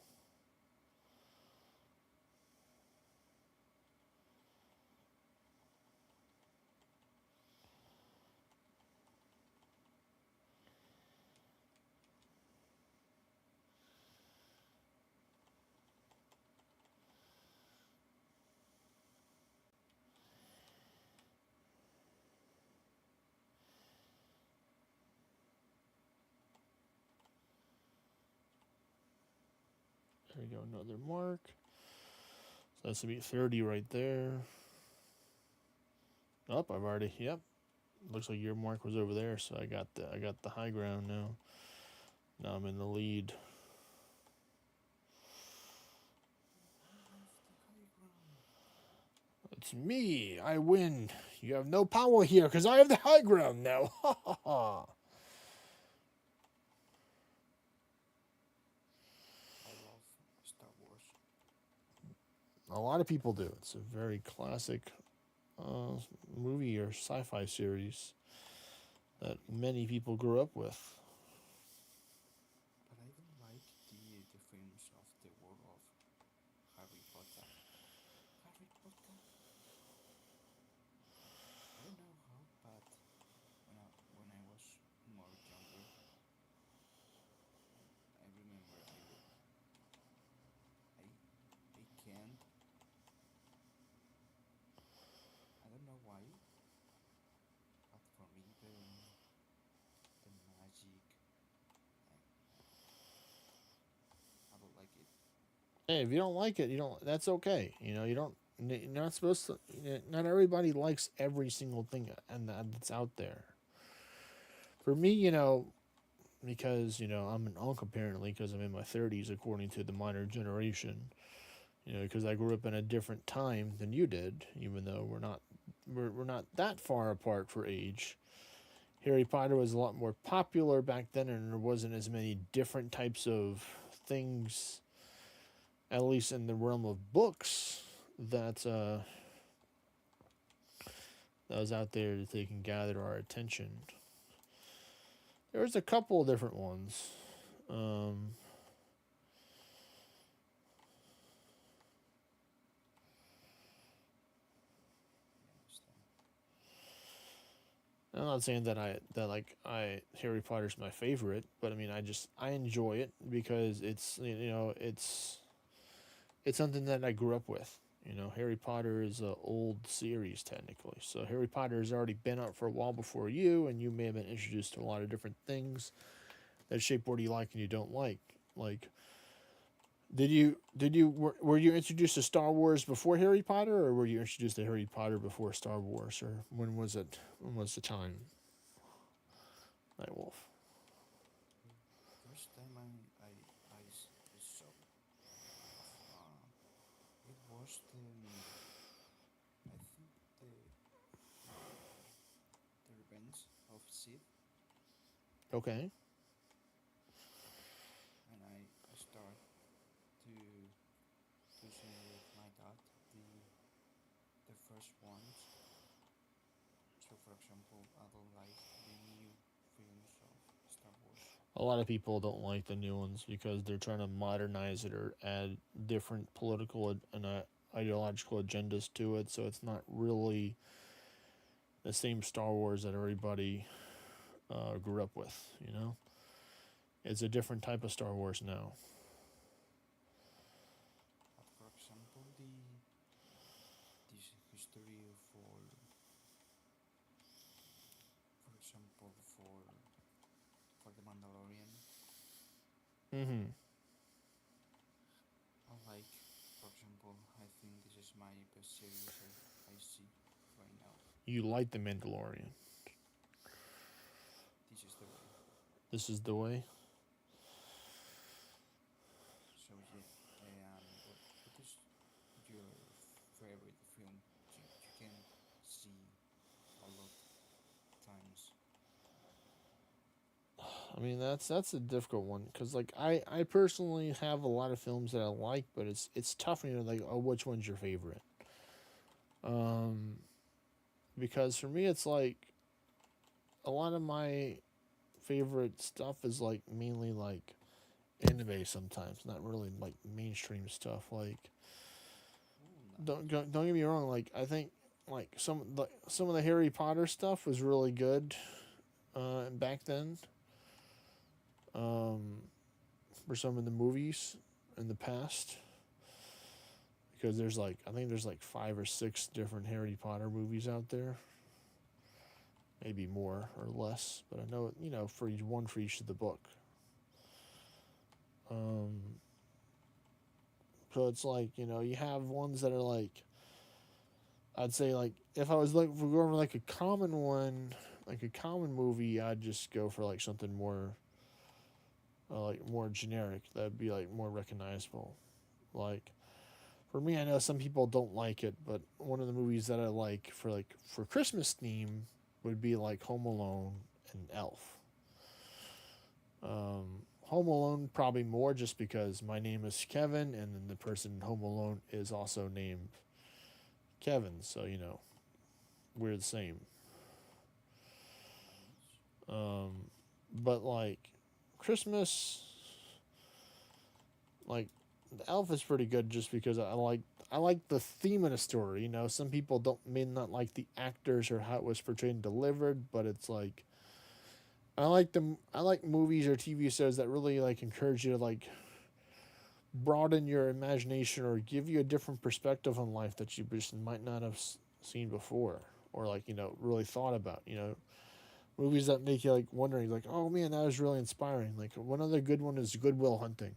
There we go, another mark. So that's gonna be 30 right there. Oh, I've already, yep. Looks like your mark was over there, so I got the high ground now. Now I'm in the lead. It's me. I win. You have no power here because I have the high ground now. Ha ha ha. I love Star Wars. A lot of people do. It's a very classic movie or sci-fi series that many people grew up with. But I don't like the films of the world of Harry Potter. Harry Potter. I don't know how, but when I was more younger, I remember I can't. I don't know why, but for me the magic, I don't like it. Hey, if you don't like it, you don't. That's okay. You know, you don't. You're not supposed to. Not everybody likes every single thing and that's out there. For me, because I'm an uncle apparently because I'm in my 30s according to the minor generation. Because I grew up in a different time than you did, even though we're not that far apart for age. Harry Potter was a lot more popular back then, and there wasn't as many different types of things, at least in the realm of books, that was out there that they can gather our attention. There was a couple of different ones. I understand. I'm not saying that Harry Potter's my favorite, but I mean I enjoy it because it's something that I grew up with. Harry Potter is an old series technically, so Harry Potter has already been out for a while before you, and you may have been introduced to a lot of different things that shape what you like and you don't like. Like, were you introduced to Star Wars before Harry Potter, or were you introduced to Harry Potter before Star Wars, or when was it? When was the time? Nightwolf. First time I saw it was I think the Revenge of Sith, Okay. and I start to see with my dad the first ones. So for example, I don't like the new films of Star Wars. A lot of people don't like the new ones because they're trying to modernize it or add different political and ideological agendas to it. So it's not really the same Star Wars that everybody grew up with. It's a different type of Star Wars now. But for example, this history for example, for the Mandalorian, Mm-hmm. I like, for example, I think this is my best series I see right now. You like the Mandalorian. This is the way. This is the way. So yeah, and what is your favorite film? You can see a lot times. I mean that's a difficult one because like I personally have a lot of films that I like, but it's tough like, oh, which one's your favorite? Um, because for me it's like a lot of my favorite stuff is like mainly like anime sometimes, not really like mainstream stuff. Like Oh, nice. don't get me wrong. Like I think like some of the Harry Potter stuff was really good back then. Um, for some of the movies in the past, because there's like I think there's like 5 or 6 different Harry Potter movies out there. Maybe more or less, but I know for one for each of the book. Um, so it's like you have ones that are like I'd say like if I was like if we're going for like a common one, like a common movie, I'd just go for like something more like more generic. That'd be like more recognizable. Like for me, I know some people don't like it, but one of the movies that I like for Christmas theme would be like Home Alone and Elf. Home Alone probably more, just because my name is Kevin, and then the person in Home Alone is also named Kevin. So we're the same. But like Christmas, like the Elf is pretty good, just because I like the theme of the story. Some people may not like the actors or how it was portrayed and delivered, but it's like I like movies or TV shows that really like encourage you to like broaden your imagination or give you a different perspective on life that you just might not have seen before, or like really thought about. Movies that make you like wondering, like, oh man, that was really inspiring. Like one other good one is Good Will Hunting.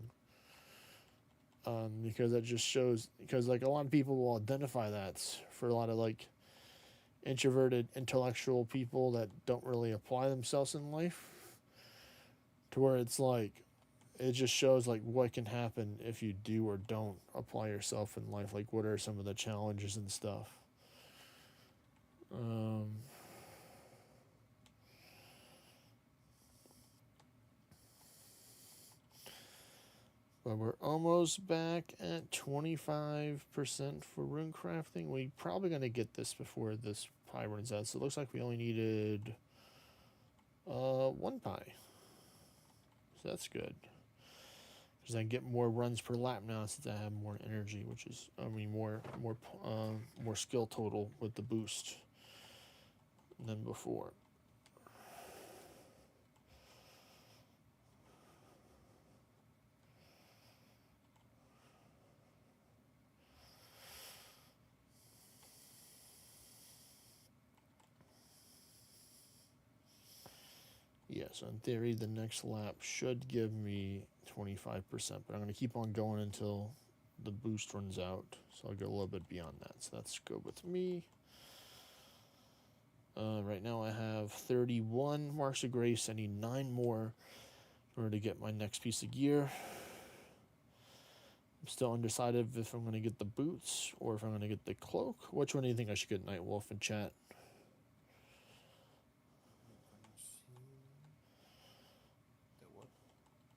Because that just shows, because like a lot of people will identify that for a lot of like introverted intellectual people that don't really apply themselves in life, to where it's like it just shows like what can happen if you do or don't apply yourself in life. Like what are some of the challenges and stuff. But we're almost back at 25% for Runecrafting. We're probably going to get this before this pie runs out. So it looks like we only needed 1 pie. So that's good. Because I get more runs per lap now since I have more energy, which is, more skill total with the boost than before. Yeah, so in theory, the next lap should give me 25%, but I'm going to keep on going until the boost runs out. So I'll go a little bit beyond that. So that's good with me. Right now I have 31 marks of grace. I need 9 more in order to get my next piece of gear. I'm still undecided if I'm going to get the boots or if I'm going to get the cloak. Which one do you think I should get, Nightwolf, in chat?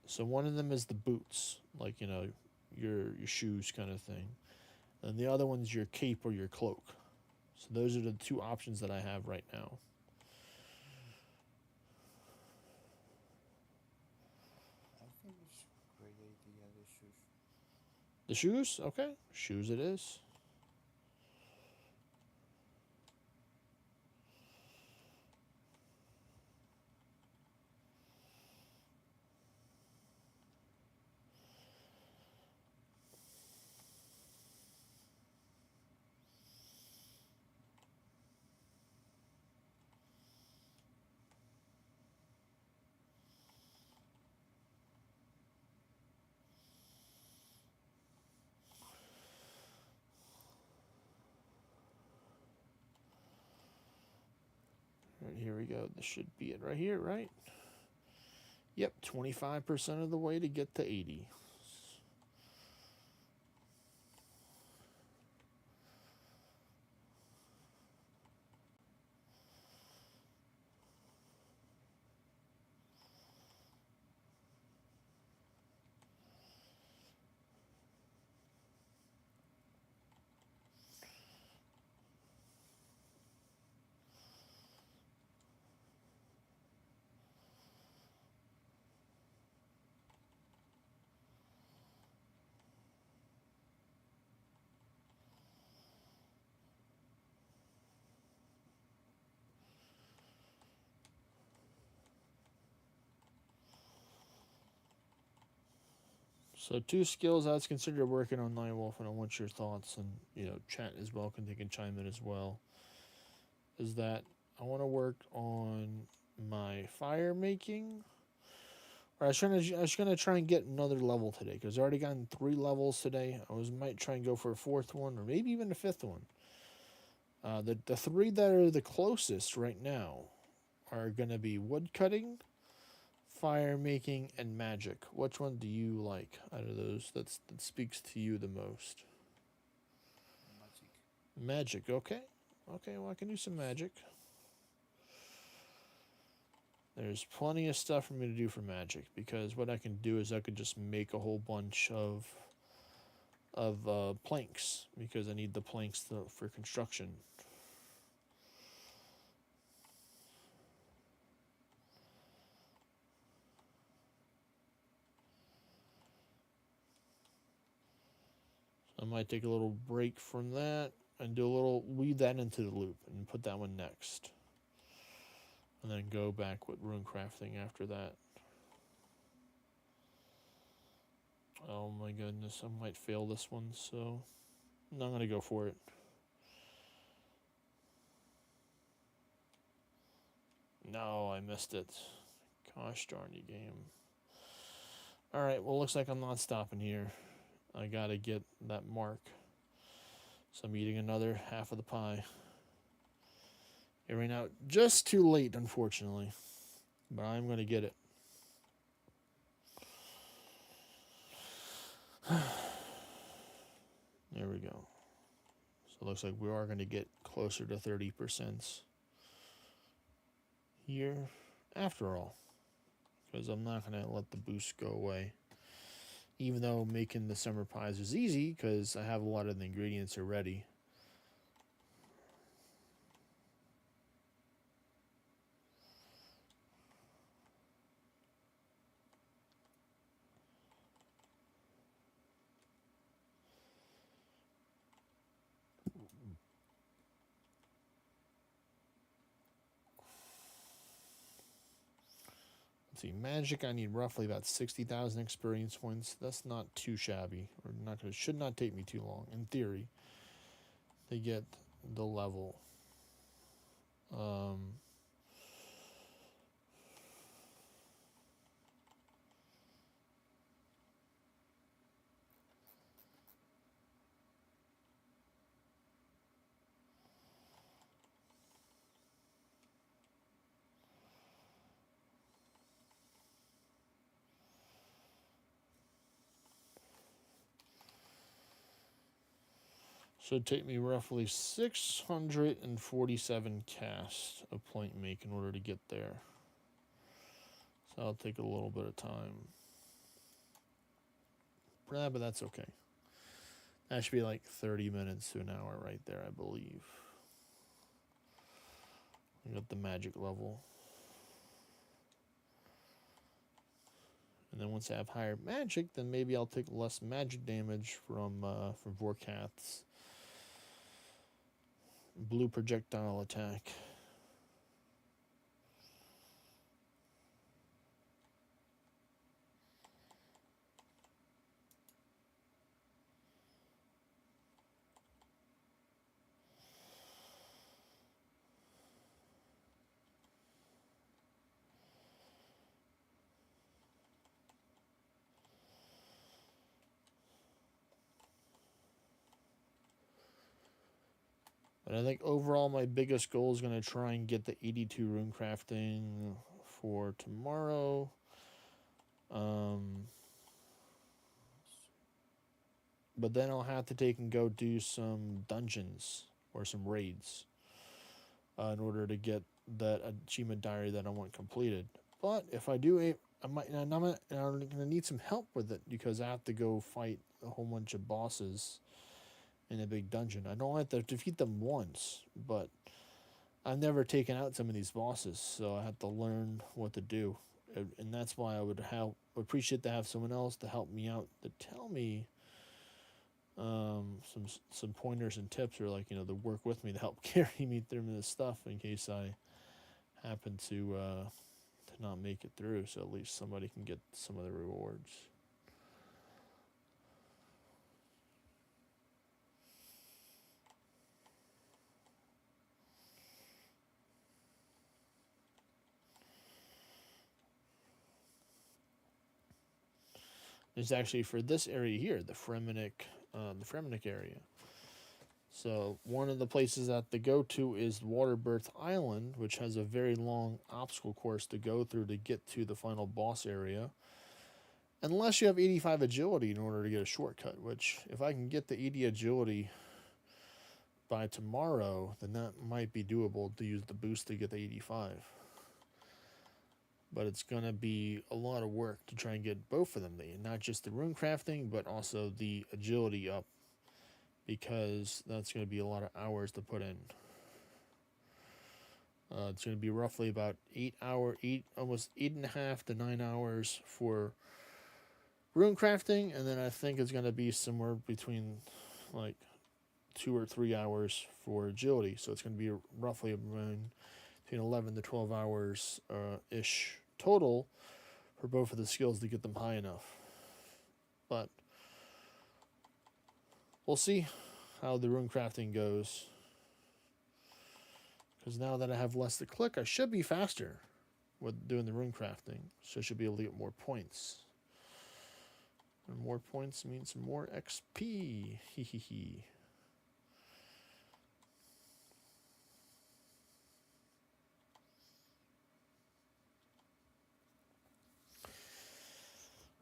So one of them is the boots, like your shoes kind of thing, and the other one's your cape or your cloak. So those are the 2 options that I have right now. I think it's a great idea, the shoes. The shoes, okay, shoes it is. Right, here we go. This should be it right here, right? Yep, 25% of the way to get to 80. So 2 skills I was considered working on, Nightwolf, and I want your thoughts, and chat as well, they can chime in as well. Is that I want to work on my fire making. Or I was gonna try and get another level today, because I already gotten 3 levels today. Might try and go for a 4th one, or maybe even a 5th one. The 3 that are the closest right now are gonna be wood cutting, fire making, and magic. Which one do you like out of those? That speaks to you the most. Magic. Magic, okay. Okay, well I can do some magic. there's plenty of stuff for me to do for magic, because what I can do is I could just make a whole bunch of planks, because I need the planks for construction. I might take a little break from that and do a little, weave that into the loop and put that one next. And then go back with Runecrafting after that. Oh my goodness, I might fail this one, so I'm not going to go for it. No, I missed it. Gosh darn you, game. Alright, well, looks like I'm not stopping here. I gotta get that mark. So I'm eating another half of the pie. It ran out just too late, unfortunately. But I'm gonna get it. There we go. So it looks like we are going to get closer to 30% here after all. Because I'm not going to let the boost go away. Even though making the summer pies is easy, because I have a lot of the ingredients already. Let's see, magic, I need roughly about 60,000 experience points. That's not too shabby, or not gonna, should not take me too long, in theory, to get the level. Should take me roughly 647 casts of plate make in order to get there. So I'll take a little bit of time. But that's okay. That should be like 30 minutes to an hour right there, I believe. I got the magic level. And then once I have higher magic, then maybe I'll take less magic damage from Vorkath's blue projectile attack. But I think overall my biggest goal is going to try and get the 82 Runecrafting for tomorrow. But then I'll have to take and go do some dungeons or some raids in order to get that achievement diary that I want completed. But if I do, I'm going to need some help with it, because I have to go fight a whole bunch of bosses in a big dungeon. I don't have to defeat them once, but I've never taken out some of these bosses, so I have to learn what to do. And that's why I would appreciate to have someone else to help me out, to tell me some pointers and tips, or like, to work with me to help carry me through this stuff in case I happen to not make it through, so at least somebody can get some of the rewards. There's actually, for this area here, the Fremenic area. So one of the places that to go to is Waterbirth Island, which has a very long obstacle course to go through to get to the final boss area. Unless you have 85 agility in order to get a shortcut, which if I can get the 80 agility by tomorrow, then that might be doable to use the boost to get the 85. but it's going to be a lot of work to try and get both of them, not just the runecrafting, but also the agility up, because that's going to be a lot of hours to put in. It's going to be roughly about almost 8.5 to 9 hours for runecrafting, and then I think it's going to be somewhere between like 2 or 3 hours for agility. So it's going to be roughly between 11 to 12 hours ish total for both of the skills to get them high enough. But we'll see how the runecrafting goes. Because now that I have less to click, I should be faster with doing the runecrafting. So I should be able to get more points. And more points means more XP. Hee hee hee.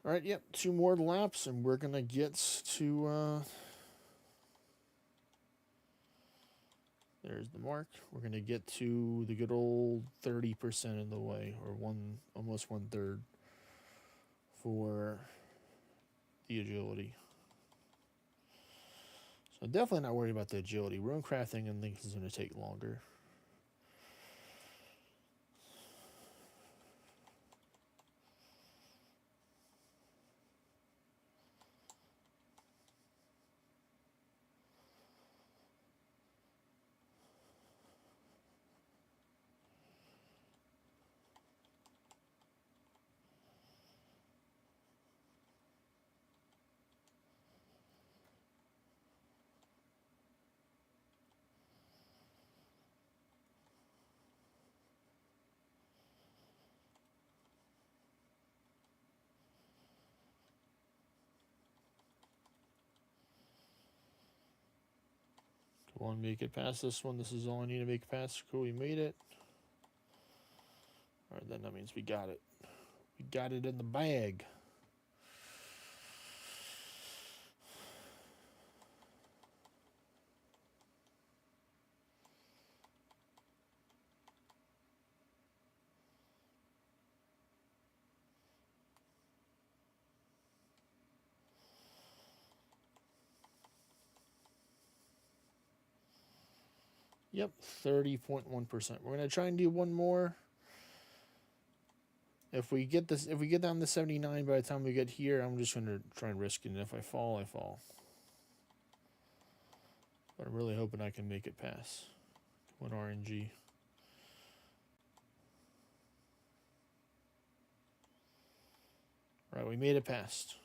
All right, yep, 2 more laps, and we're gonna get to. There's the mark. We're gonna get to the good old 30% of the way, or almost 1/3 for the agility. So definitely not worried about the agility. Runecrafting and things is gonna take longer. Come on, make it past this one. This is all I need to make it past. Cool, we made it. All right, then that means we got it. We got it in the bag. Yep, 30.1%. We're gonna try and do one more. If we get down to 79 by the time we get here, I'm just gonna try and risk it. And if I fall, I fall. But I'm really hoping I can make it pass. Come on, RNG. All right, we made it past.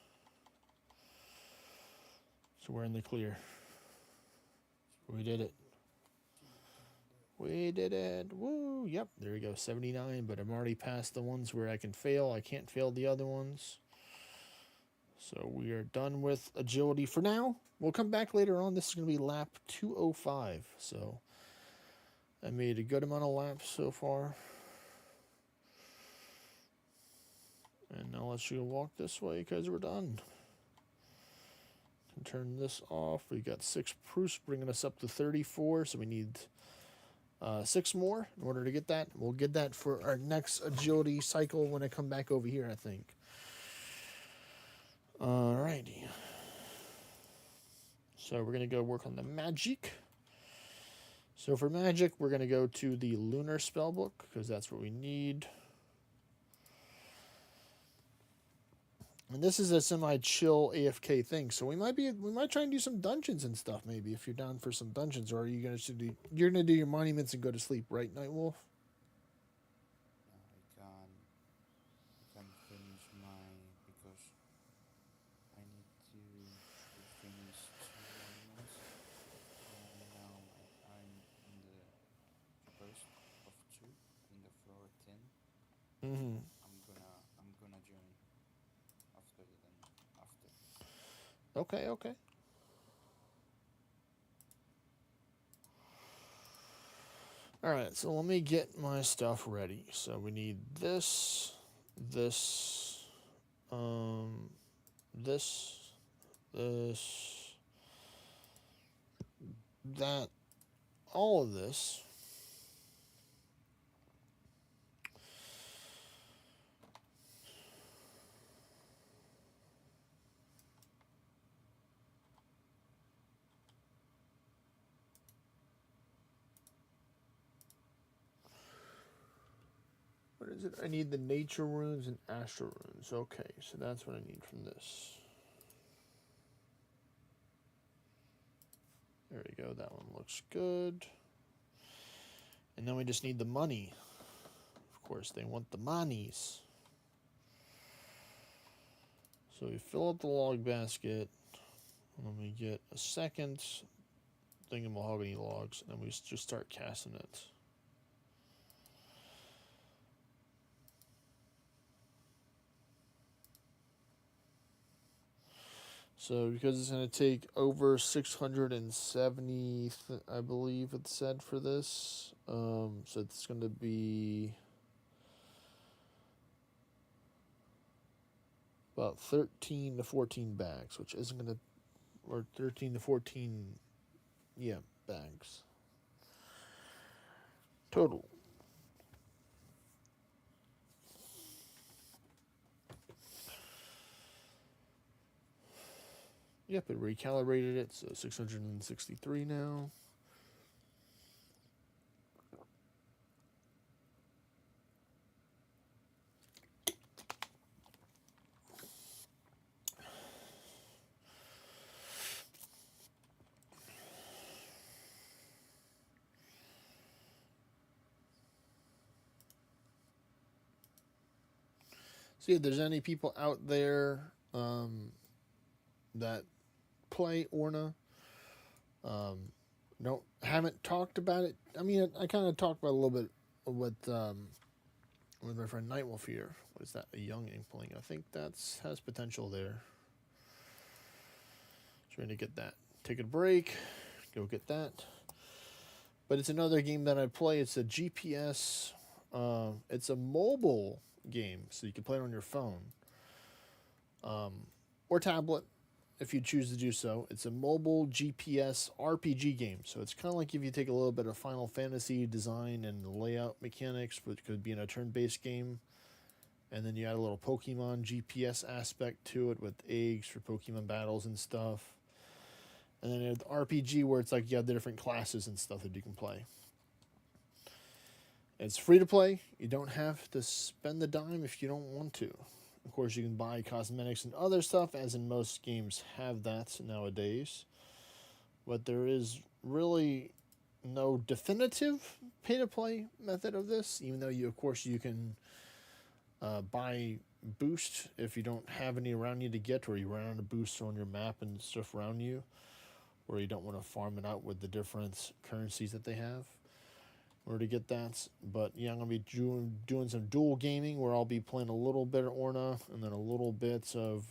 So we're in the clear. We did it. We did it. Woo! Yep, there we go. 79, but I'm already past the ones where I can fail. I can't fail the other ones. So we are done with agility for now. We'll come back later on. This is going to be lap 205. So I made a good amount of laps so far. And now let's go walk this way because we're done. Can turn this off. We got 6 proofs bringing us up to 34. So we need 6 more in order to get that. We'll get that for our next agility cycle when I come back over here, I think. Alrighty. So we're going to go work on the magic. So for magic, we're going to go to the lunar spellbook because that's what we need. And this is a semi-chill AFK thing, so we might try and do some dungeons and stuff maybe if you're down for some dungeons. Or are you you're gonna do your monuments and go to sleep, right, Nightwolf? I can finish because I need to finish 2 monuments. And now I'm in the first of 2 in the floor 10. Mm-hmm. I'm gonna join after. Okay. All right, so let me get my stuff ready. So we need this, this, that, all of this. What is it? I need the nature runes and astral runes. Okay, so that's what I need from this. There we go. That one looks good. And then we just need the money. Of course, they want the monies. So we fill up the log basket. And then we get a second thing of mahogany logs. And then we just start casting it. So because it's going to take over 670, I believe it said for this. So it's going to be about 13 to 14 bags, which isn't going to, or 13 to 14, yeah, bags. Total. Yep, it recalibrated it, so 663 now. See if there's any people out there that play ORNA. Haven't talked about it. I mean, I kind of talked about it a little bit with my friend Nightwolf here. What is that? A young inkling. I think that's has potential there. Trying to get that. Take a break. Go get that. But it's another game that I play. It's a GPS. It's a mobile game, so you can play it on your phone or tablet if you choose to do so. It's a mobile GPS RPG game, so it's kind of like if you take a little bit of Final Fantasy design and layout mechanics, which could be in a turn-based game, and then you add a little Pokemon GPS aspect to it with eggs for Pokemon battles and stuff. And then you have the RPG where it's like you have the different classes and stuff that you can play. It's free to play. You don't have to spend the dime if you don't want to. Of course, you can buy cosmetics and other stuff, as in most games have that nowadays. But there is really no definitive pay-to-play method of this, even though of course, you can buy boost if you don't have any around you to get, or you run out of boosts on your map and stuff around you, or you don't want to farm it out with the different currencies that they have. Or to get that. But yeah, I'm going to be doing some dual gaming where I'll be playing a little bit of ORNA and then a little bit of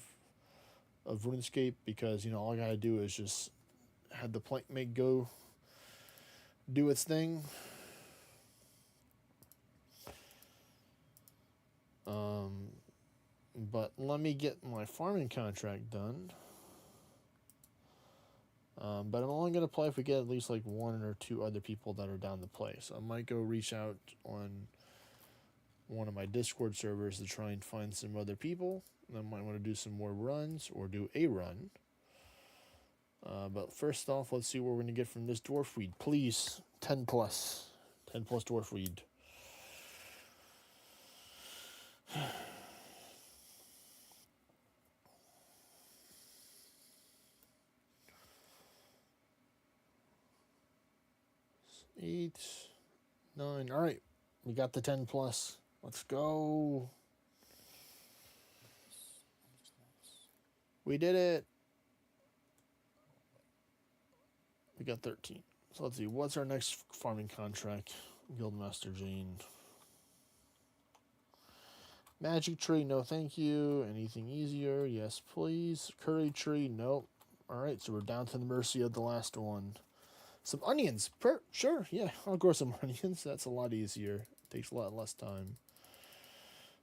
RuneScape, because, you know, all I got to do is just have the plankmate go do its thing. But let me get my farming contract done. But I'm only going to play if we get at least like one or two other people that are down to play. So I might go reach out on one of my Discord servers to try and find some other people. I might want to do some more runs or do a run. But first off, let's see what we're going to get from this dwarf weed. Please, 10 plus. 10 plus dwarf weed. Eight, 9. All right, we got the 10 plus. Let's go. We did it. We got 13. So let's see. What's our next farming contract? Guildmaster Jane. Magic tree, no thank you. Anything easier? Yes, please. Curry tree, nope. All right, so we're down to the mercy of the last one. Some onions. Sure, yeah, I'll grow some onions. That's a lot easier. Takes a lot less time.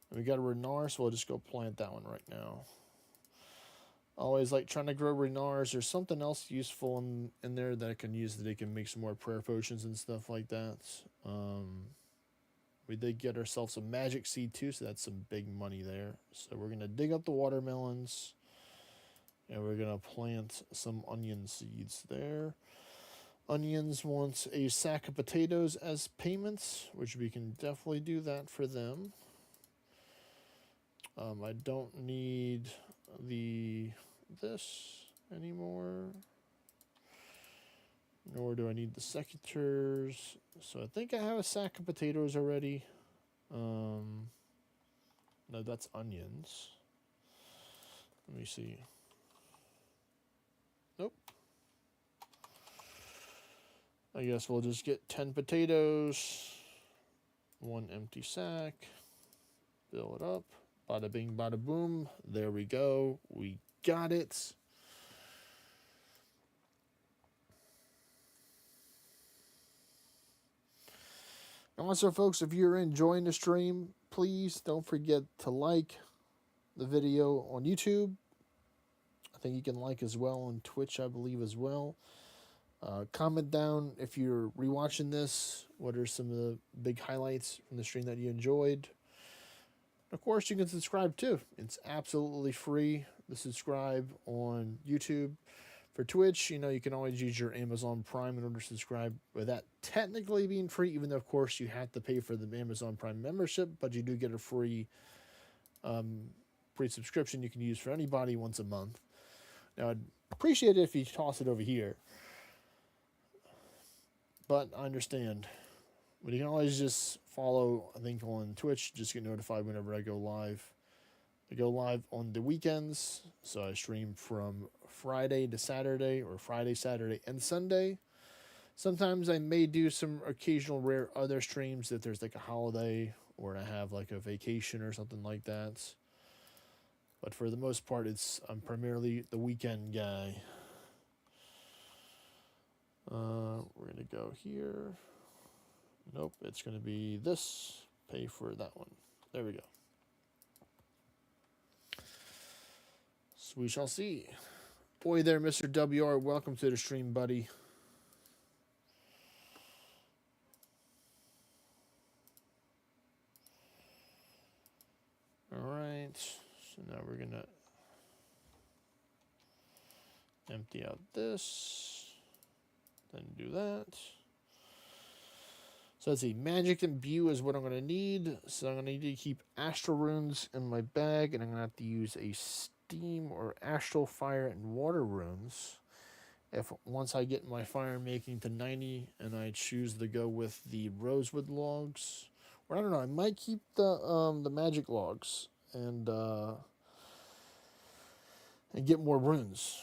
And we got a Renar, so we'll just go plant that one right now. Always like trying to grow Renars. There's something else useful in there that I can use, that they can make some more prayer potions and stuff like that. We did get ourselves a magic seed too, so that's some big money there. So we're going to dig up the watermelons, and we're going to plant some onion seeds there. Onions wants a sack of potatoes as payments, which we can definitely do that for them. I don't need this anymore. Nor do I need the secateurs. So I think I have a sack of potatoes already. No, that's onions. Let me see. Nope. I guess we'll just get 10 potatoes, 1 empty sack, fill it up. Bada bing, bada boom. There we go. We got it. And also, folks, if you're enjoying the stream, please don't forget to like the video on YouTube. I think you can like as well on Twitch, I believe, as well. Comment down if you're rewatching this. What are some of the big highlights from the stream that you enjoyed? Of course, you can subscribe too. It's absolutely free to subscribe on YouTube. For Twitch, you know, you can always use your Amazon Prime in order to subscribe with that technically being free, even though, of course, you have to pay for the Amazon Prime membership, but you do get a free subscription you can use for anybody once a month. Now, I'd appreciate it if you toss it over here, but I understand. But you can always just follow, I think, on Twitch, just get notified whenever I go live. I go live on the weekends, so I stream from Friday to Saturday, or Friday, Saturday, and Sunday. Sometimes I may do some occasional rare other streams if there's like a holiday or I have like a vacation or something like that. But for the most part, I'm primarily the weekend guy. We're gonna go here. Nope, it's gonna be this. Pay for that one. There we go. So we shall see. Boy there, Mr. WR. Welcome to the stream, buddy. All right. So now we're going to empty out this. Then do that. So let's see. Magic Imbue is what I'm going to need. So I'm going to need to keep Astral Runes in my bag. And I'm going to have to use a Steam or Astral Fire and Water Runes. Once I get my fire making to 90 and I choose to go with the rosewood logs, or I don't know, I might keep the magic logs and get more runes.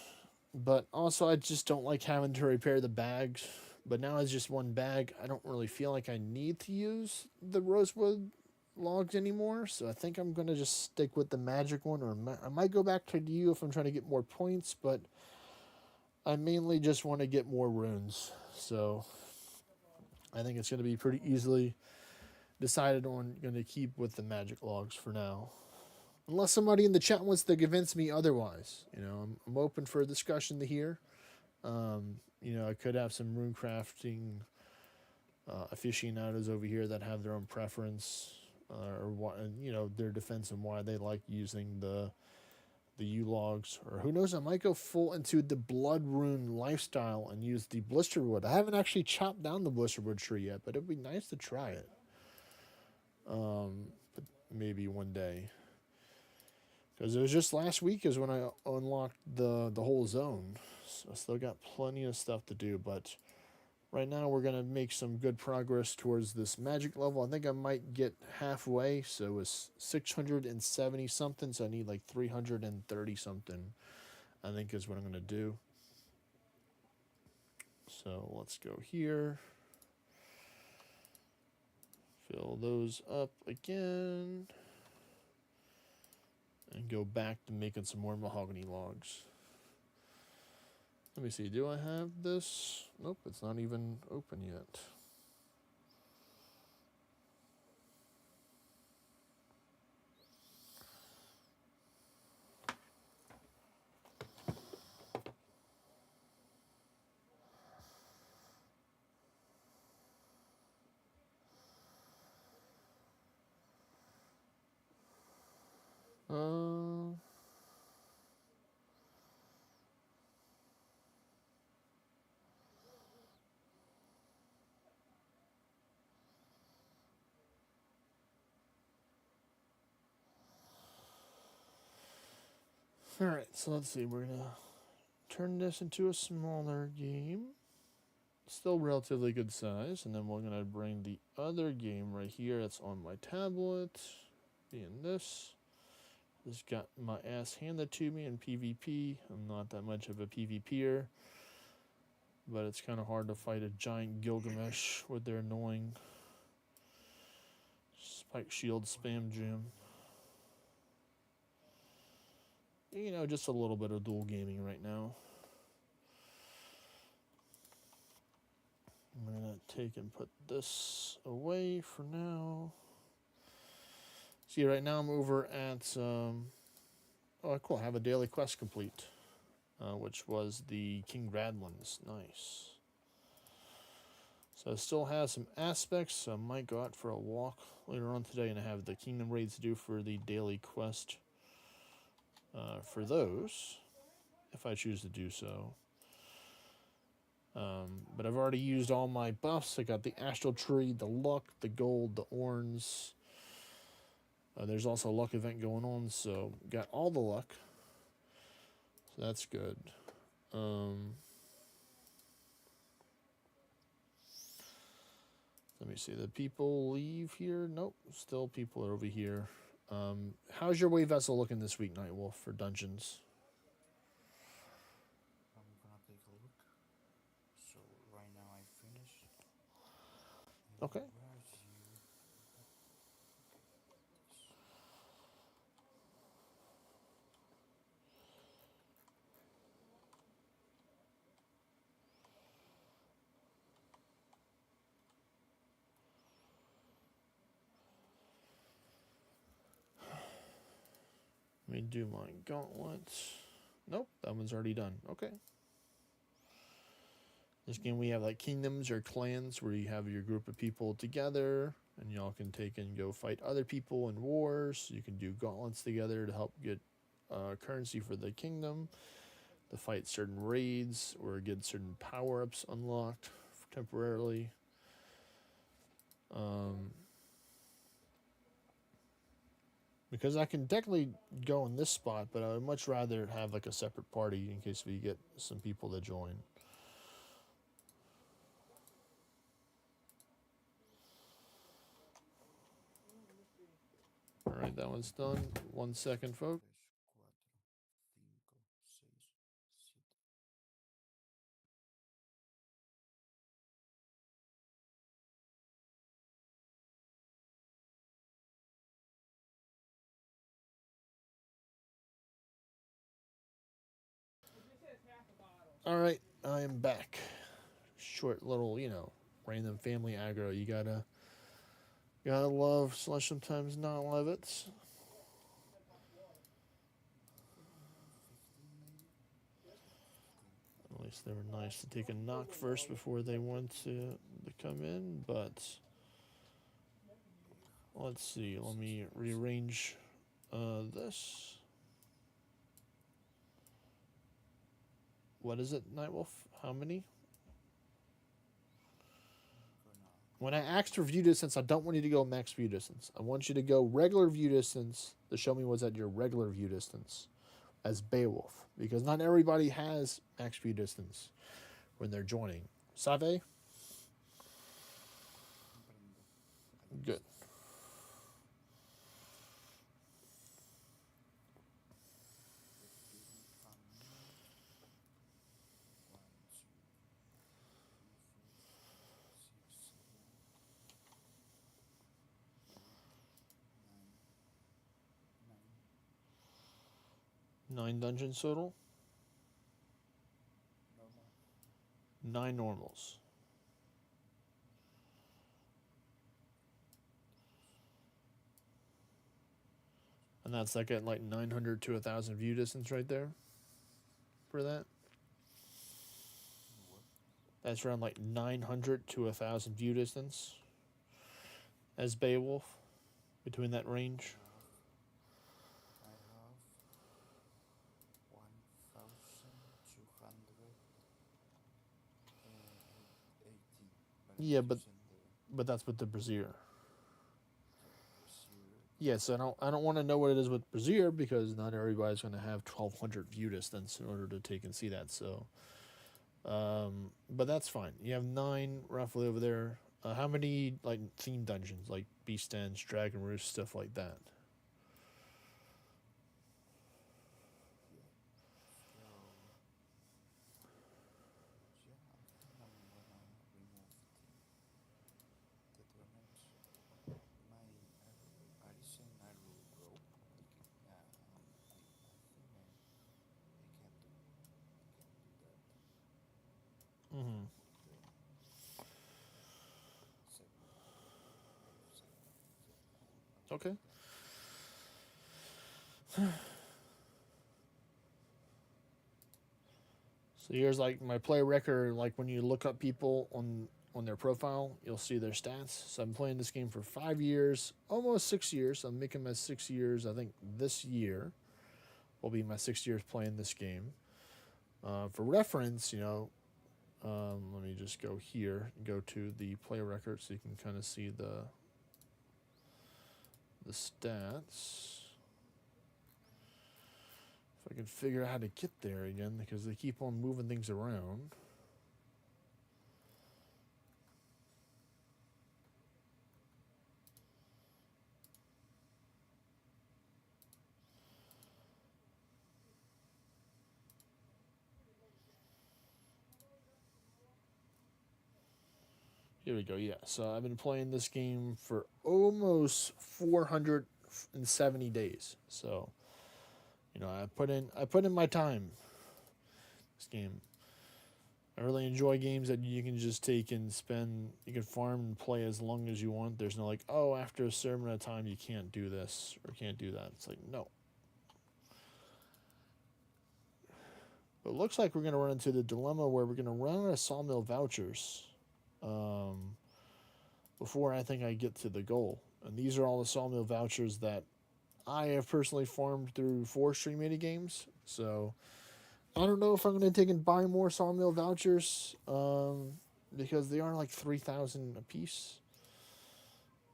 But also, I just don't like having to repair the bags. But now it's just one bag. I don't really feel like I need to use the rosewood logs anymore. So I think I'm going to just stick with the magic one. Or I might go back to you if I'm trying to get more points. But I mainly just want to get more runes. So I think it's going to be pretty easily decided on. Going to keep with the magic logs for now. Unless somebody in the chat wants to convince me otherwise. You know, I'm open for a discussion to hear. You know, I could have some Runecrafting aficionados over here that have their own preference or what, you know, their defense and why they like using the U-logs. Or who knows, I might go full into the Blood Rune lifestyle and use the Blisterwood. I haven't actually chopped down the Blisterwood tree yet, but it'd be nice to try it. But maybe one day. Because it was just last week is when I unlocked the whole zone. So I still got plenty of stuff to do. But right now we're going to make some good progress towards this magic level. I think I might get halfway. So it's 670 something. So I need like 330 something, I think is what I'm going to do. So let's go here. Fill those up again. And go back to making some more mahogany logs. Let me see, do I have this? Nope, it's not even open yet. Alright, so let's see. We're going to turn this into a smaller game. Still relatively good size. And then we're going to bring the other game right here that's on my tablet. Being this. Just got my ass handed to me in PvP. I'm not that much of a PvPer. But it's kind of hard to fight a giant Gilgamesh with their annoying Spike Shield spam jam. You know, just a little bit of dual gaming right now. I'm going to take and put this away for now. See, right now I'm over at... oh, cool. I have a daily quest complete. Which was the King Radlands. Nice. So it still has some aspects, so I might go out for a walk later on today and I have the kingdom raids to do for the daily quest for those, if I choose to do so. But I've already used all my buffs. I got the Astral Tree, the Luck, the Gold, the Orns. There's also a luck event going on, so got all the luck. So that's good. Let me see. The people leave here? Nope. Still people are over here. How's your wave vessel looking this week, Nightwolf, for dungeons? I'm gonna take a look. So right now I finished. Okay. Where are you? Let me do my gauntlets. Nope, that one's already done. Okay. This game we have like kingdoms or clans where you have your group of people together and y'all can take and go fight other people in wars. You can do gauntlets together to help get currency for the kingdom, to fight certain raids or get certain power-ups unlocked temporarily. Because I can technically go in this spot, but I would much rather have like a separate party in case we get some people to join. All right, that one's done. 1 second, folks. 3, 4, 5, 6, 7. All right, I am back. Short little, random family aggro. You gotta love slash sometimes not love it. 15 maybe? At least they were nice to take a knock first before they went to come in, but let's see. Let me rearrange this. What is it, Nightwolf? How many? When I asked for view distance, I don't want you to go max view distance. I want you to go regular view distance to show me what's at your regular view distance as Beowulf. Because not everybody has max view distance when they're joining. Save? Good. Nine dungeons total. 9 normals. And that's like at like 900 to 1,000 view distance right there for that. That's around like 900 to 1,000 view distance as Beowulf between that range. I have 1,280. Yeah, but that's with the Brazier. Yes, I don't want to know what it is with Brazier because not everybody's going to have 1,200 view distance in order to take and see that. So, but that's fine. You have 9 roughly over there. How many like theme dungeons, like Beast Dens, Dragon Roost, stuff like that? Yeah. So yeah, I think I'm gonna remove the tournaments. My Arisen Naru grow. I think I can do that Mm-hmm. with the 7 yeah, I will do Okay. that. So here's like my play record. Like when you look up people on their profile, you'll see their stats. So I'm playing this game for 5 years, almost 6 years. I'm making my 6 years. I think this year will be my 6 years playing this game. For reference, let me just go here, go to the play record, so you can kind of see the stats. If I can figure out how to get there again, because they keep on moving things around. Here we go. Yeah. So I've been playing this game for almost 470 days. So, I put in my time. This game. I really enjoy games that you can just take and spend. You can farm and play as long as you want. There's no like, oh, after a certain amount of time you can't do this or can't do that. It's like no. But it looks like we're gonna run into the dilemma where we're gonna run out of sawmill vouchers. Um, Before I think I get to the goal. And these are all the sawmill vouchers that I have personally farmed through forestry mini games. So I don't know if I'm going to take and buy more sawmill vouchers because they are like 3,000 a piece.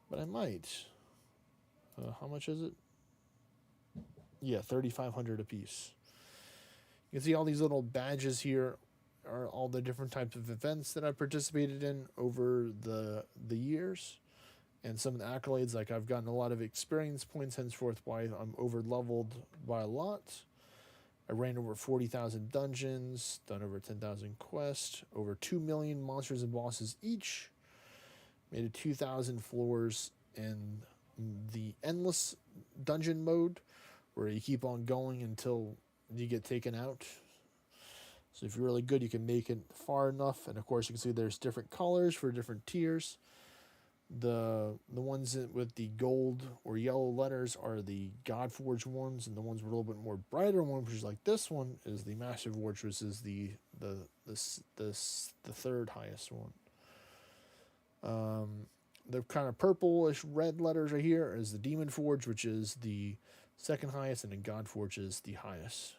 But I might. How much is it? Yeah, 3,500 a piece. You can see all these little badges here are all the different types of events that I've participated in over the years. And some of the accolades, like I've gotten a lot of experience points, henceforth why I'm over leveled by a lot. I ran over 40,000 dungeons, done over 10,000 quests, over 2 million monsters and bosses each, made it 2,000 floors in the endless dungeon mode, where you keep on going until you get taken out. So if you're really good, you can make it far enough. And of course, you can see there's different colors for different tiers. The ones with the gold or yellow letters are the Godforged ones, and the ones with a little bit more brighter one, which is like this one, is the Master Forge, which is the third highest one. The kind of purplish red letters right here is the Demon Forge, which is the second highest, and then Godforge is the highest.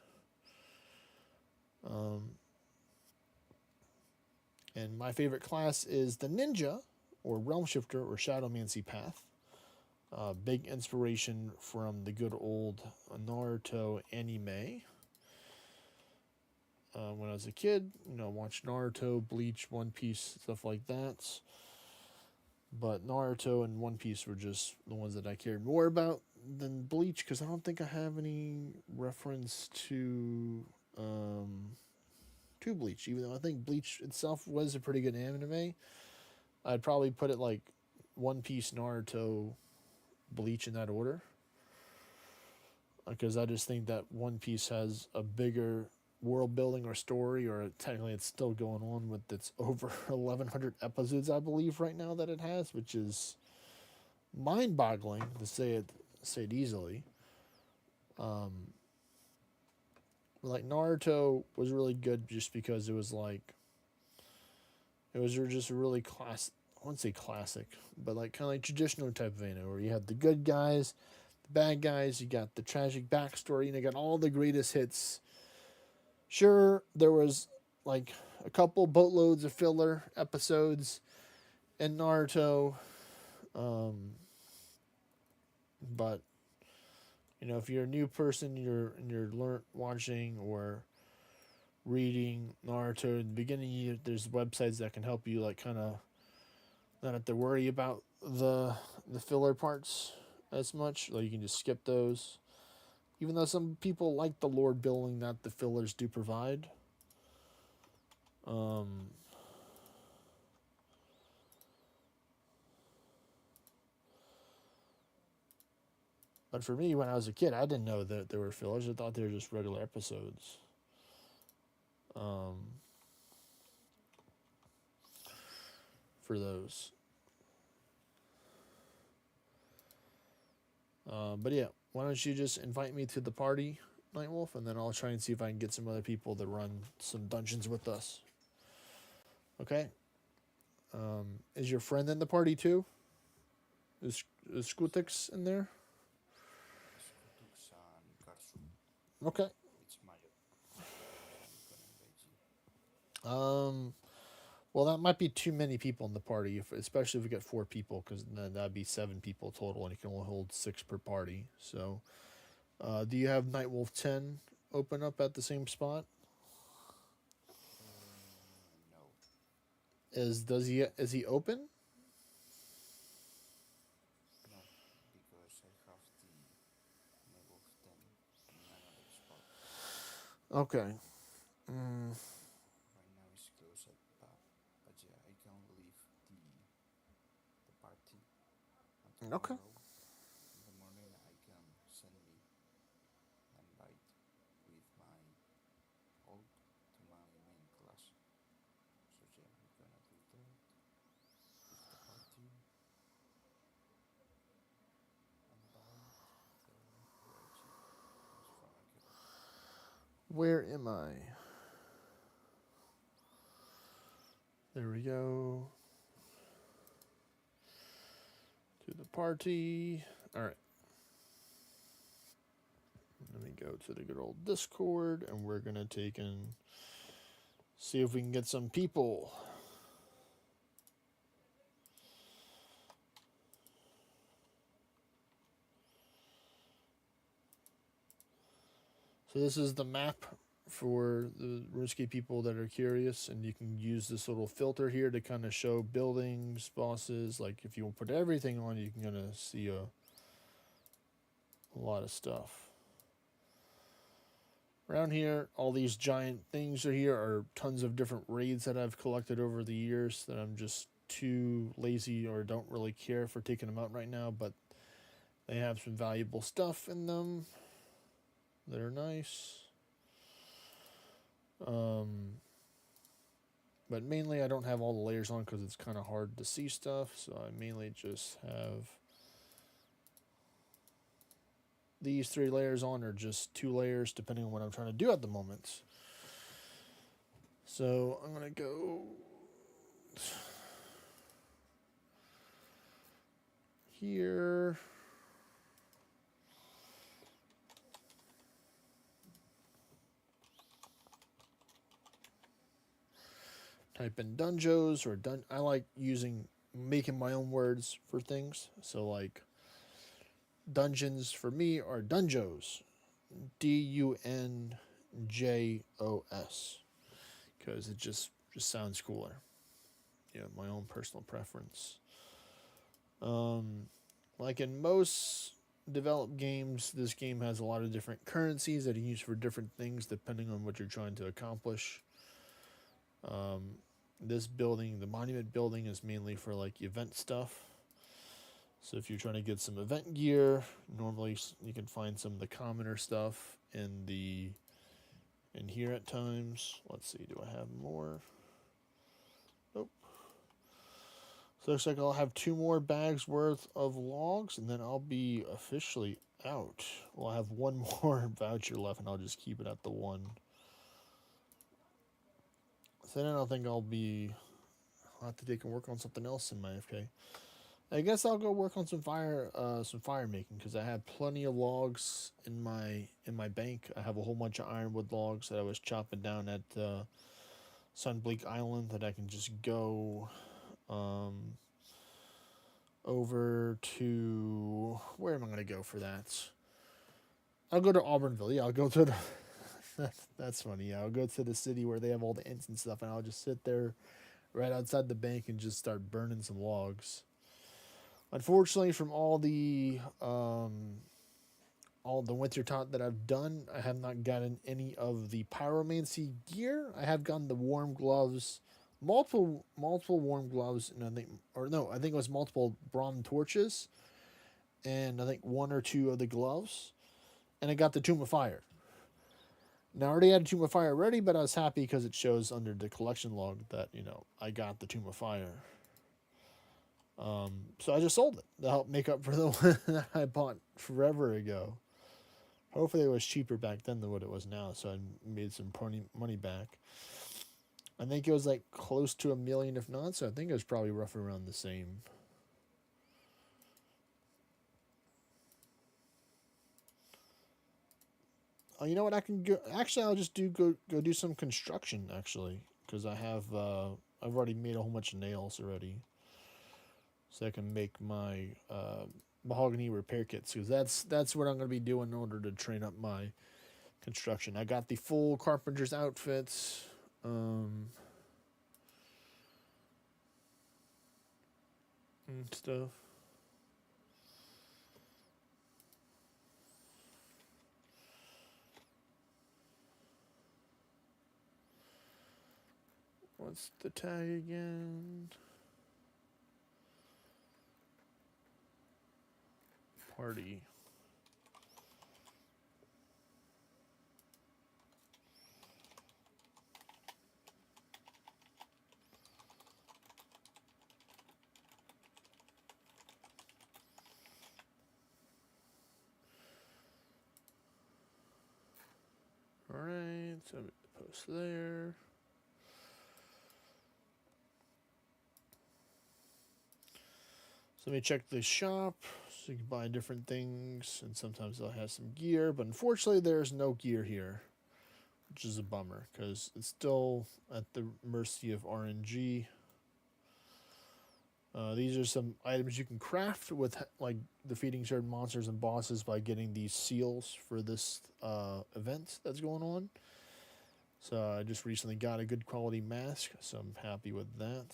And my favorite class is the Ninja, or Realm Shifter, or Shadowmancy Path. Big inspiration from the good old Naruto anime. When I was a kid, watched Naruto, Bleach, One Piece, stuff like that. But Naruto and One Piece were just the ones that I cared more about than Bleach, because I don't think I have any reference to Bleach, even though I think Bleach itself was a pretty good anime. I'd probably put it like One Piece, Naruto, Bleach in that order. Because I just think that One Piece has a bigger world building or story, or technically it's still going on with its over 1,100 episodes, I believe, right now that it has, which is mind boggling to say it easily. Like Naruto was really good just because it was just a really I wouldn't say classic, but like kind of like traditional type of anime where you have the good guys, the bad guys, you got the tragic backstory, and you got all the greatest hits. Sure, there was like a couple boatloads of filler episodes in Naruto, But if you're a new person, you're watching or reading Naruto in the beginning, there's websites that can help you, like, kind of not have to worry about the filler parts as much. Like, you can just skip those. Even though some people like the lore building that the fillers do provide. Um, but for me, when I was a kid, I didn't know that there were fillers. I thought they were just regular episodes. For those. But yeah, why don't you just invite me to the party, Nightwolf, and then I'll try and see if I can get some other people to run some dungeons with us. Okay? Is your friend in the party too? Is Skutix in there? Skutux and Karsu. Okay. It's Mayo. I'm gonna invite you. Well, that might be too many people in the party, especially if we get 4 people, because then that'd be 7 people total, and you can only hold 6 per party. So, do you have Nightwolf 10 open up at the same spot? No. Is he open? No, because I have the Nib of 10 in another spot. Okay. Right now it's closed, but yeah, I can leave the party. And Okay. tomorrow in the morning I can send me an invite with my ult to my main class. So yeah, I'm gonna do that. Leave the party. Invite where is he? It's from Akira. Where am I? There we go. To the party. All right. Let me go to the good old Discord, and we're gonna take and see if we can get some people. So this is the map for the RuneScape people that are curious, and you can use this little filter here to kind of show buildings, bosses. Like, if you put everything on, you can kind of see a lot of stuff. Around here, all these giant things are here are tons of different raids that I've collected over the years that I'm just too lazy or don't really care for taking them out right now, but they have some valuable stuff in them that are nice. But mainly I don't have all the layers on because it's kind of hard to see stuff, so I mainly just have these 3 layers on, or just 2 layers depending on what I'm trying to do at the moment. So I'm going to go here. Type in dunjos or I like making my own words for things. So, like, dungeons for me are dunjos. DUNJOS. Because it just sounds cooler. Yeah, my own personal preference. Like in most developed games, this game has a lot of different currencies that you use for different things depending on what you're trying to accomplish. This building, the monument building, is mainly for like event stuff. So if you're trying to get some event gear, normally you can find some of the commoner stuff in here at times. Let's see, do I have more? Nope. So it looks like I'll have 2 more bags worth of logs, and then I'll be officially out. Well, I have 1 more voucher left, and I'll just keep it at the 1. So then I think I'll have to take and work on something else in my FK. I guess I'll go work on some fire making, because I have plenty of logs in my bank. I have a whole bunch of ironwood logs that I was chopping down at Sunbleak Island that I can just go over to, where am I going to go for that? I'll go to Auburnville. Yeah, I'll go to the. That's funny. Yeah, I'll go to the city where they have all the ints and stuff, and I'll just sit there right outside the bank and just start burning some logs. Unfortunately, from all the winter taunt that I've done, I have not gotten any of the pyromancy gear. I have gotten the warm gloves, multiple warm gloves, and I think it was multiple bronze torches, and I think one or two of the gloves, and I got the Tomb of Fire. Now, I already had a Tomb of Fire ready, but I was happy because it shows under the collection log that, I got the Tomb of Fire. So I just sold it to help make up for the one that I bought forever ago. Hopefully it was cheaper back then than what it was now, so I made some money back. I think it was like close to $1 million, if not, so I think it was probably roughly around the same. Oh, you know what? I can go. Actually, I'll just go do some construction. Actually, because I've already made a whole bunch of nails already, so I can make my mahogany repair kits. Because that's what I'm going to be doing in order to train up my construction. I got the full carpenter's outfits. And stuff. What's the tag again? Party. Alright, so I'm going to post there. So let me check the shop, so you can buy different things, and sometimes they'll have some gear, but unfortunately there's no gear here, which is a bummer, because it's still at the mercy of RNG. These are some items you can craft with, like, defeating certain monsters and bosses by getting these seals for this event that's going on. So I just recently got a good quality mask, so I'm happy with that.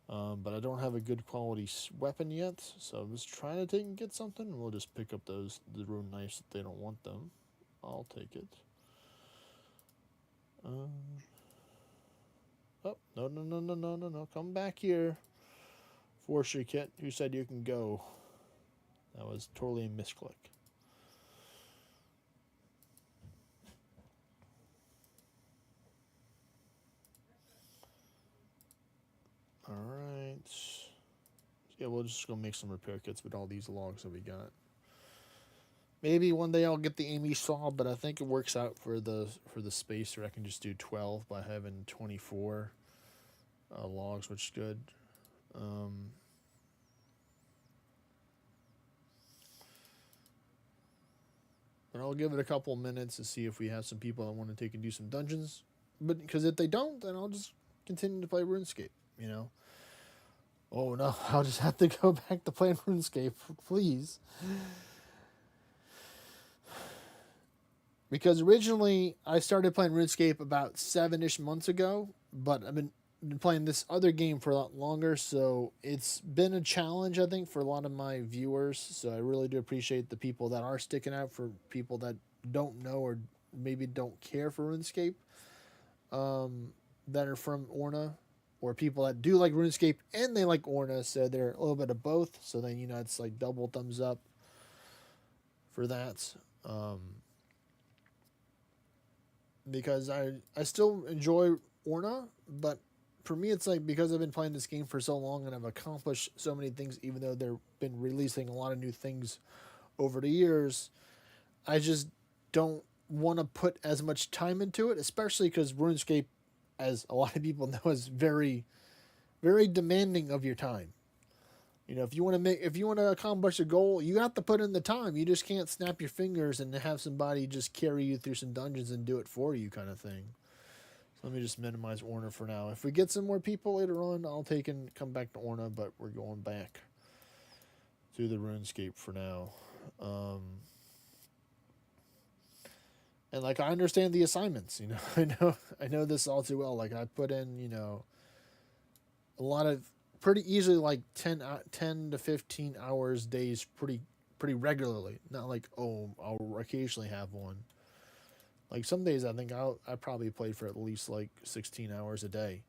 But I don't have a good quality weapon yet, so I'm just trying to get something. We'll just pick up the rune knives if they don't want them. I'll take it. Oh, no. Come back here. Forestry kit. Who said you can go? That was totally a misclick. Alright. Yeah, we'll just go make some repair kits with all these logs that we got. Maybe one day I'll get the Amy saw, but I think it works out for the space, or I can just do 12 by having 24 logs, which is good. But I'll give it a couple minutes to see if we have some people that want to take and do some dungeons. But because if they don't, then I'll just continue to play RuneScape, Oh no, I'll just have to go back to playing RuneScape, please. Because originally I started playing RuneScape about 7-ish months ago, but I've been playing this other game for a lot longer, so it's been a challenge, I think, for a lot of my viewers. So I really do appreciate the people that are sticking out, for people that don't know or maybe don't care for RuneScape, that are from ORNA, or people that do like RuneScape and they like ORNA, so they're a little bit of both. So then, it's like double thumbs up for that. Because I still enjoy ORNA, but for me it's like, because I've been playing this game for so long and I've accomplished so many things, even though they've been releasing a lot of new things over the years, I just don't want to put as much time into it, especially because RuneScape, as a lot of people know, is very, very demanding of your time. If you want to accomplish a goal, you have to put in the time. You just can't snap your fingers and have somebody just carry you through some dungeons and do it for you, kind of thing. So let me just minimize ORNA for now. If we get some more people later on, I'll take and come back to ORNA, but we're going back to the RuneScape for now. And like I understand the assignments, you know, I know this all too well. Like I put in, you know, a lot of pretty easily like 10 to 15 hours days pretty regularly. Not like, oh, I'll occasionally have one. Like some days I think I probably played for at least like 16 hours a day.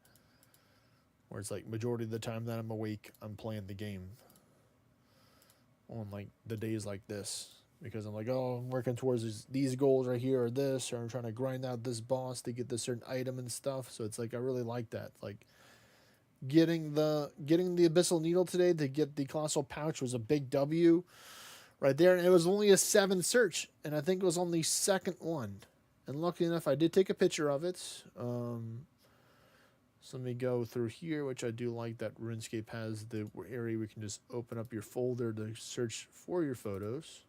Where it's like majority of the time that I'm awake, I'm playing the game. On like the days like this. Because I'm like, oh, I'm working towards these goals right here or this, or I'm trying to grind out this boss to get this certain item and stuff. So it's like I really like that. Like getting the abyssal needle today to get the colossal pouch was a big W right there. And it was only a 7 search, and I think it was on the second one. And lucky enough, I did take a picture of it. So let me go through here, which I do like that RuneScape has the area where you can just open up your folder to search for your photos.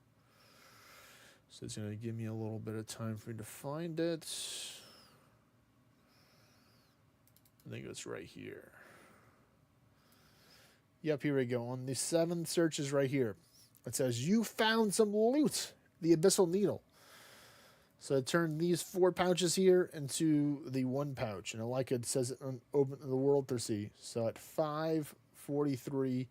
So it's going to give me a little bit of time for me to find it. I think it's right here. Yep, here we go. On the 7 searches right here, it says, you found some loot, the abyssal needle. So I turned these 4 pouches here into the 1 pouch. And I like it says it on Open the World to see. So at 5:43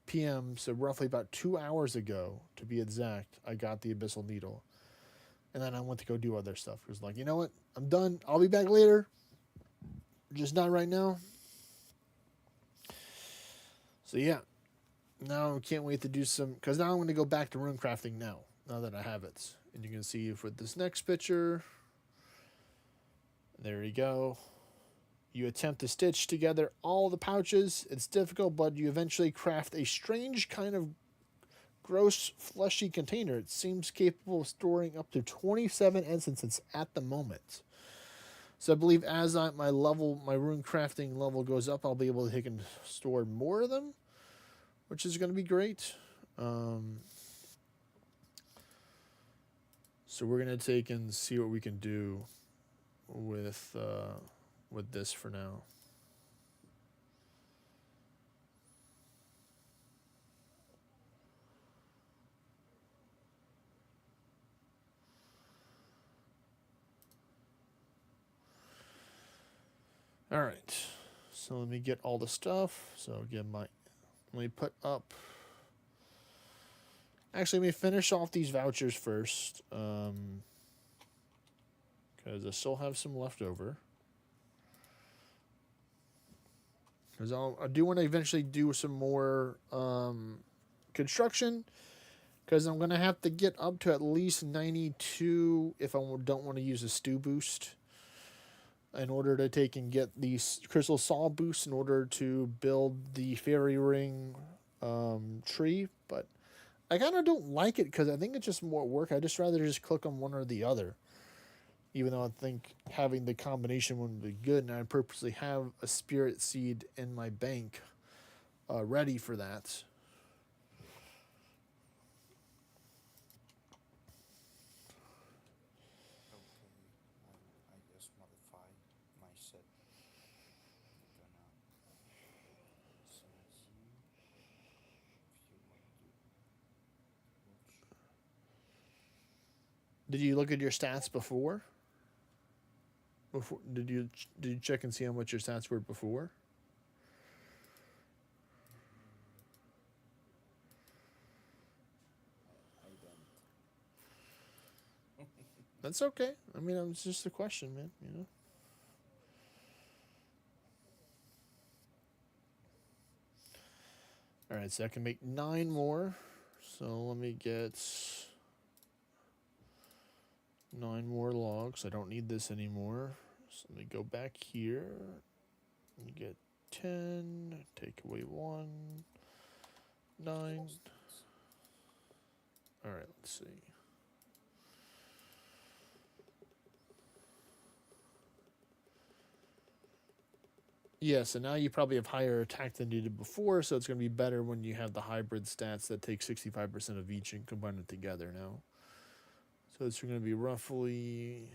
p.m., so roughly about 2 hours ago, to be exact, I got the abyssal needle. And then I went to go do other stuff. It was like, you know what? I'm done. I'll be back later. Just not right now. So yeah. Now I can't wait to do some... Because now I'm going to go back to runecrafting now that I have it. And you can see for this next picture... There you go. You attempt to stitch together all the pouches. It's difficult, but you eventually craft a strange kind of gross, fleshy container. It seems capable of storing up to 27 instances at the moment. So I believe as my rune crafting level goes up, I'll be able to take and store more of them, which is going to be great. So we're going to take and see what we can do with this for now. All right, so let me get all the stuff. So again, let me put up. Actually, let me finish off these vouchers first, because I still have some left over. Because I do want to eventually do some more construction. Because I'm going to have to get up to at least 92 if I don't want to use a stew boost. In order to take and get these crystal saw boosts in order to build the fairy ring tree. But I kind of don't like it because I think it's just more work. I'd just rather just click on one or the other. Even though I think having the combination would be good, and I purposely have a spirit seed in my bank ready for that. Okay, I just modify my set. I'm gonna send you if you want to watch. Did you look at your stats before? Did you check and see how much your stats were before? I don't. That's okay. I mean, it's just a question, man. You know. All right, so I can make 9 more. So let me get 9 more logs. I don't need this anymore. So let me go back here and get 10. Take away 1. 9. All right, let's see. Yeah, so now you probably have higher attack than you did before, so it's going to be better when you have the hybrid stats that take 65% of each and combine it together now. So it's going to be roughly...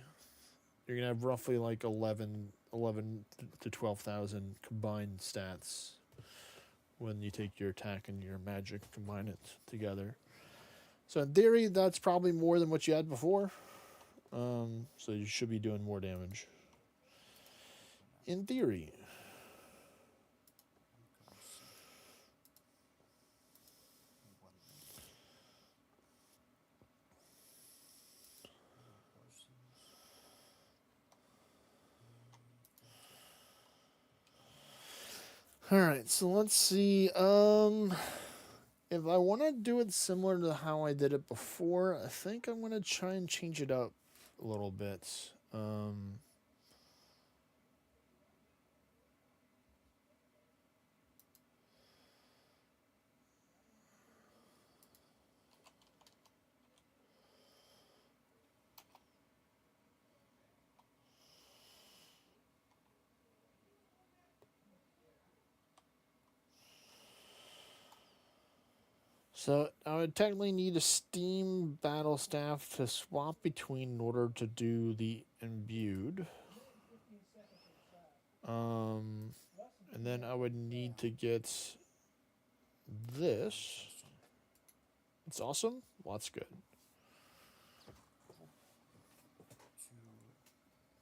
You're going to have roughly like 11 11 to 12,000 combined stats when you take your attack and your magic, combine it together. So in theory, that's probably more than what you had before. So you should be doing more damage. In theory. I'm gonna see. One minute. Persons. Alright, so let's see. If I want to do it similar to how I did it before, I think I'm going to try and change it up a little bit. So I would technically need a Steam Battle Staff to swap between in order to do the imbued. And then I would need to get this. Awesome. It's awesome? Well, that's good.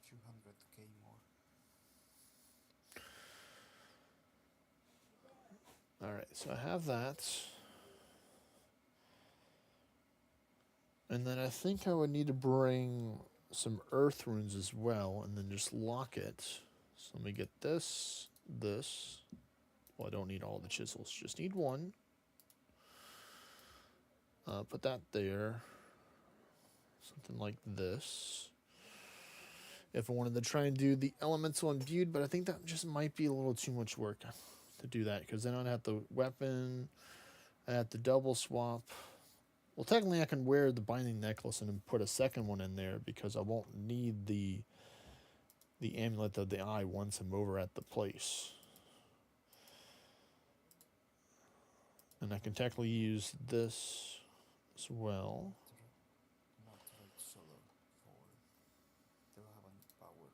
200k more. Alright, so I have that. And then I think I would need to bring some earth runes as well, and then just lock it. So let me get this. Well, I don't need all the chisels, just need one. Put that there. Something like this. If I wanted to try and do the elemental imbued, but I think that just might be a little too much work to do that, because then I'd have the weapon, I have to double swap. Well, technically I can wear the binding necklace and then put a second one in there, because I won't need the amulet of the eye once I'm over at the place. And I can technically use this as well. Not right solo for they have any power.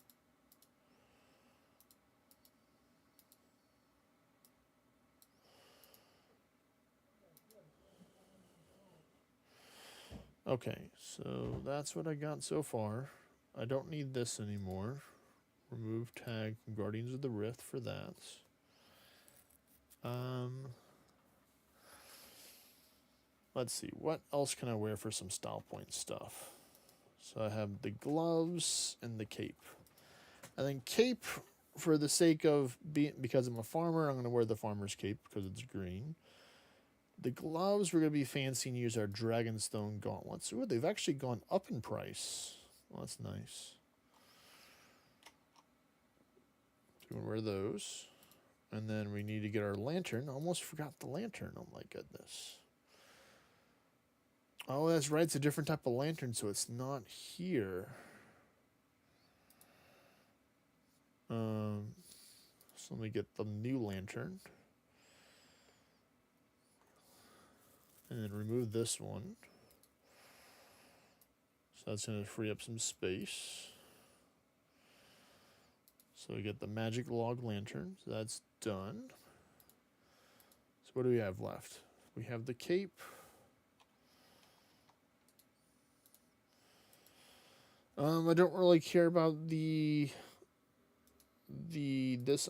Okay, so that's what I got so far. I don't need this anymore. Remove tag from Guardians of the Rift for that. Let's see, what else can I wear for some style point stuff? So I have the gloves and the cape. I think cape, for the sake of because I'm a farmer, I'm going to wear the farmer's cape because it's green. The gloves, we're going to be fancy and use our Dragonstone gauntlets. Ooh, they've actually gone up in price. Well, that's nice. So we're going to wear those. And then we need to get our lantern. Almost forgot the lantern. Oh my goodness. Oh, that's right. It's a different type of lantern, so it's not here. So let me get the new lantern. And then remove this one. So that's going to free up some space. So we get the magic log lantern. So that's done. So what do we have left? We have the cape. I don't really care about this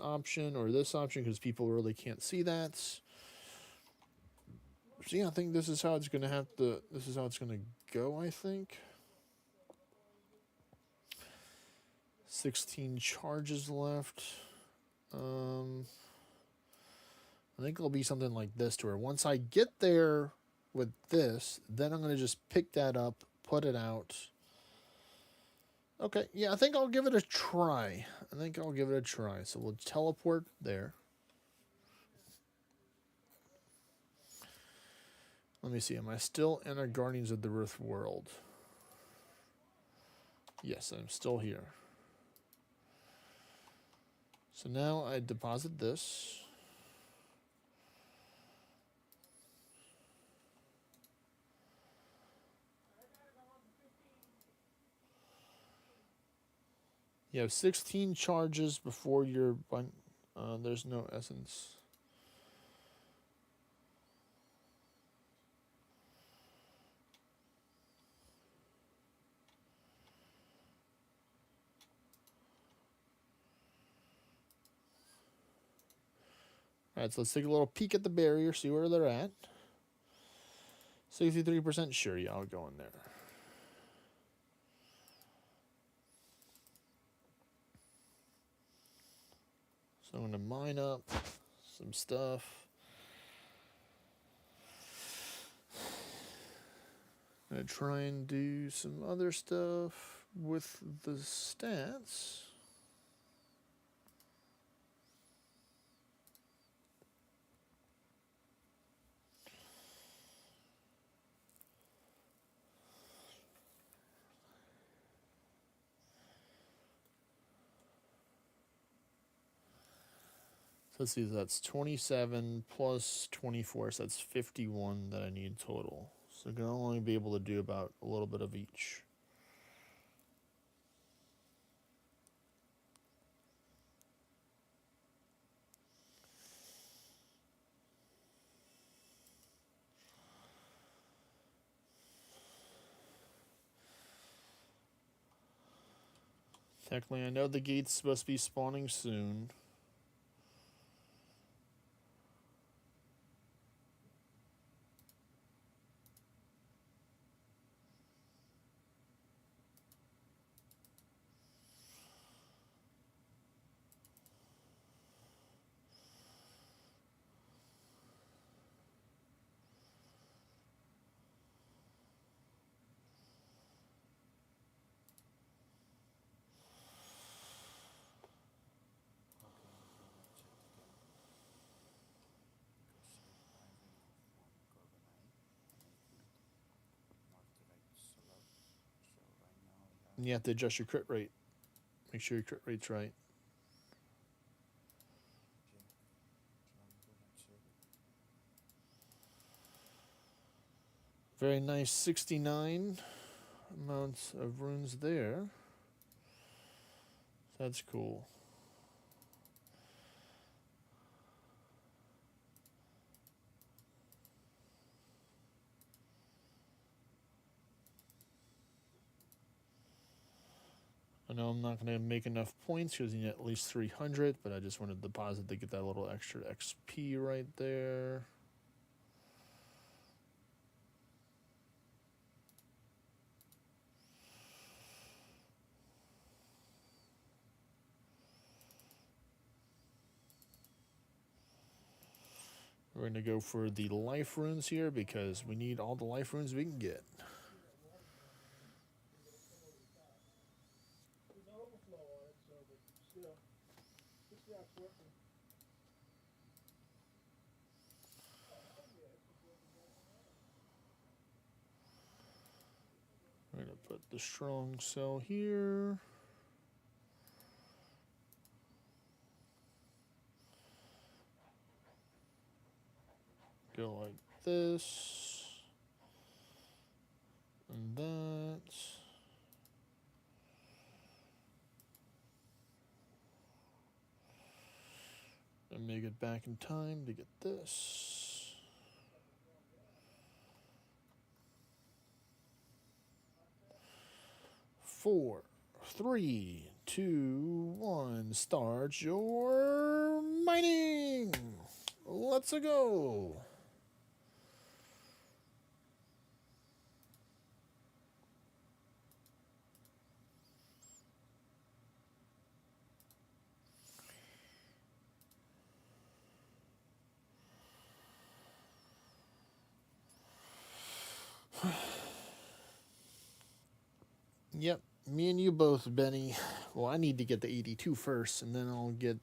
option or this option because people really can't see that. So yeah, I think this is how it's gonna go, I think. 16 charges left. I think it'll be something like this to where once I get there with this, then I'm gonna just pick that up, put it out. Okay, yeah, I think I'll give it a try. So we'll teleport there. Let me see, am I still in a Guardians of the Rift world? Yes, I'm still here. So now I deposit this. You have 16 charges before your there's no essence. Alright, so let's take a little peek at the barrier, see where they're at. 63% sure, yeah, I'll go in there. So I'm going to mine up some stuff. I'm going to try and do some other stuff with the stats. So let's see, that's 27 plus 24, so that's 51 that I need total. So I'm going to only be able to do about a little bit of each. Technically, I know the gate's supposed to be spawning soon. And you have to adjust your crit rate. Make sure your crit rate's right. Very nice 69 amounts of runes there. That's cool. I know I'm not going to make enough points because you need at least 300, but I just wanted to deposit to get that little extra XP right there. We're going to go for the life runes here because we need all the life runes we can get. We're going to put the strong cell here. Go like this. And that. And make it back in time to get this. Four, three, two, one. Start your mining. Let's go. Yep, me and you both, Benny. Well, I need to get to 82 first, and then I'll get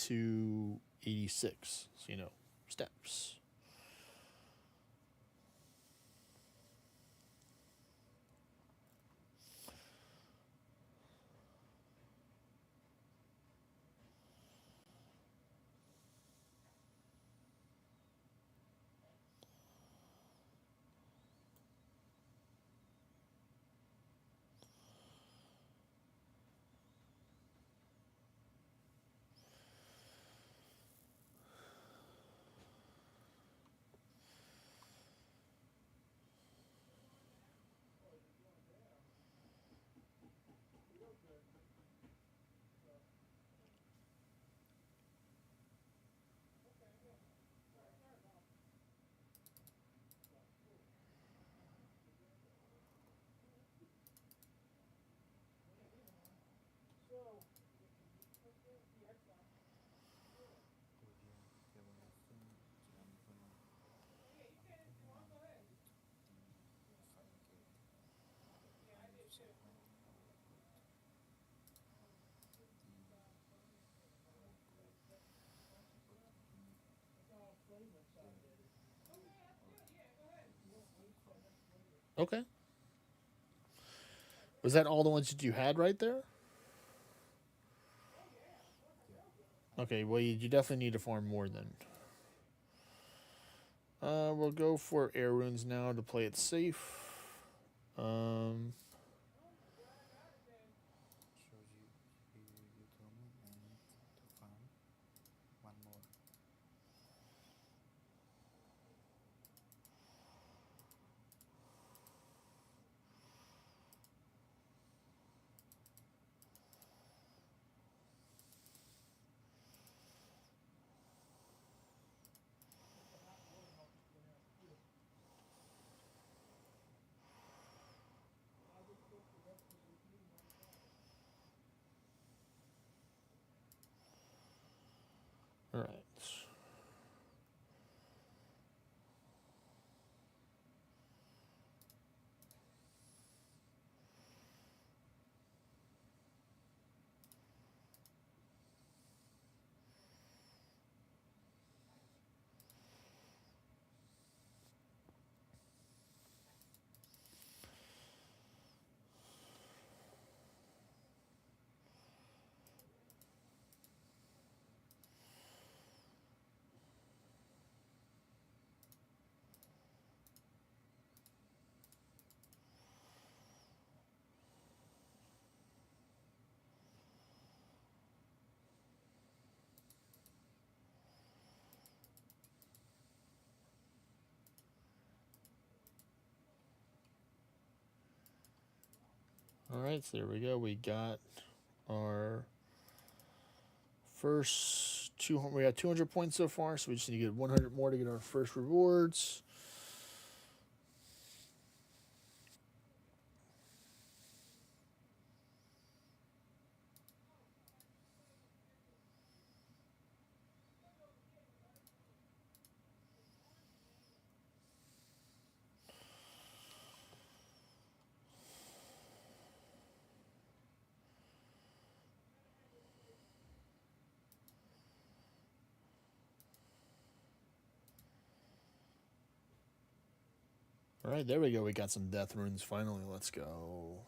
to 86. So, steps. Okay. Was that all the ones that you had right there? Yeah. Okay, well, you definitely need to farm more then. We'll go for air runes now to play it safe. Um, So you told me I need to farm one more. all right. All right, so there we go. We got our first 200. We got 200 points so far, so we just need to get 100 more to get our first rewards. All right, there we go. We got some death runes finally. Let's go.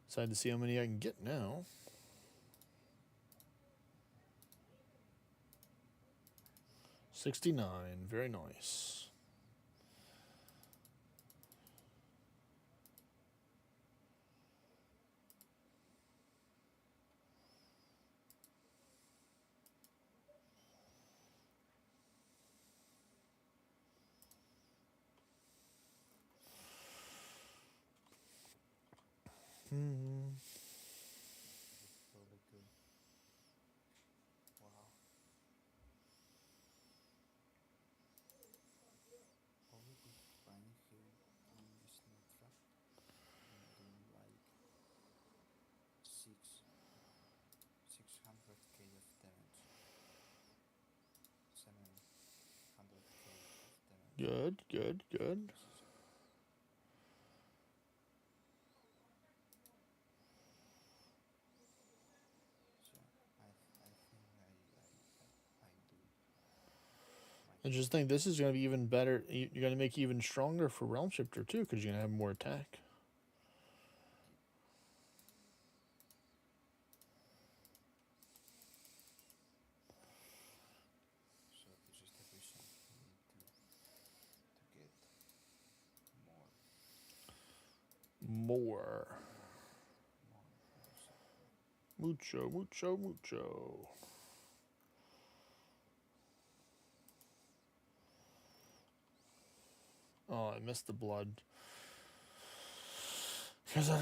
Excited to see how many I can get now. $69. Very nice. Hmm. Looks really good. Wow. All we could find here in this netra doing like 600k of damage, 700k of damage. Good, good, good. This is so I think I do my I just best. think this is going to be even better. You're going to make you even stronger for Realm Shifter too, because you're going to have more attack. So this is the reason we need to get more More. more more supply. Mucho, mucho, mucho. Oh, I missed the blood. Because I.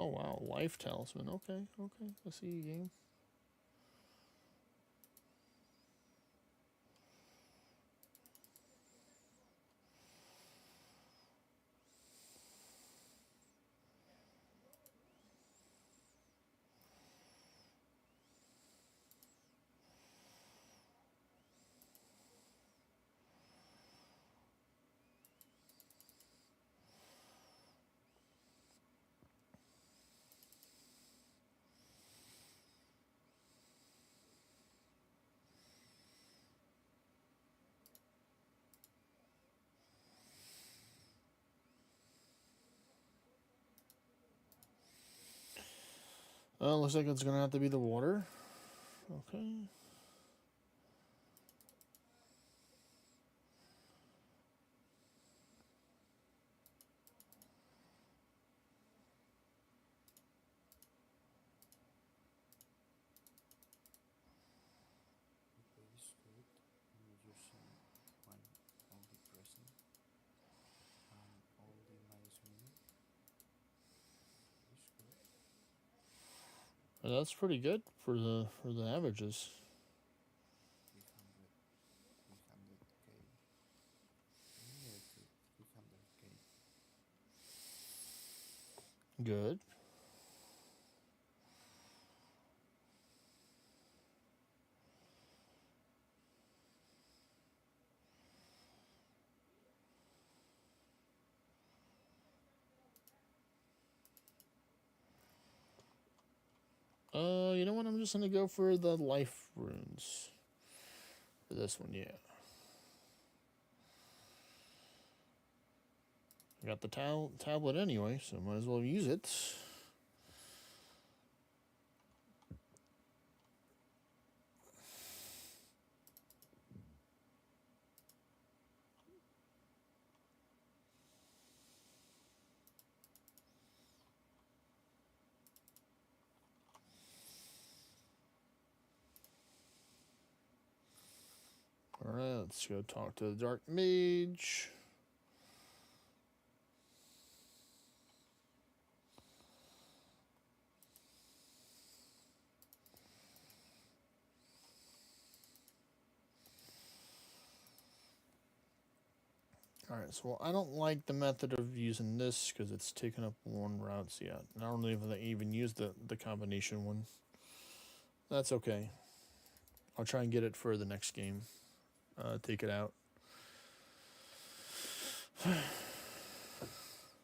Oh wow, life talisman. Okay, okay. I see you, game. Looks like it's gonna have to be the water. Okay. Okay, it's good. I'm using one only present and only minus mini. It's good. That's pretty good for the averages. 300, 300k. Near to 300k. Good. You know what? I'm just gonna go for the life runes. For this one, yeah. I got the tablet anyway, so might as well use it. Alright, let's go talk to the Dark Mage. Alright, so I don't like the method of using this because it's taken up one routes yet. And I don't know if I even use the combination one. That's okay. I'll try and get it for the next game. Take it out.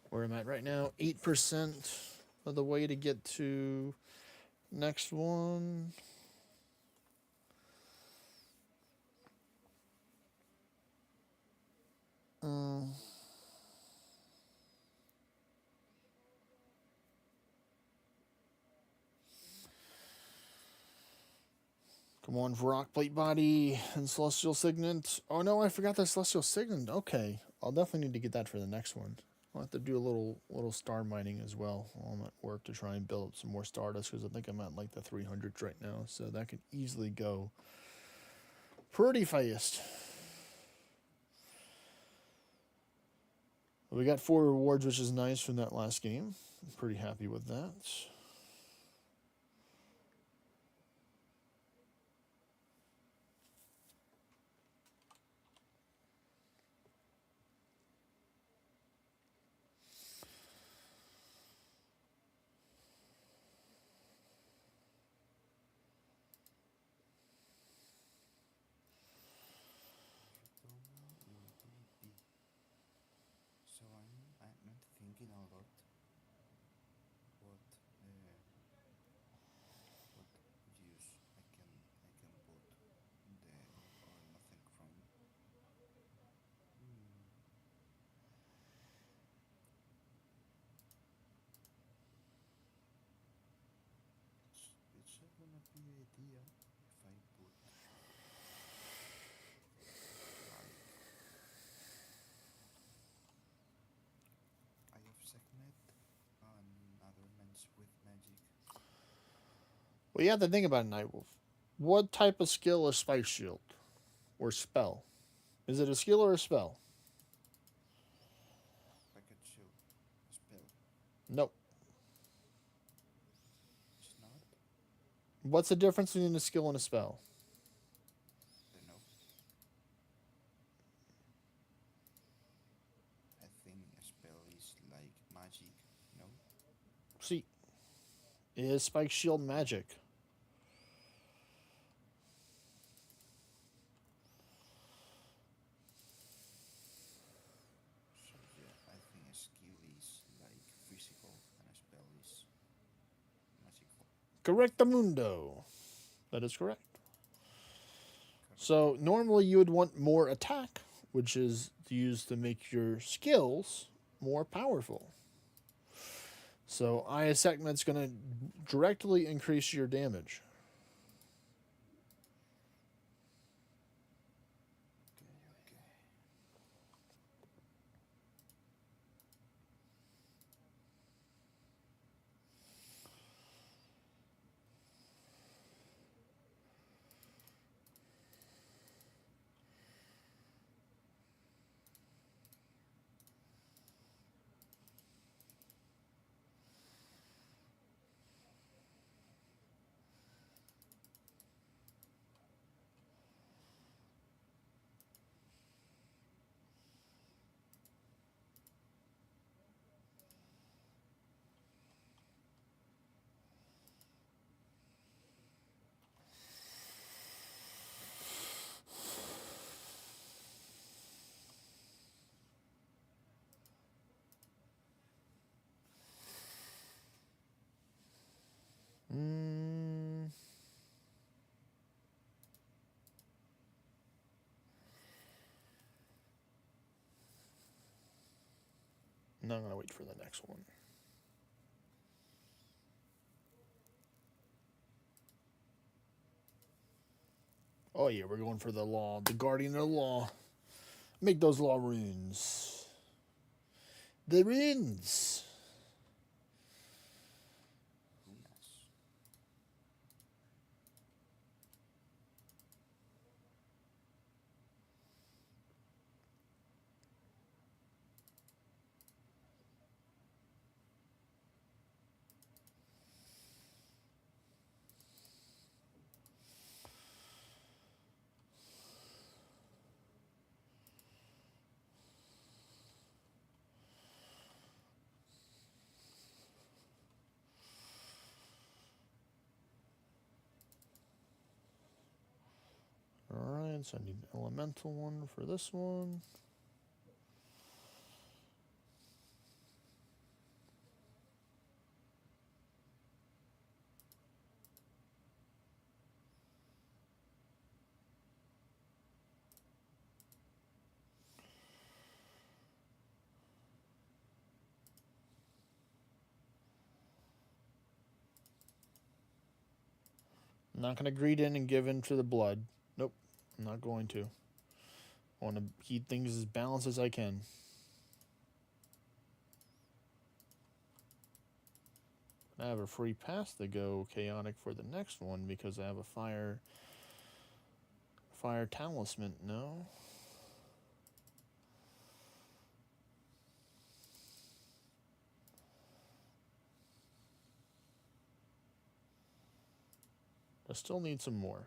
Where I'm at right now, 8% of the way to get to next one. Come on, Rock Plate Body and Celestial Signet. Oh no, I forgot the Celestial Signet. Okay, I'll definitely need to get that for the next one. I'll have to do a little star mining as well while I'm at work to try and build up some more Stardust because I think I'm at like the 300s right now, so that could easily go pretty fast. We got 4 rewards, which is nice from that last game. I'm pretty happy with that. Retoma will be B. So I'm not thinking a lot what what use I can put the or nothing from. It's gonna be idea if I put like Eye of Segnet and other mens with magic. Well, you have to think about it, Nightwolf. What type of skill is Spice Shield? Or spell? Is it a skill or a spell? Packet shield spell. Nope. What's the difference between a skill and a spell? Don't know. I think a spell is like magic, no? See, is Spike Shield magic? So yeah, I think a skill is like physical and a spell is magical. Correctamundo. That is correct. Correct. So normally you would want more attack, which is used to make your skills more powerful. So Aya Segment's going to directly increase your damage. Okay, okay. Mm. No, I'm going to wait for the next one. Oh yeah, we're going for the law, the guardian of the law. Make those law runes. The runes. Runas. Alright, so I need an elemental one for this one. I'm not going to greed in and give in to the blood. Nope, I'm not going to. I want to keep things as balanced as I can. I have a free pass to go chaotic for the next one because I have a fire talisman. No. I still need some more.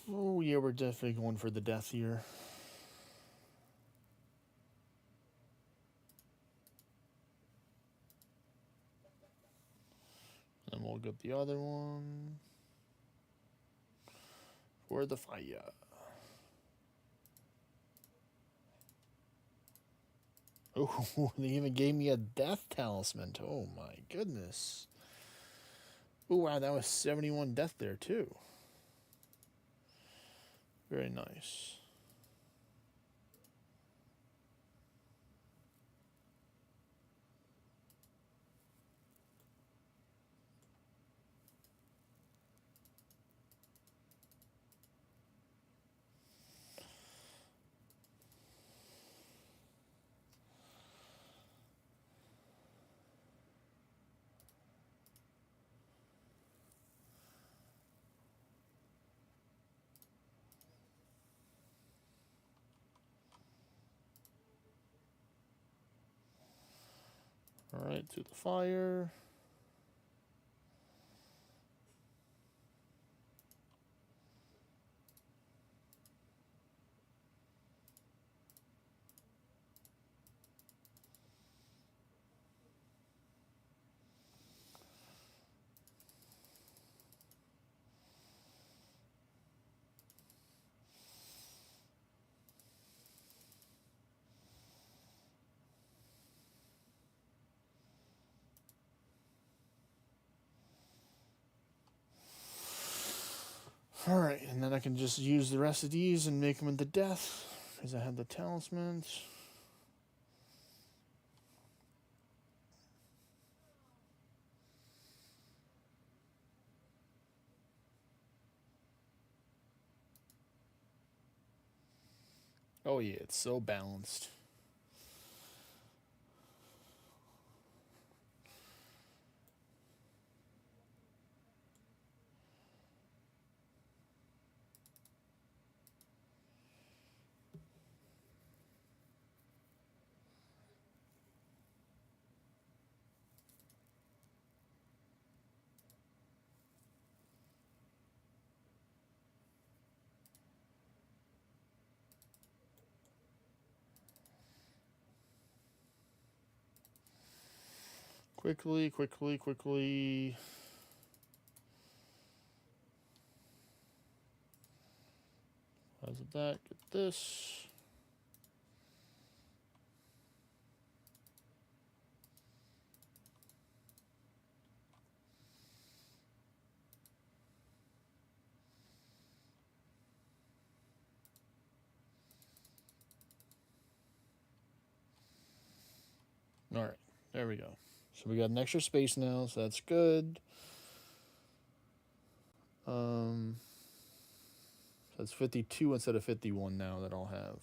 Oh yeah, we're definitely going for the death here. And we'll get the other one for the fire. Oh, they even gave me a death talisman. Oh my goodness. Oh wow, that was 71 death there too. Very nice. All right, to the fire. All right, and then I can just use the rest of these and make them into death because I have the talismans. Oh yeah, it's so balanced. Quickly, quickly, quickly. How's it that? Get this. All right, there we go. So we got an extra space now, so that's good. So it's 52 instead of 51 now that I'll have.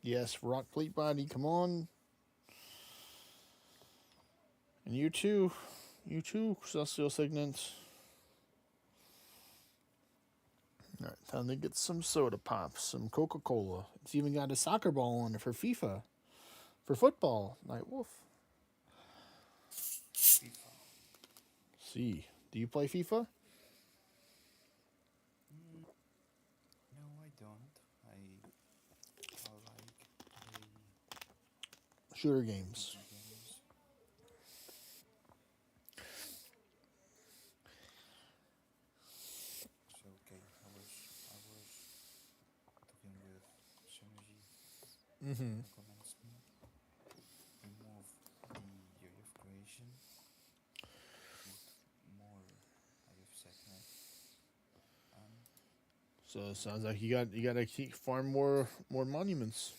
Yes, rock plate body, come on. And you too, celestial signets. All right, time to get some soda pops, some Coca-Cola. It's even got a soccer ball on it for FIFA, for football. Night Wolf. FIFA. See, do you play FIFA? No, I don't. I like the Shooter games. games. So okay, I was talking with Synergy. Mm-hmm. Recommends me remove the joy of creation, put more eye of segment, and So it sounds like you gotta keep farm more monuments.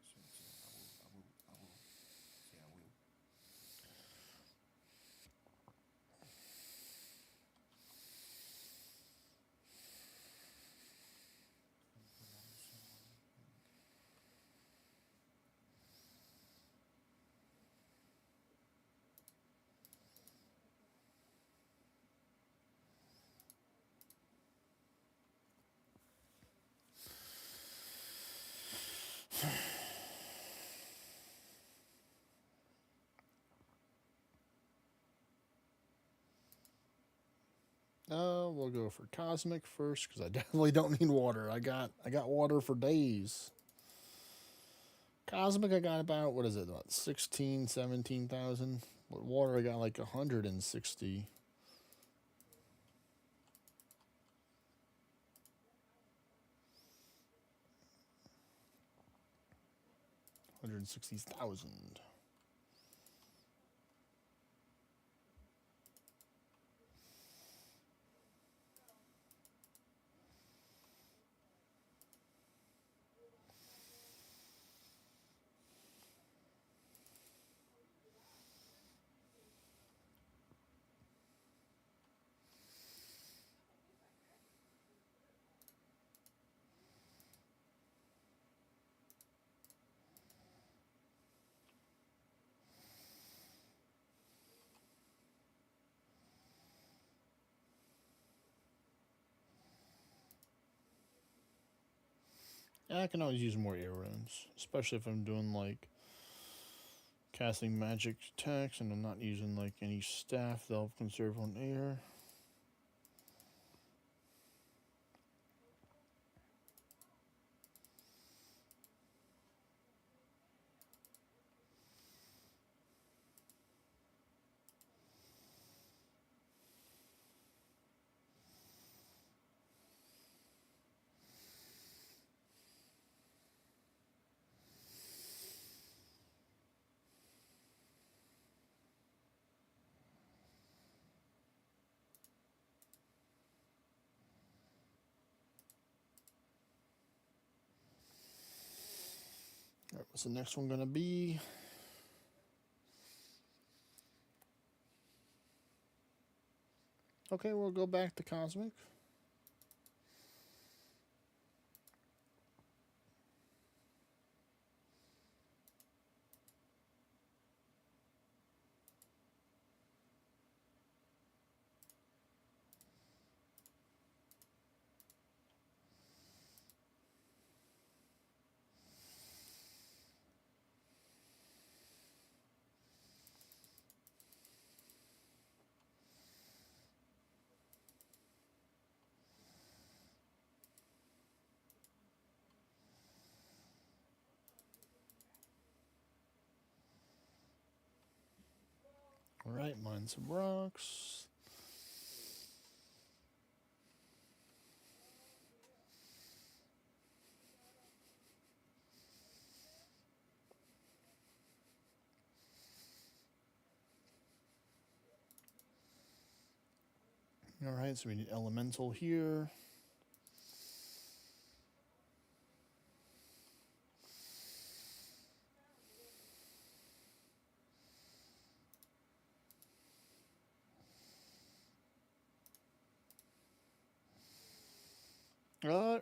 so yeah, I will. Yeah, I will. We'll go for cosmic first because I definitely don't need water. I got water for days. Cosmic, I got about, what is it, about 16, 17,000. But water, I got like 160. $160,000. Yeah, I can always use more air runes, especially if I'm doing like casting magic attacks and I'm not using like any staff that'll conserve on air. All right, what's the next one gonna be? Okay, we'll go back to Cosmic. All right, mine some rocks. All right, so we need elemental here.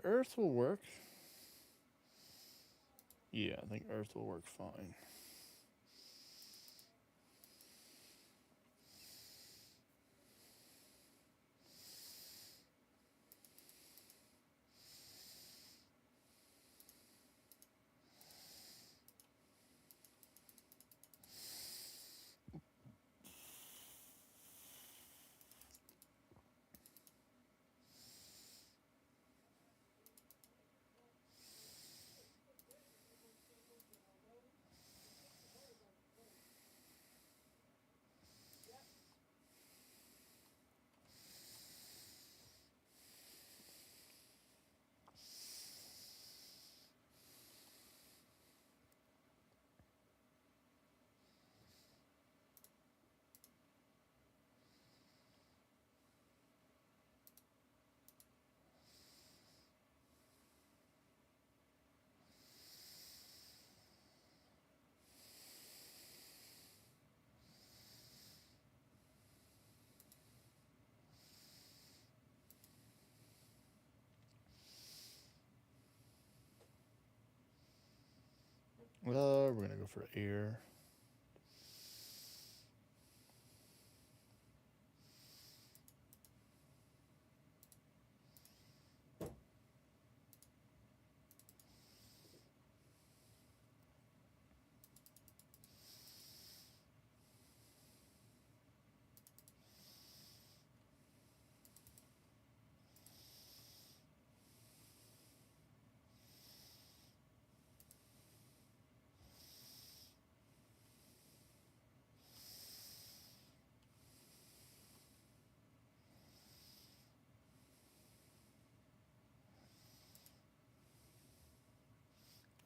Earth will work. Yeah, I think Earth will work fine. We're gonna go for air.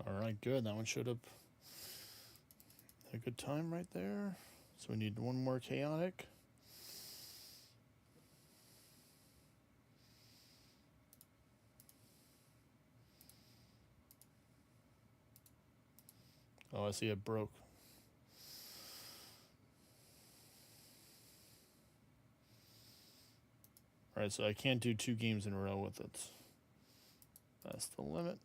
All right, good. That one showed up at a good time right there. So we need one more chaotic. Oh, I see it broke. All right, so I can't do 2 games in a row with it. That's the limit.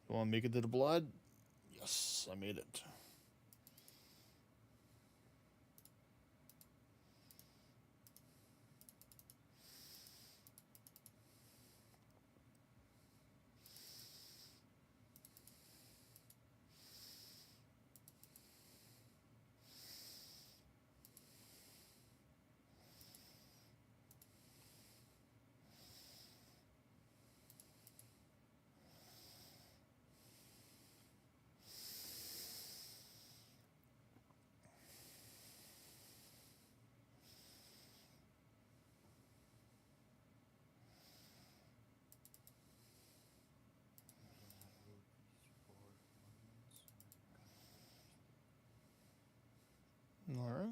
You want to make it to the blood? Yes, I made it. All right.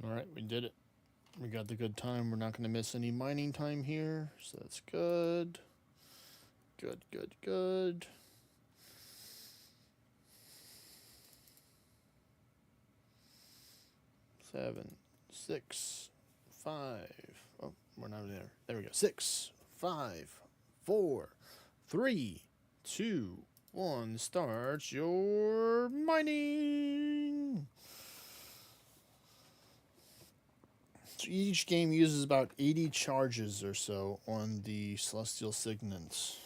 All right, we did it. We got the good time. We're not going to miss any mining time here, so that's good. Good, good, good. Seven, 6, 5. Oh, we're not there. There we go. 6, 5, 4, 3, 2, 1. Start your mining. So each game uses about 80 charges or so on the celestial signets.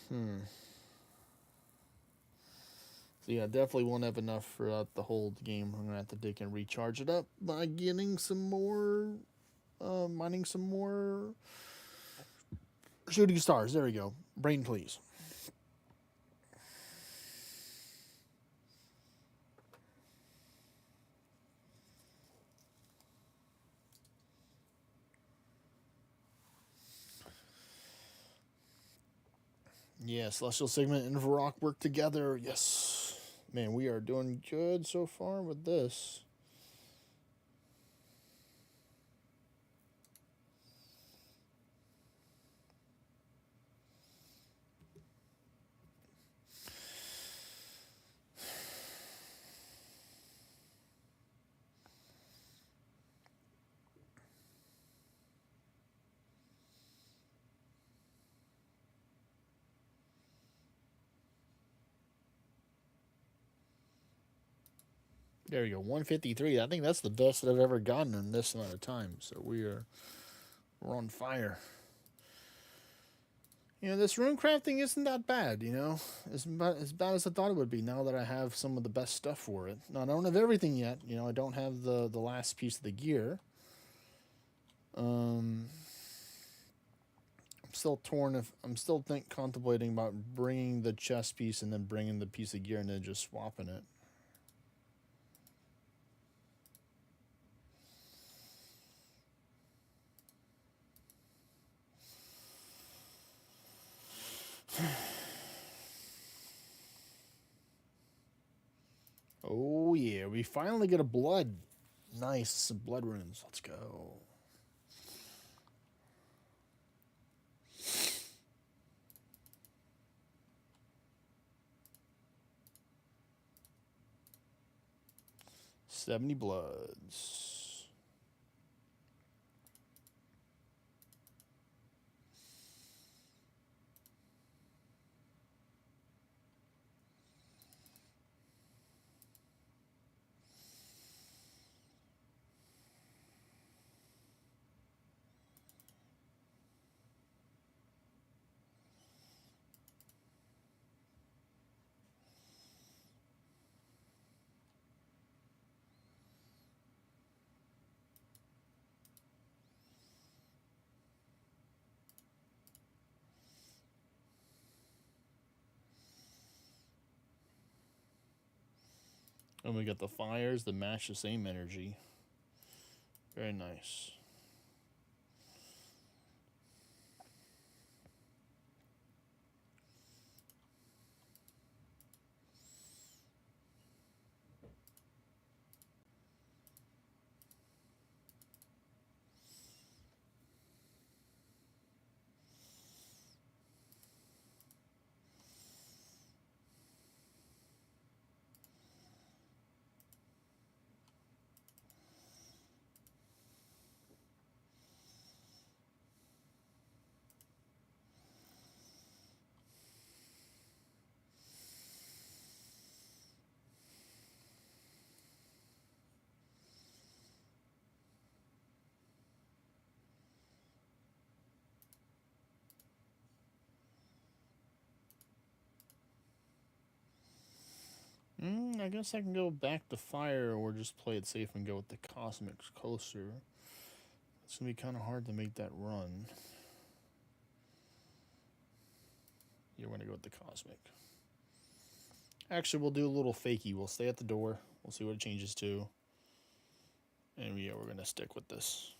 So yeah, definitely won't have enough throughout the whole game. I'm gonna have to dig and recharge it up by getting some more, mining some more shooting stars. There we go. Brain, please. Yeah, Celestial Signet and Varrock work together. Yes. Man, we are doing good so far with this. There we go, 153. I think that's the best that I've ever gotten in this amount of time. So we're on fire. You know, this Runecrafting isn't that bad, you know? As bad as I thought it would be now that I have some of the best stuff for it. Now, I don't have everything yet. You know, I don't have the last piece of the gear. I'm still torn if I'm still contemplating about bringing the chest piece and then bringing the piece of gear and then just swapping it. Oh yeah, we finally get a blood. Nice, some blood runes. Let's go. $70 bloods. And we got the fires that match the same energy. Very nice. I guess I can go back to fire or just play it safe and go with the cosmics closer. It's going to be kind of hard to make that run. You're going to go with the cosmic. Actually, we'll do a little fakey. We'll stay at the door. We'll see what it changes to. And yeah, we're going to stick with this.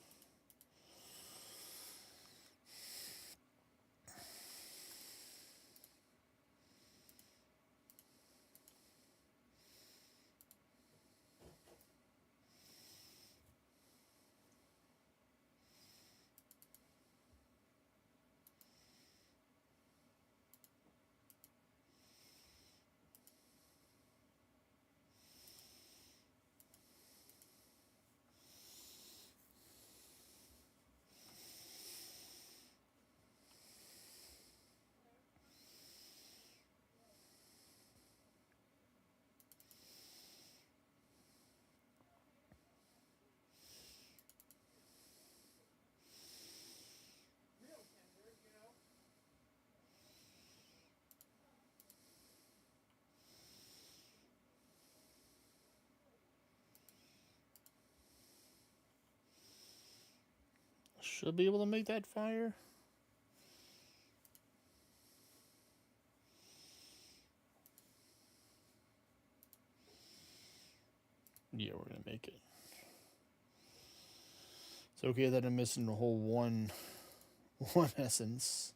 Should be able to make that fire. Yeah, we're going to make it. It's okay that I'm missing the whole one essence.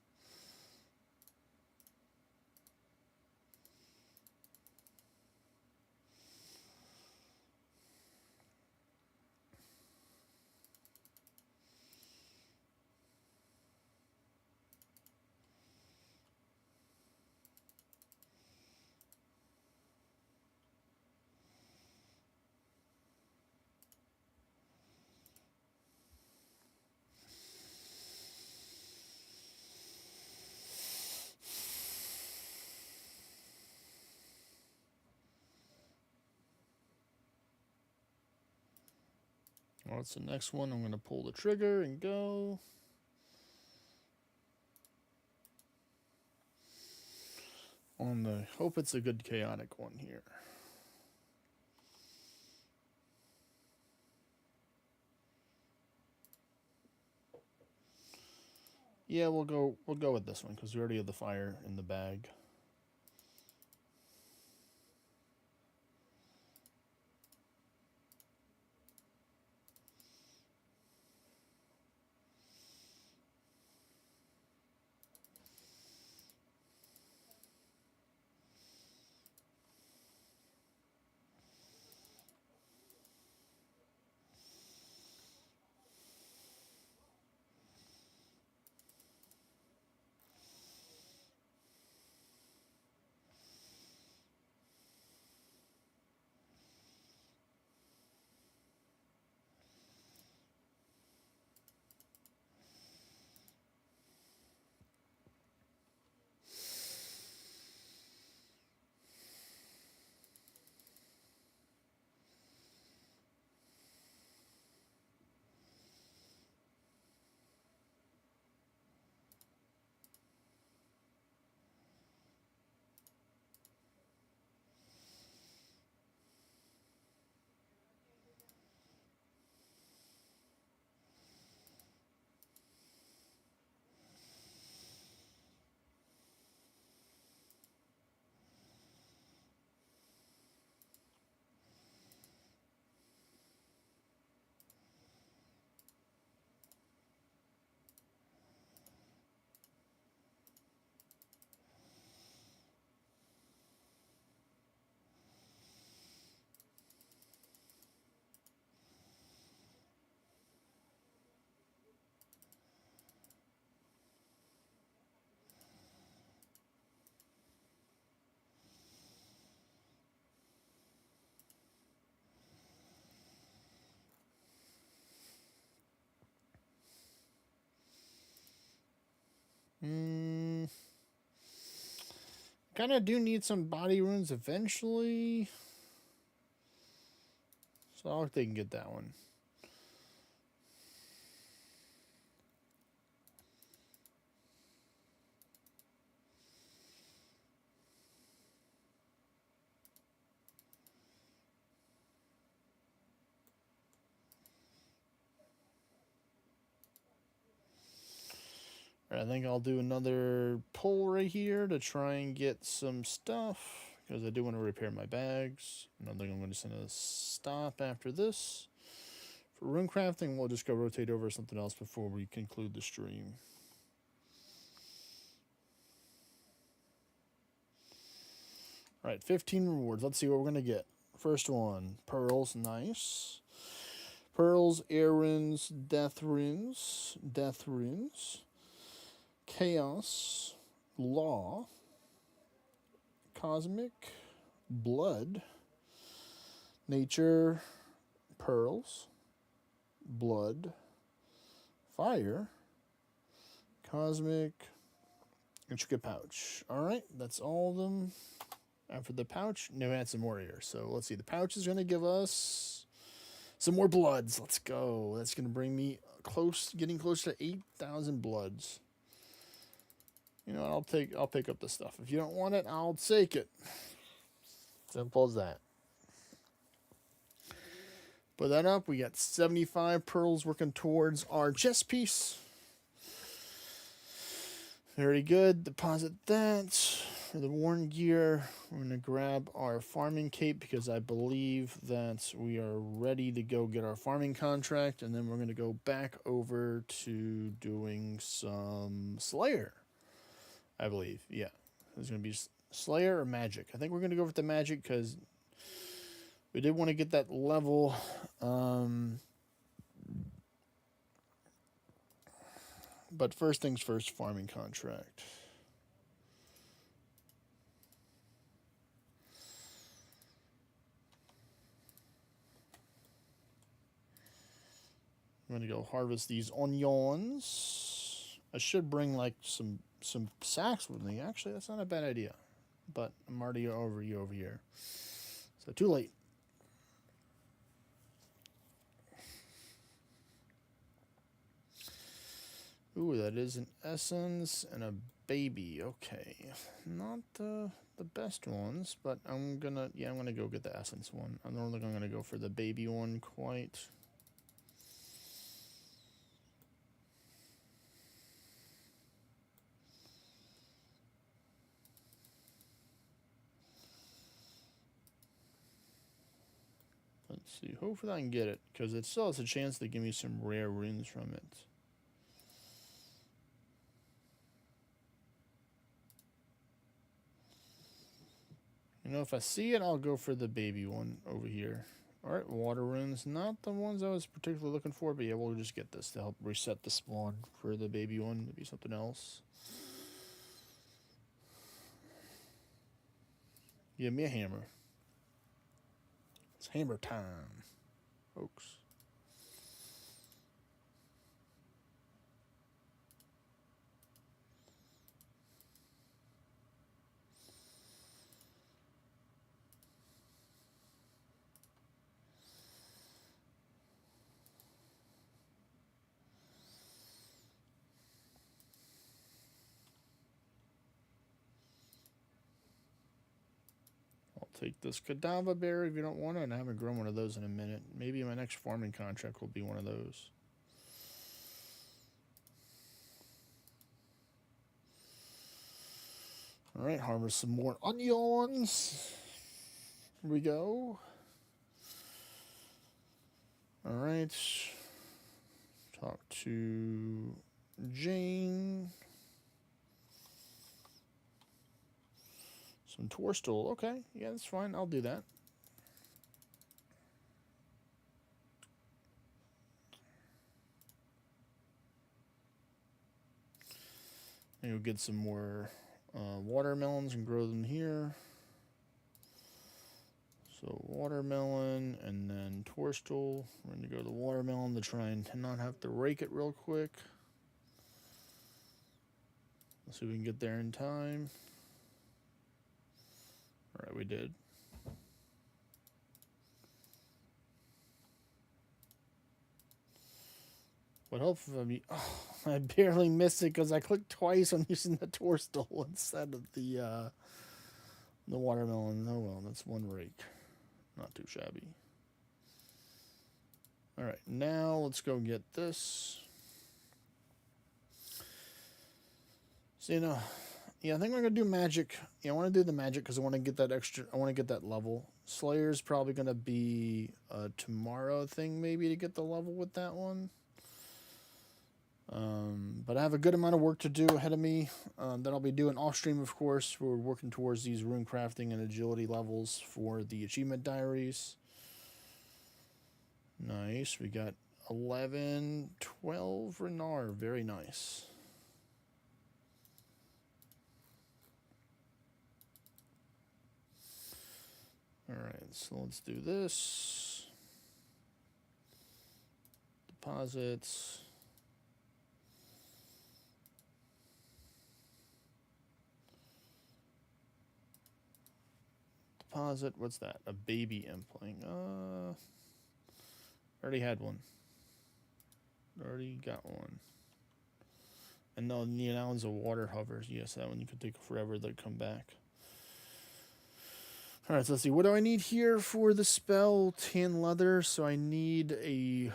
What's the next one? I'm going to pull the trigger and go. On the hope it's a good chaotic one here. Yeah, we'll go with this one because we already have the fire in the bag. Kind of do need some body runes eventually. So I hope they can get that one. All right, I think I'll do another pull right here to try and get some stuff because I do want to repair my bags. And I think I'm going to send a stop after this. For Runecrafting, we'll just go rotate over something else before we conclude the stream. All right, 15 rewards. Let's see what we're going to get. First one, pearls, nice. Pearls, air runes, death runes, chaos, law, cosmic, blood, nature, pearls, blood, fire, cosmic, intricate pouch. All right, that's all of them. After the pouch, no, add some more here. So let's see. The pouch is going to give us some more bloods. Let's go. That's going to bring me close, getting close to 8,000 bloods. You know what? I'll pick up the stuff. If you don't want it, I'll take it. Simple as that. Put that up. We got 75 pearls working towards our chest piece. Very good. Deposit that. For the worn gear, we're going to grab our farming cape because I believe that we are ready to go get our farming contract. And then we're going to go back over to doing some Slayer, I believe. Yeah. It's going to be Slayer or Magic. I think we're going to go with the Magic because we did want to get that level. But first things first, farming contract. I'm going to go harvest these onions. I should bring like some sacks with me. Actually, that's not a bad idea. But I'm already over here. So too late. Ooh, that is an essence and a baby. Okay. Not the best ones, but I'm gonna go get the essence one. I don't think I'm gonna go for the baby one quite. Let's see. Hopefully I can get it, because it still has a chance to give me some rare runes from it. You know, if I see it, I'll go for the baby one over here. Alright, water runes. Not the ones I was particularly looking for, but yeah, we'll just get this to help reset the spawn for the baby one. Maybe something else. Give me a hammer. It's hammer time, folks. Take this cadaver berry if you don't want it, and I haven't grown one of those in a minute. Maybe my next farming contract will be one of those. Alright, harvest some more onions. Here we go. Alright. Talk to Jane. Some Tourstool. Okay, yeah, that's fine. I'll do that. And we'll get some more watermelons and grow them here. So watermelon and then Tourstool. We're going to go to the watermelon to try and not have to rake it real quick. Let's see if we can get there in time. All right, we did. What hopefully I barely missed it because I clicked twice on using the Tourstool instead of the watermelon. Oh well, that's one rake. Not too shabby. All right, now let's go get this. So yeah, I think I'm gonna do magic. Yeah, I want to do the magic because I want to get that extra. I want to get that level. Slayer's probably gonna be a tomorrow thing, maybe to get the level with that one. But I have a good amount of work to do ahead of me that I'll be doing off stream, of course. We're working towards these runecrafting and agility levels for the achievement diaries. Nice. We got 11, 12 Renar. Very nice. All right, so let's do this. Deposits. Deposit. What's that? A baby impling. Already had one. Already got one. And no, that one's a water hover. Yes, that one could take forever to come back. All right, so let's see. What do I need here for the spell? Tan leather. So I need a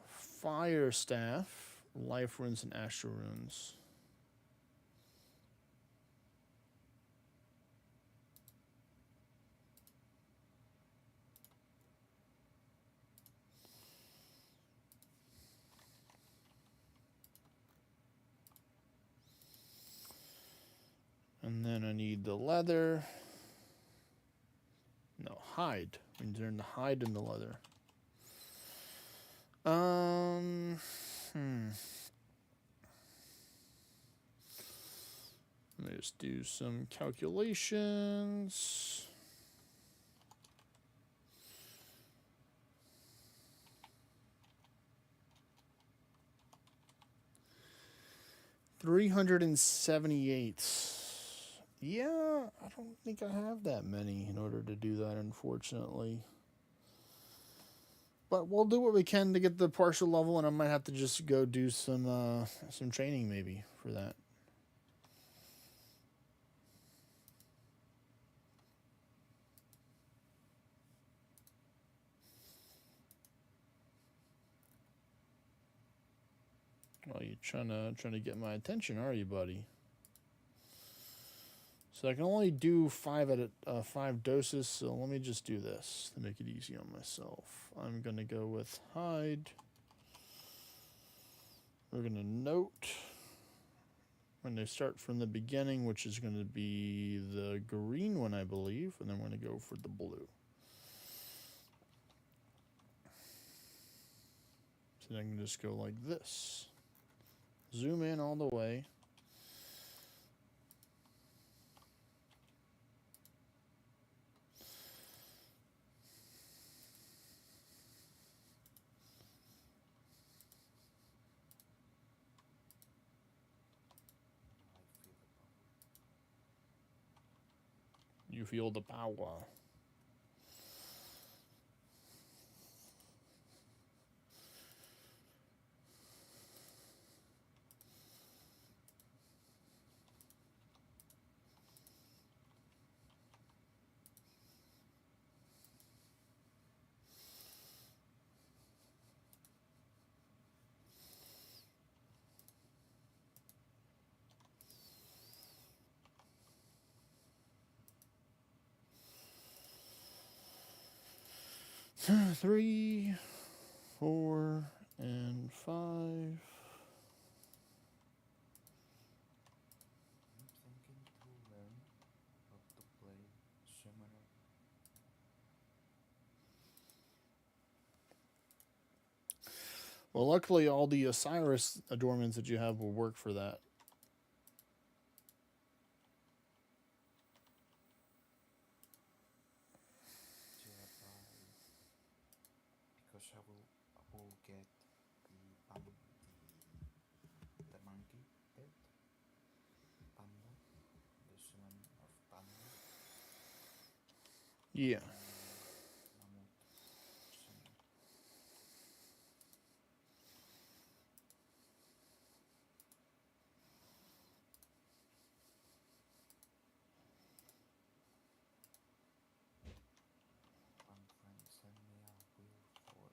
fire staff, life runes, and astral runes. And then I need the leather. No, hide. We need to turn the hide and the leather. Let me just do some calculations. $378. Yeah, I don't think I have that many in order to do that, unfortunately. But we'll do what we can to get the partial level, and I might have to just go do some training maybe for that. Well, you're trying to get my attention, are you, buddy? So I can only do 5 doses, so let me just do this to make it easy on myself. I'm going to go with hide. We're going to note when they start from the beginning, which is going to be the green one, I believe, and then we're going to go for the blue. So then I can just go like this. Zoom in all the way. You feel the power. Three, 4, and 5. I'm thinking to learn how to play Summoner. Well, luckily, all the OSRS adornments that you have will work for that. Yeah, because I will get the monkey pet, panda, the summon of panda, Yeah. mammoth summon. One friend sent me a wheel for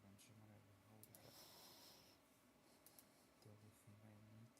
Run Summoner and holy crap. The only thing I need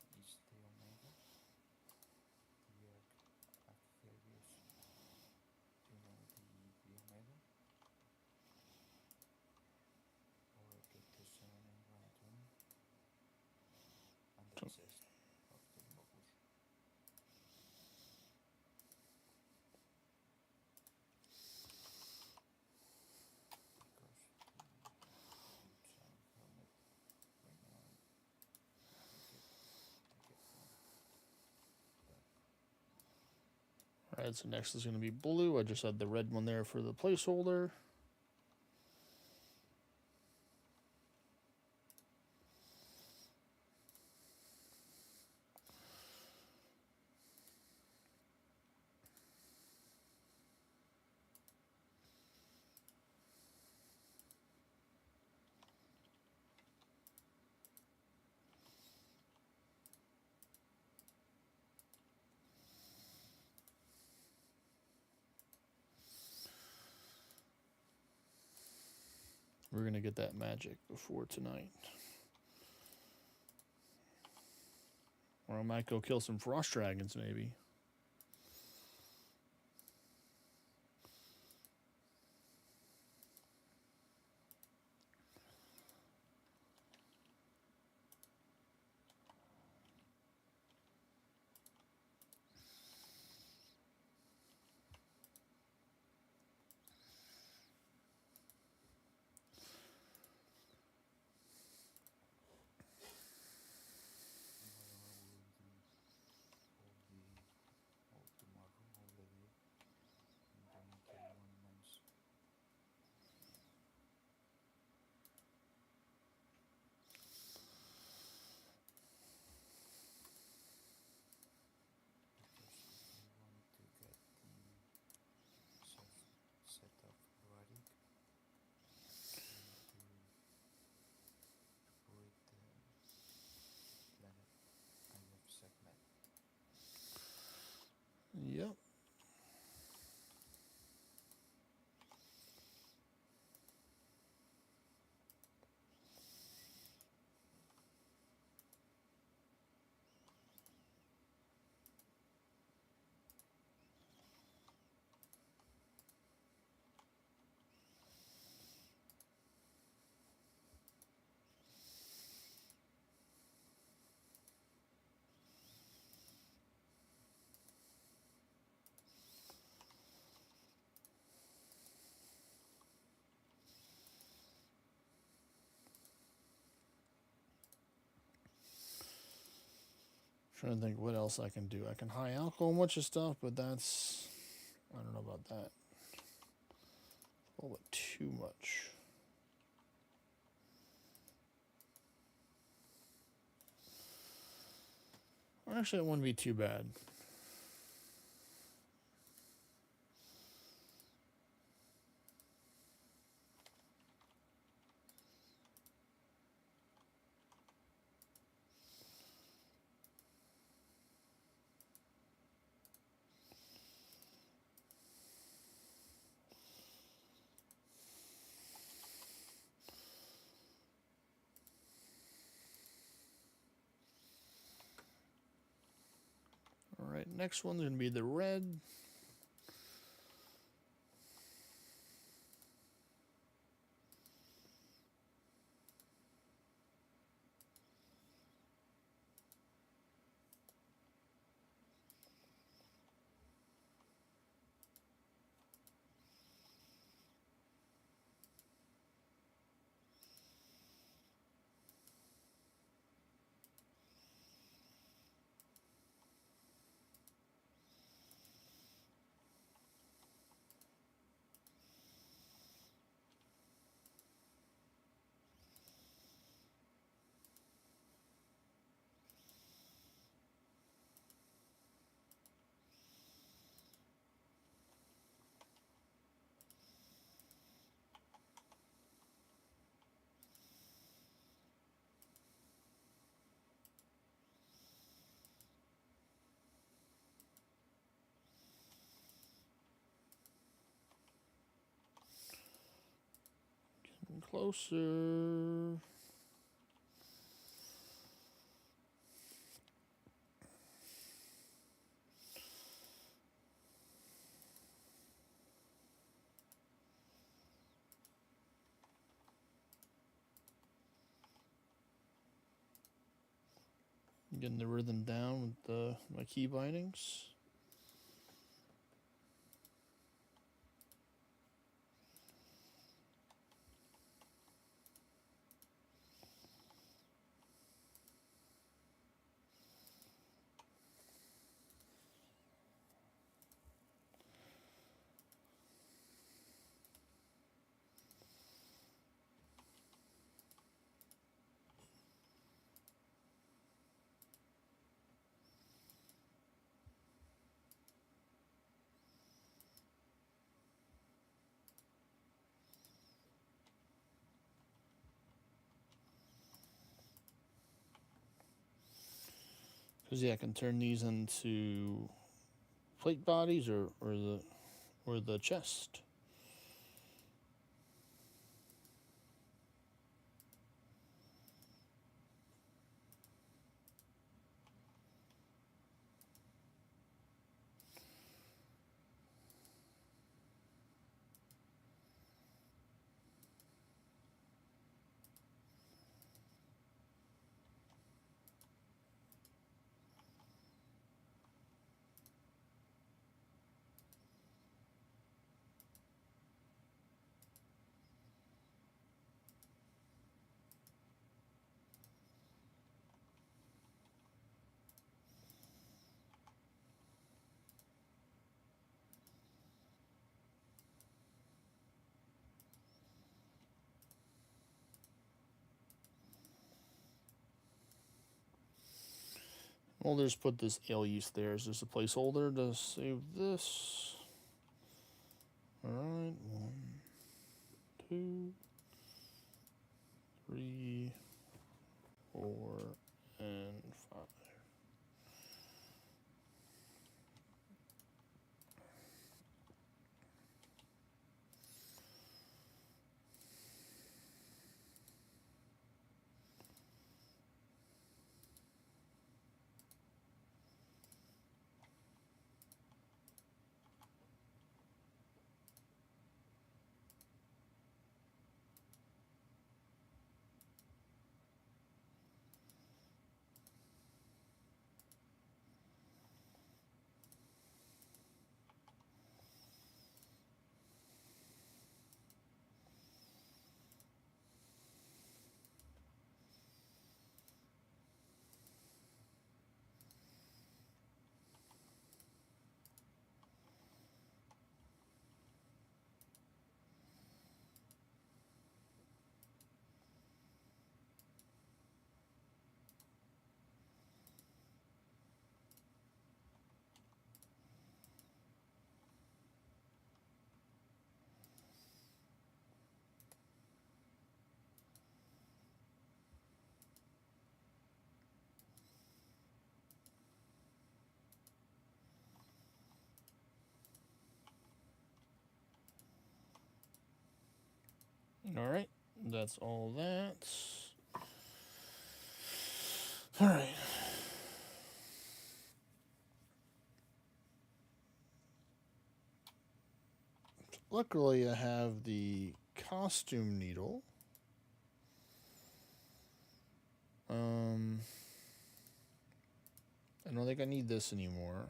Alright, so next is going to be blue. I just had the red one there for the placeholder. We're going to get that magic before tonight. Or I might go kill some frost dragons, maybe. All tomorrow, all the day, doing kill monuments. Because if I want to get the set of Rurik, I need to read the planet I have segment. Yep. Trying to think what else I can do. I can high alcohol a bunch of stuff, but that's, I don't know about that. A little bit too much. Actually, it wouldn't be too bad. All right, next one's going to be the red. Getting closer. Getting the rhythm down with my key bindings. Because yeah, I can turn these into plate bodies or the chest. We'll just put this alias there as just a placeholder to save this. Alright, 1, 2, 3, 4, and 5. Alright, that's all that. Alright. Luckily, I have the costume needle. I don't think I need this anymore.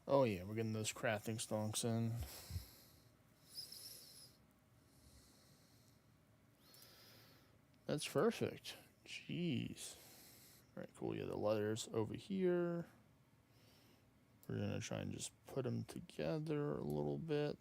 Oh yeah, we're getting those crafting stonks in. That's perfect. Jeez. Alright, cool. Yeah, the letters over here. We're going to try and just put them together a little bit.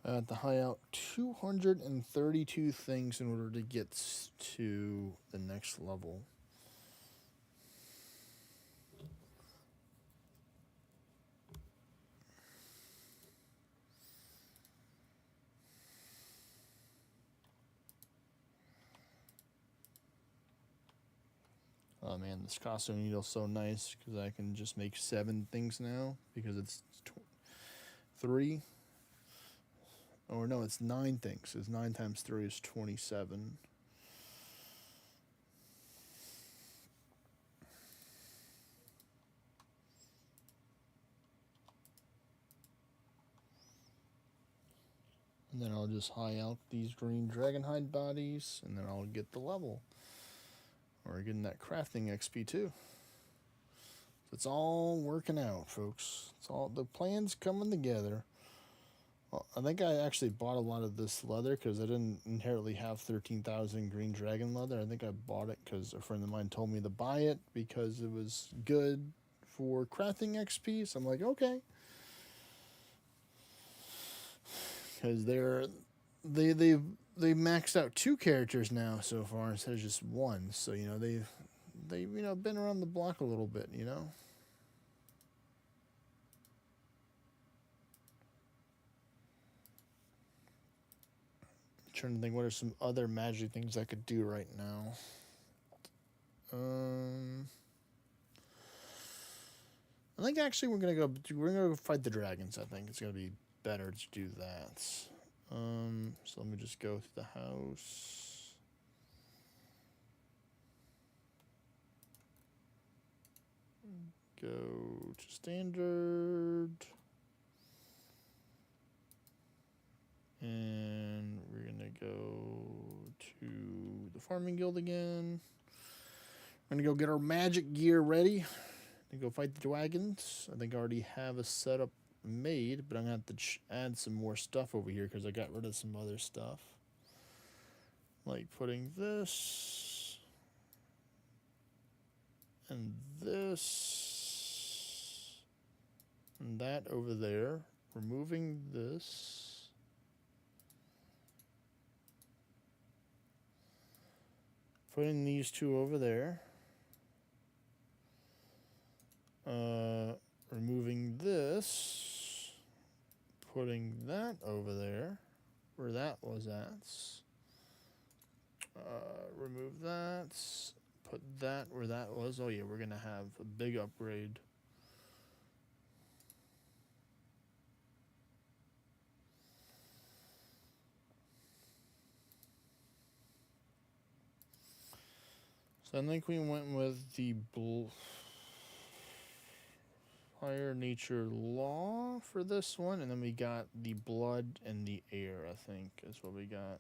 I have to high out 232 things in order to get to the next level. Oh man, this costume needle's so nice because I can just make 7 things now because it's 3. Or no, it's 9 things. It's 9 times 3 is 27. And then I'll just high out these green dragonhide bodies, and then I'll get the level. Or getting that crafting XP too. It's all working out, folks. It's all the plans coming together. Well, I think I actually bought a lot of this leather because I didn't inherently have 13,000 green dragon leather. I think I bought it because a friend of mine told me to buy it because it was good for crafting XP. So I'm like, okay. Because they maxed out 2 characters now so far instead of just 1. So you know they've been around the block a little bit, you know. Trying to think what are some other magic things I could do right now. I think actually we're gonna go fight the dragons. I think it's gonna be better to do that. So let me just go to the house. Go to standard. And we're gonna go to the farming guild again. We're gonna go get our magic gear ready and go fight the dragons. I think I already have a setup made, but I'm gonna have to add some more stuff over here because I got rid of some other stuff. Like putting this and this and that over there. Removing this. Putting these 2 over there. Removing this. Putting that over there. Where that was at. Remove that. Put that where that was. Oh yeah, we're going to have a big upgrade. So I think we went with the Fire Nature Law for this one, and then we got the Blood and the Air, I think, is what we got.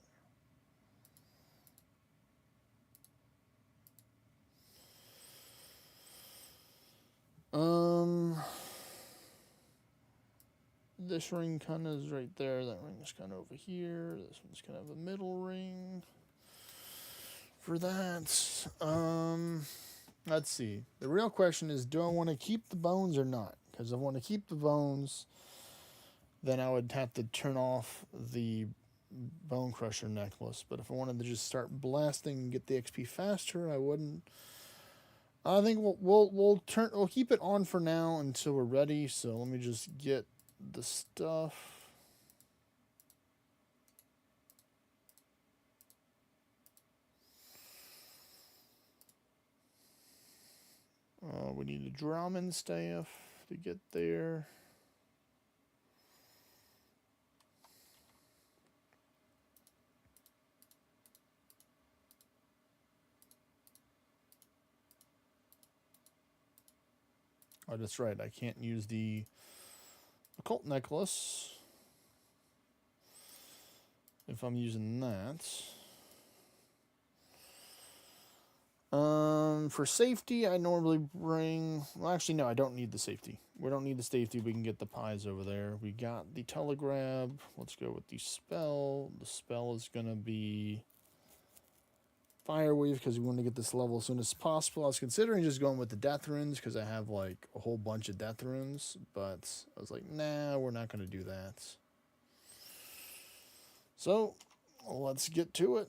This ring kind of is right there. That ring is kind of over here. This one's kind of a middle ring. For that, let's see. The real question is, do I want to keep the bones or not? Because if I want to keep the bones, then I would have to turn off the bone crusher necklace. But if I wanted to just start blasting and get the XP faster, I wouldn't. I think we'll keep it on for now until we're ready. So let me just get the stuff. We need a drumming staff to get there. Oh, that's right. I can't use the occult necklace if I'm using that. For safety, I normally bring... Well, actually, no, I don't need the safety. We don't need the safety. We can get the pies over there. We got the telegrab. Let's go with the spell. The spell is going to be Firewave because we want to get this level as soon as possible. I was considering just going with the death runes because I have, like, a whole bunch of death runes. But I was like, nah, we're not going to do that. So, let's get to it.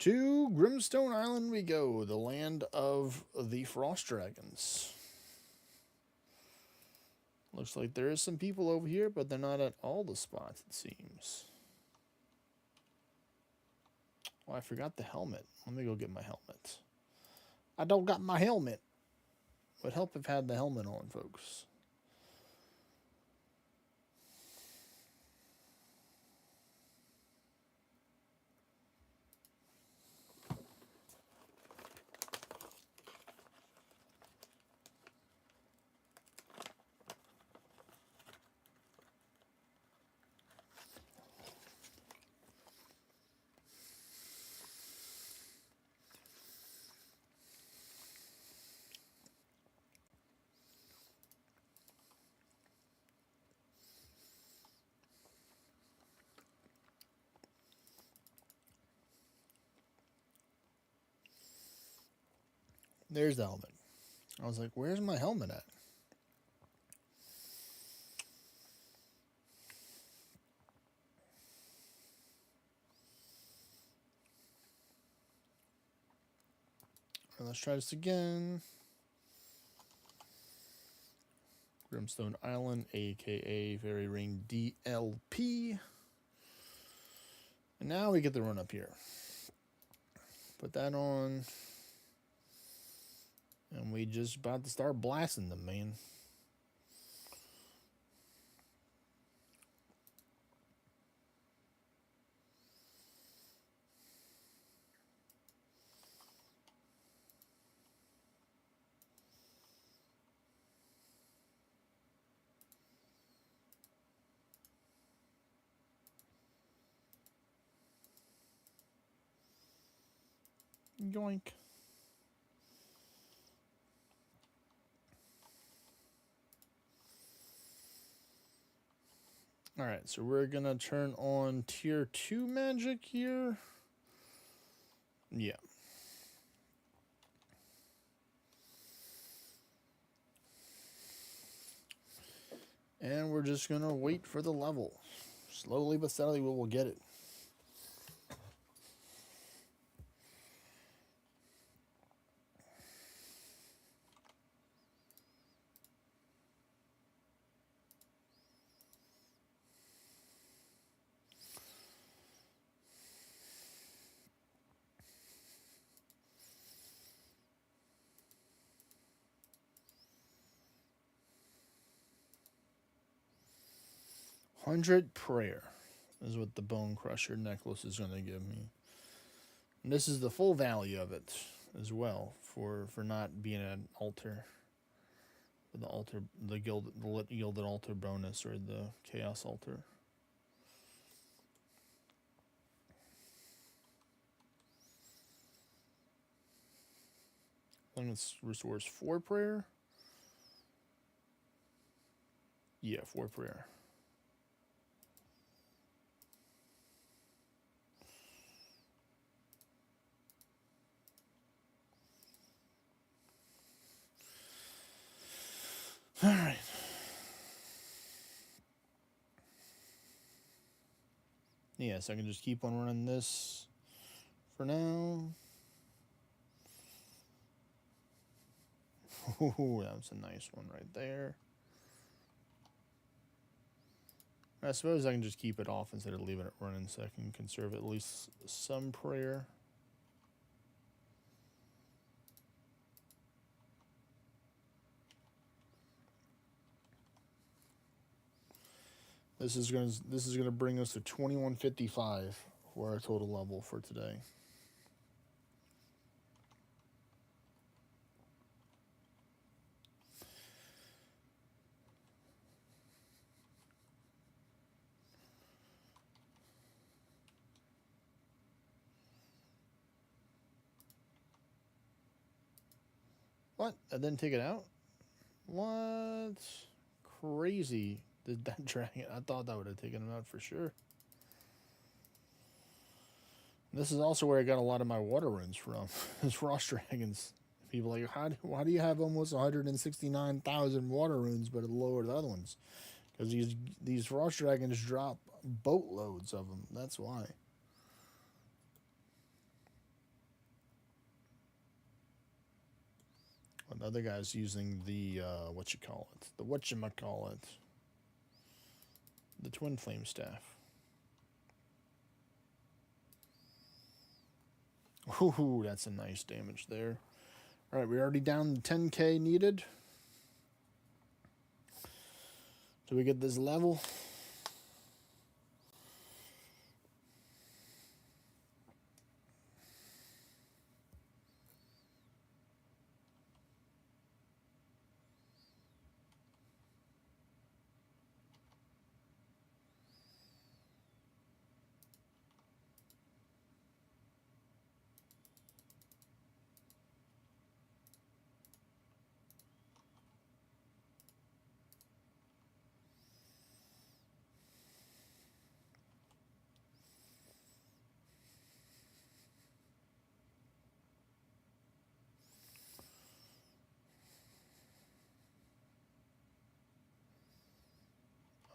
To Grimstone Island we go, the land of the Frost Dragons. Looks like there is some people over here, but they're not at all the spots, it seems. Oh, I forgot the helmet. Let me go get my helmet. I don't got my helmet. Would help if I had the helmet on, folks. There's the helmet. I was like, where's my helmet at? Right, let's try this again. Grimstone Island, aka Fairy Ring DLP. And now we get the run up here. Put that on. And we just about to start blasting them, man. Yoink. Alright, so we're gonna turn on tier 2 magic here. Yeah. And we're just gonna wait for the level. Slowly but steadily we will get it. $100 prayer is what the Bone Crusher necklace is going to give me. And this is the full value of it as well for not being an altar. The altar, the gilded altar bonus, or the chaos altar. I think it restores 4 prayer. Yeah, 4 prayer. All right. Yeah, so I can just keep on running this for now. Ooh, that was a nice one right there. I suppose I can just keep it off instead of leaving it running so I can conserve at least some prayer. This is gonna bring us to 2155 for our total level for today. What? I didn't take it out? What? Crazy. Did that dragon? I thought that would have taken him out for sure. This is also where I got a lot of my water runes from. Is frost dragons. People are like, why do you have almost 169,000 water runes but lower the other ones? Because these frost dragons drop boatloads of them. That's why. Another guy's using the the twin flame staff. Ooh, that's a nice damage there. All right, we're already down to 10k needed. So we get this level.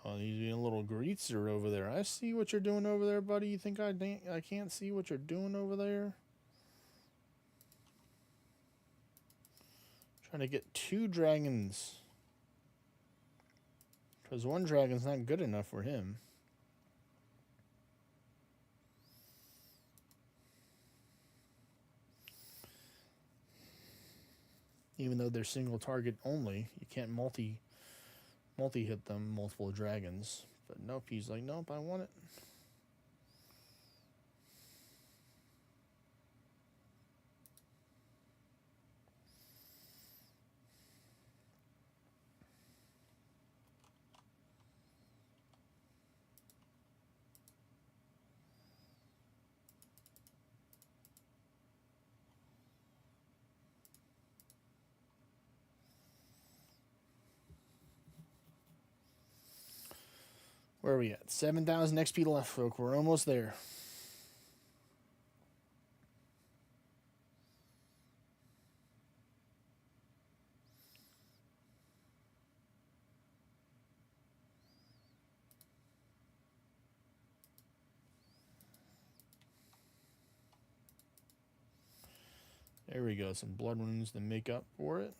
Oh, he's being a little greaser over there. I see what you're doing over there, buddy. You think I can't see what you're doing over there? Trying to get 2 dragons. Because 1 dragon's not good enough for him. Even though they're single target only, you can't multi hit them, multiple dragons. But nope, he's like, nope, I want it. Where are we at? 7,000 XP left, folk. We're almost there. There we go. Some blood runes to make up for it.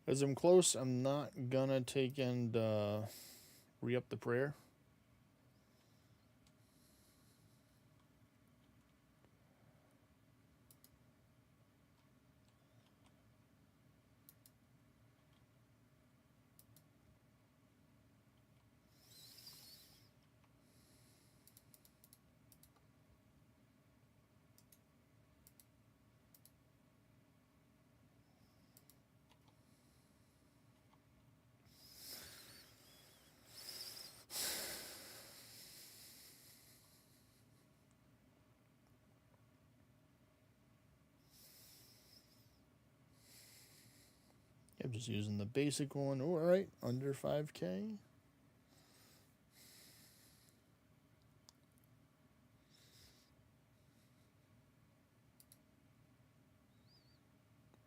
As I'm close, I'm not gonna take and re-up the prayer. I'm just using the basic one. All right, under 5K.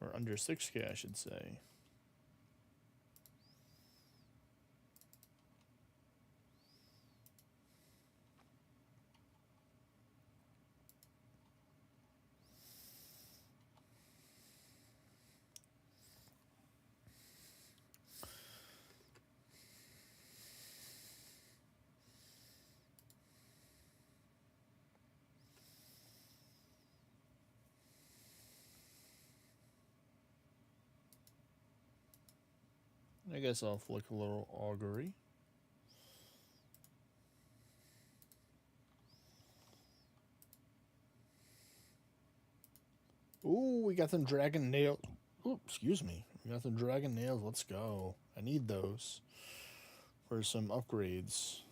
Or under 6K, I should say. I guess I'll flick a little augury. Ooh, we got some dragon nails. Ooh, excuse me. We got some dragon nails. Let's go. I need those for some upgrades.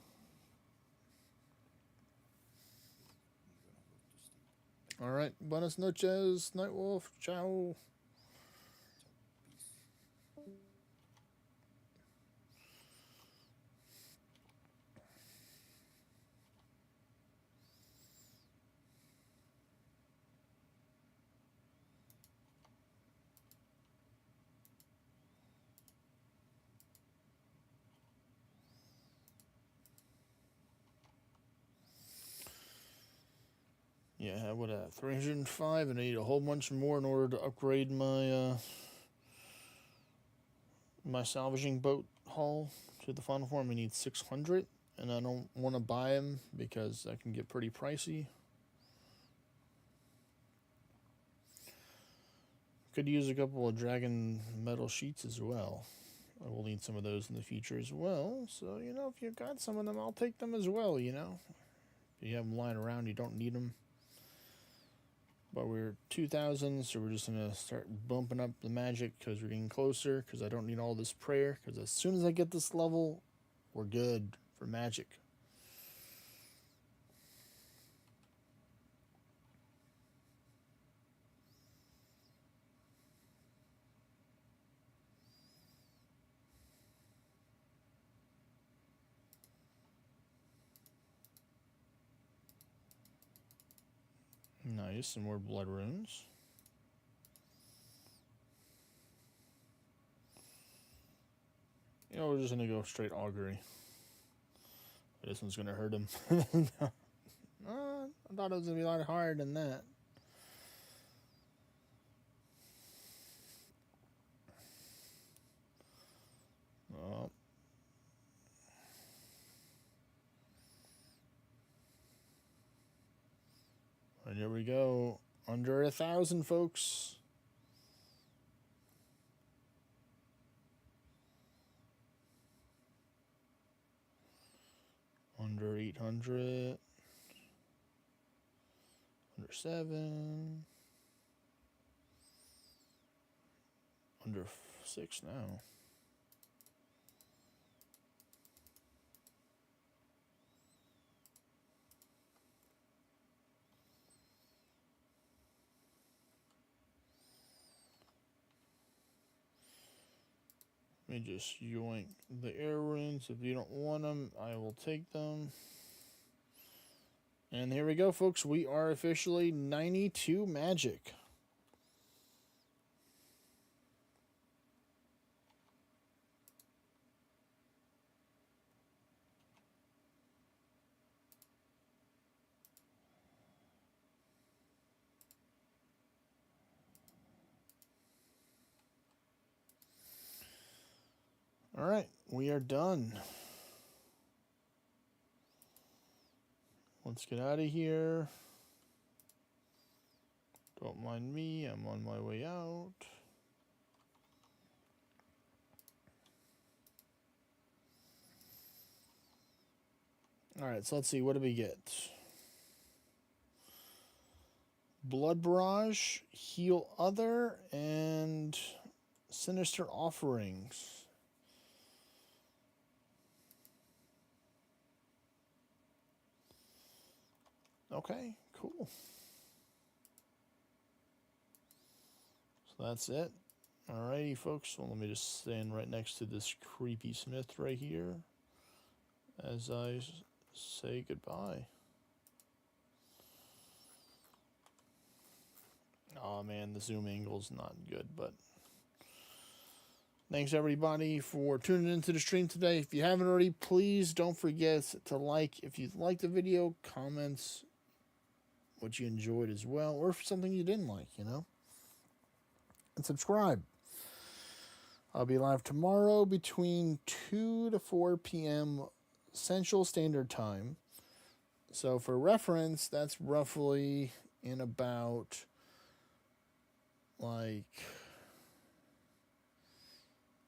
All right. Buenas noches, Nightwolf. Ciao. Yeah, what 305, and I need a whole bunch more in order to upgrade my my salvaging boat hull to the final form. We need 600, and I don't want to buy them because that can get pretty pricey. Could use a couple of dragon metal sheets as well. I will need some of those in the future as well. So, you know, if you've got some of them, I'll take them as well, you know. If you have them lying around, you don't need them. But we're 2,000, so we're just going to start bumping up the magic because we're getting closer, because I don't need all this prayer, because as soon as I get this level, we're good for magic. Nice, and more blood runes. You know, we're just gonna go straight augury. This one's gonna hurt him. I thought it was gonna be a lot harder than that. Oh. And here we go. Under 1,000, folks. Under 800. Under 7. Under 6 now. Let me just yoink the air runes. If you don't want them, I will take them. And here we go, folks. We are officially 92 magic. All right, we are done. Let's get out of here. Don't mind me, I'm on my way out. All right, so let's see, what do we get? Blood Barrage, Heal Other, and Sinister Offerings. Okay, cool. So that's it. Alrighty, folks. Well, let me just stand right next to this creepy smith right here as I say goodbye. Oh man, the zoom angle's not good, but thanks everybody for tuning into the stream today. If you haven't already, please don't forget to like. If you liked the video, comments what you enjoyed as well, or something you didn't like, you know. And subscribe. I'll be live tomorrow between 2 to 4 p.m. Central Standard Time. So for reference, that's roughly in about like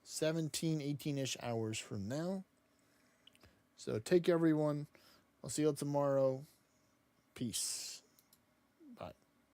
17, 18-ish hours from now. So take care, everyone. I'll see you tomorrow. Peace.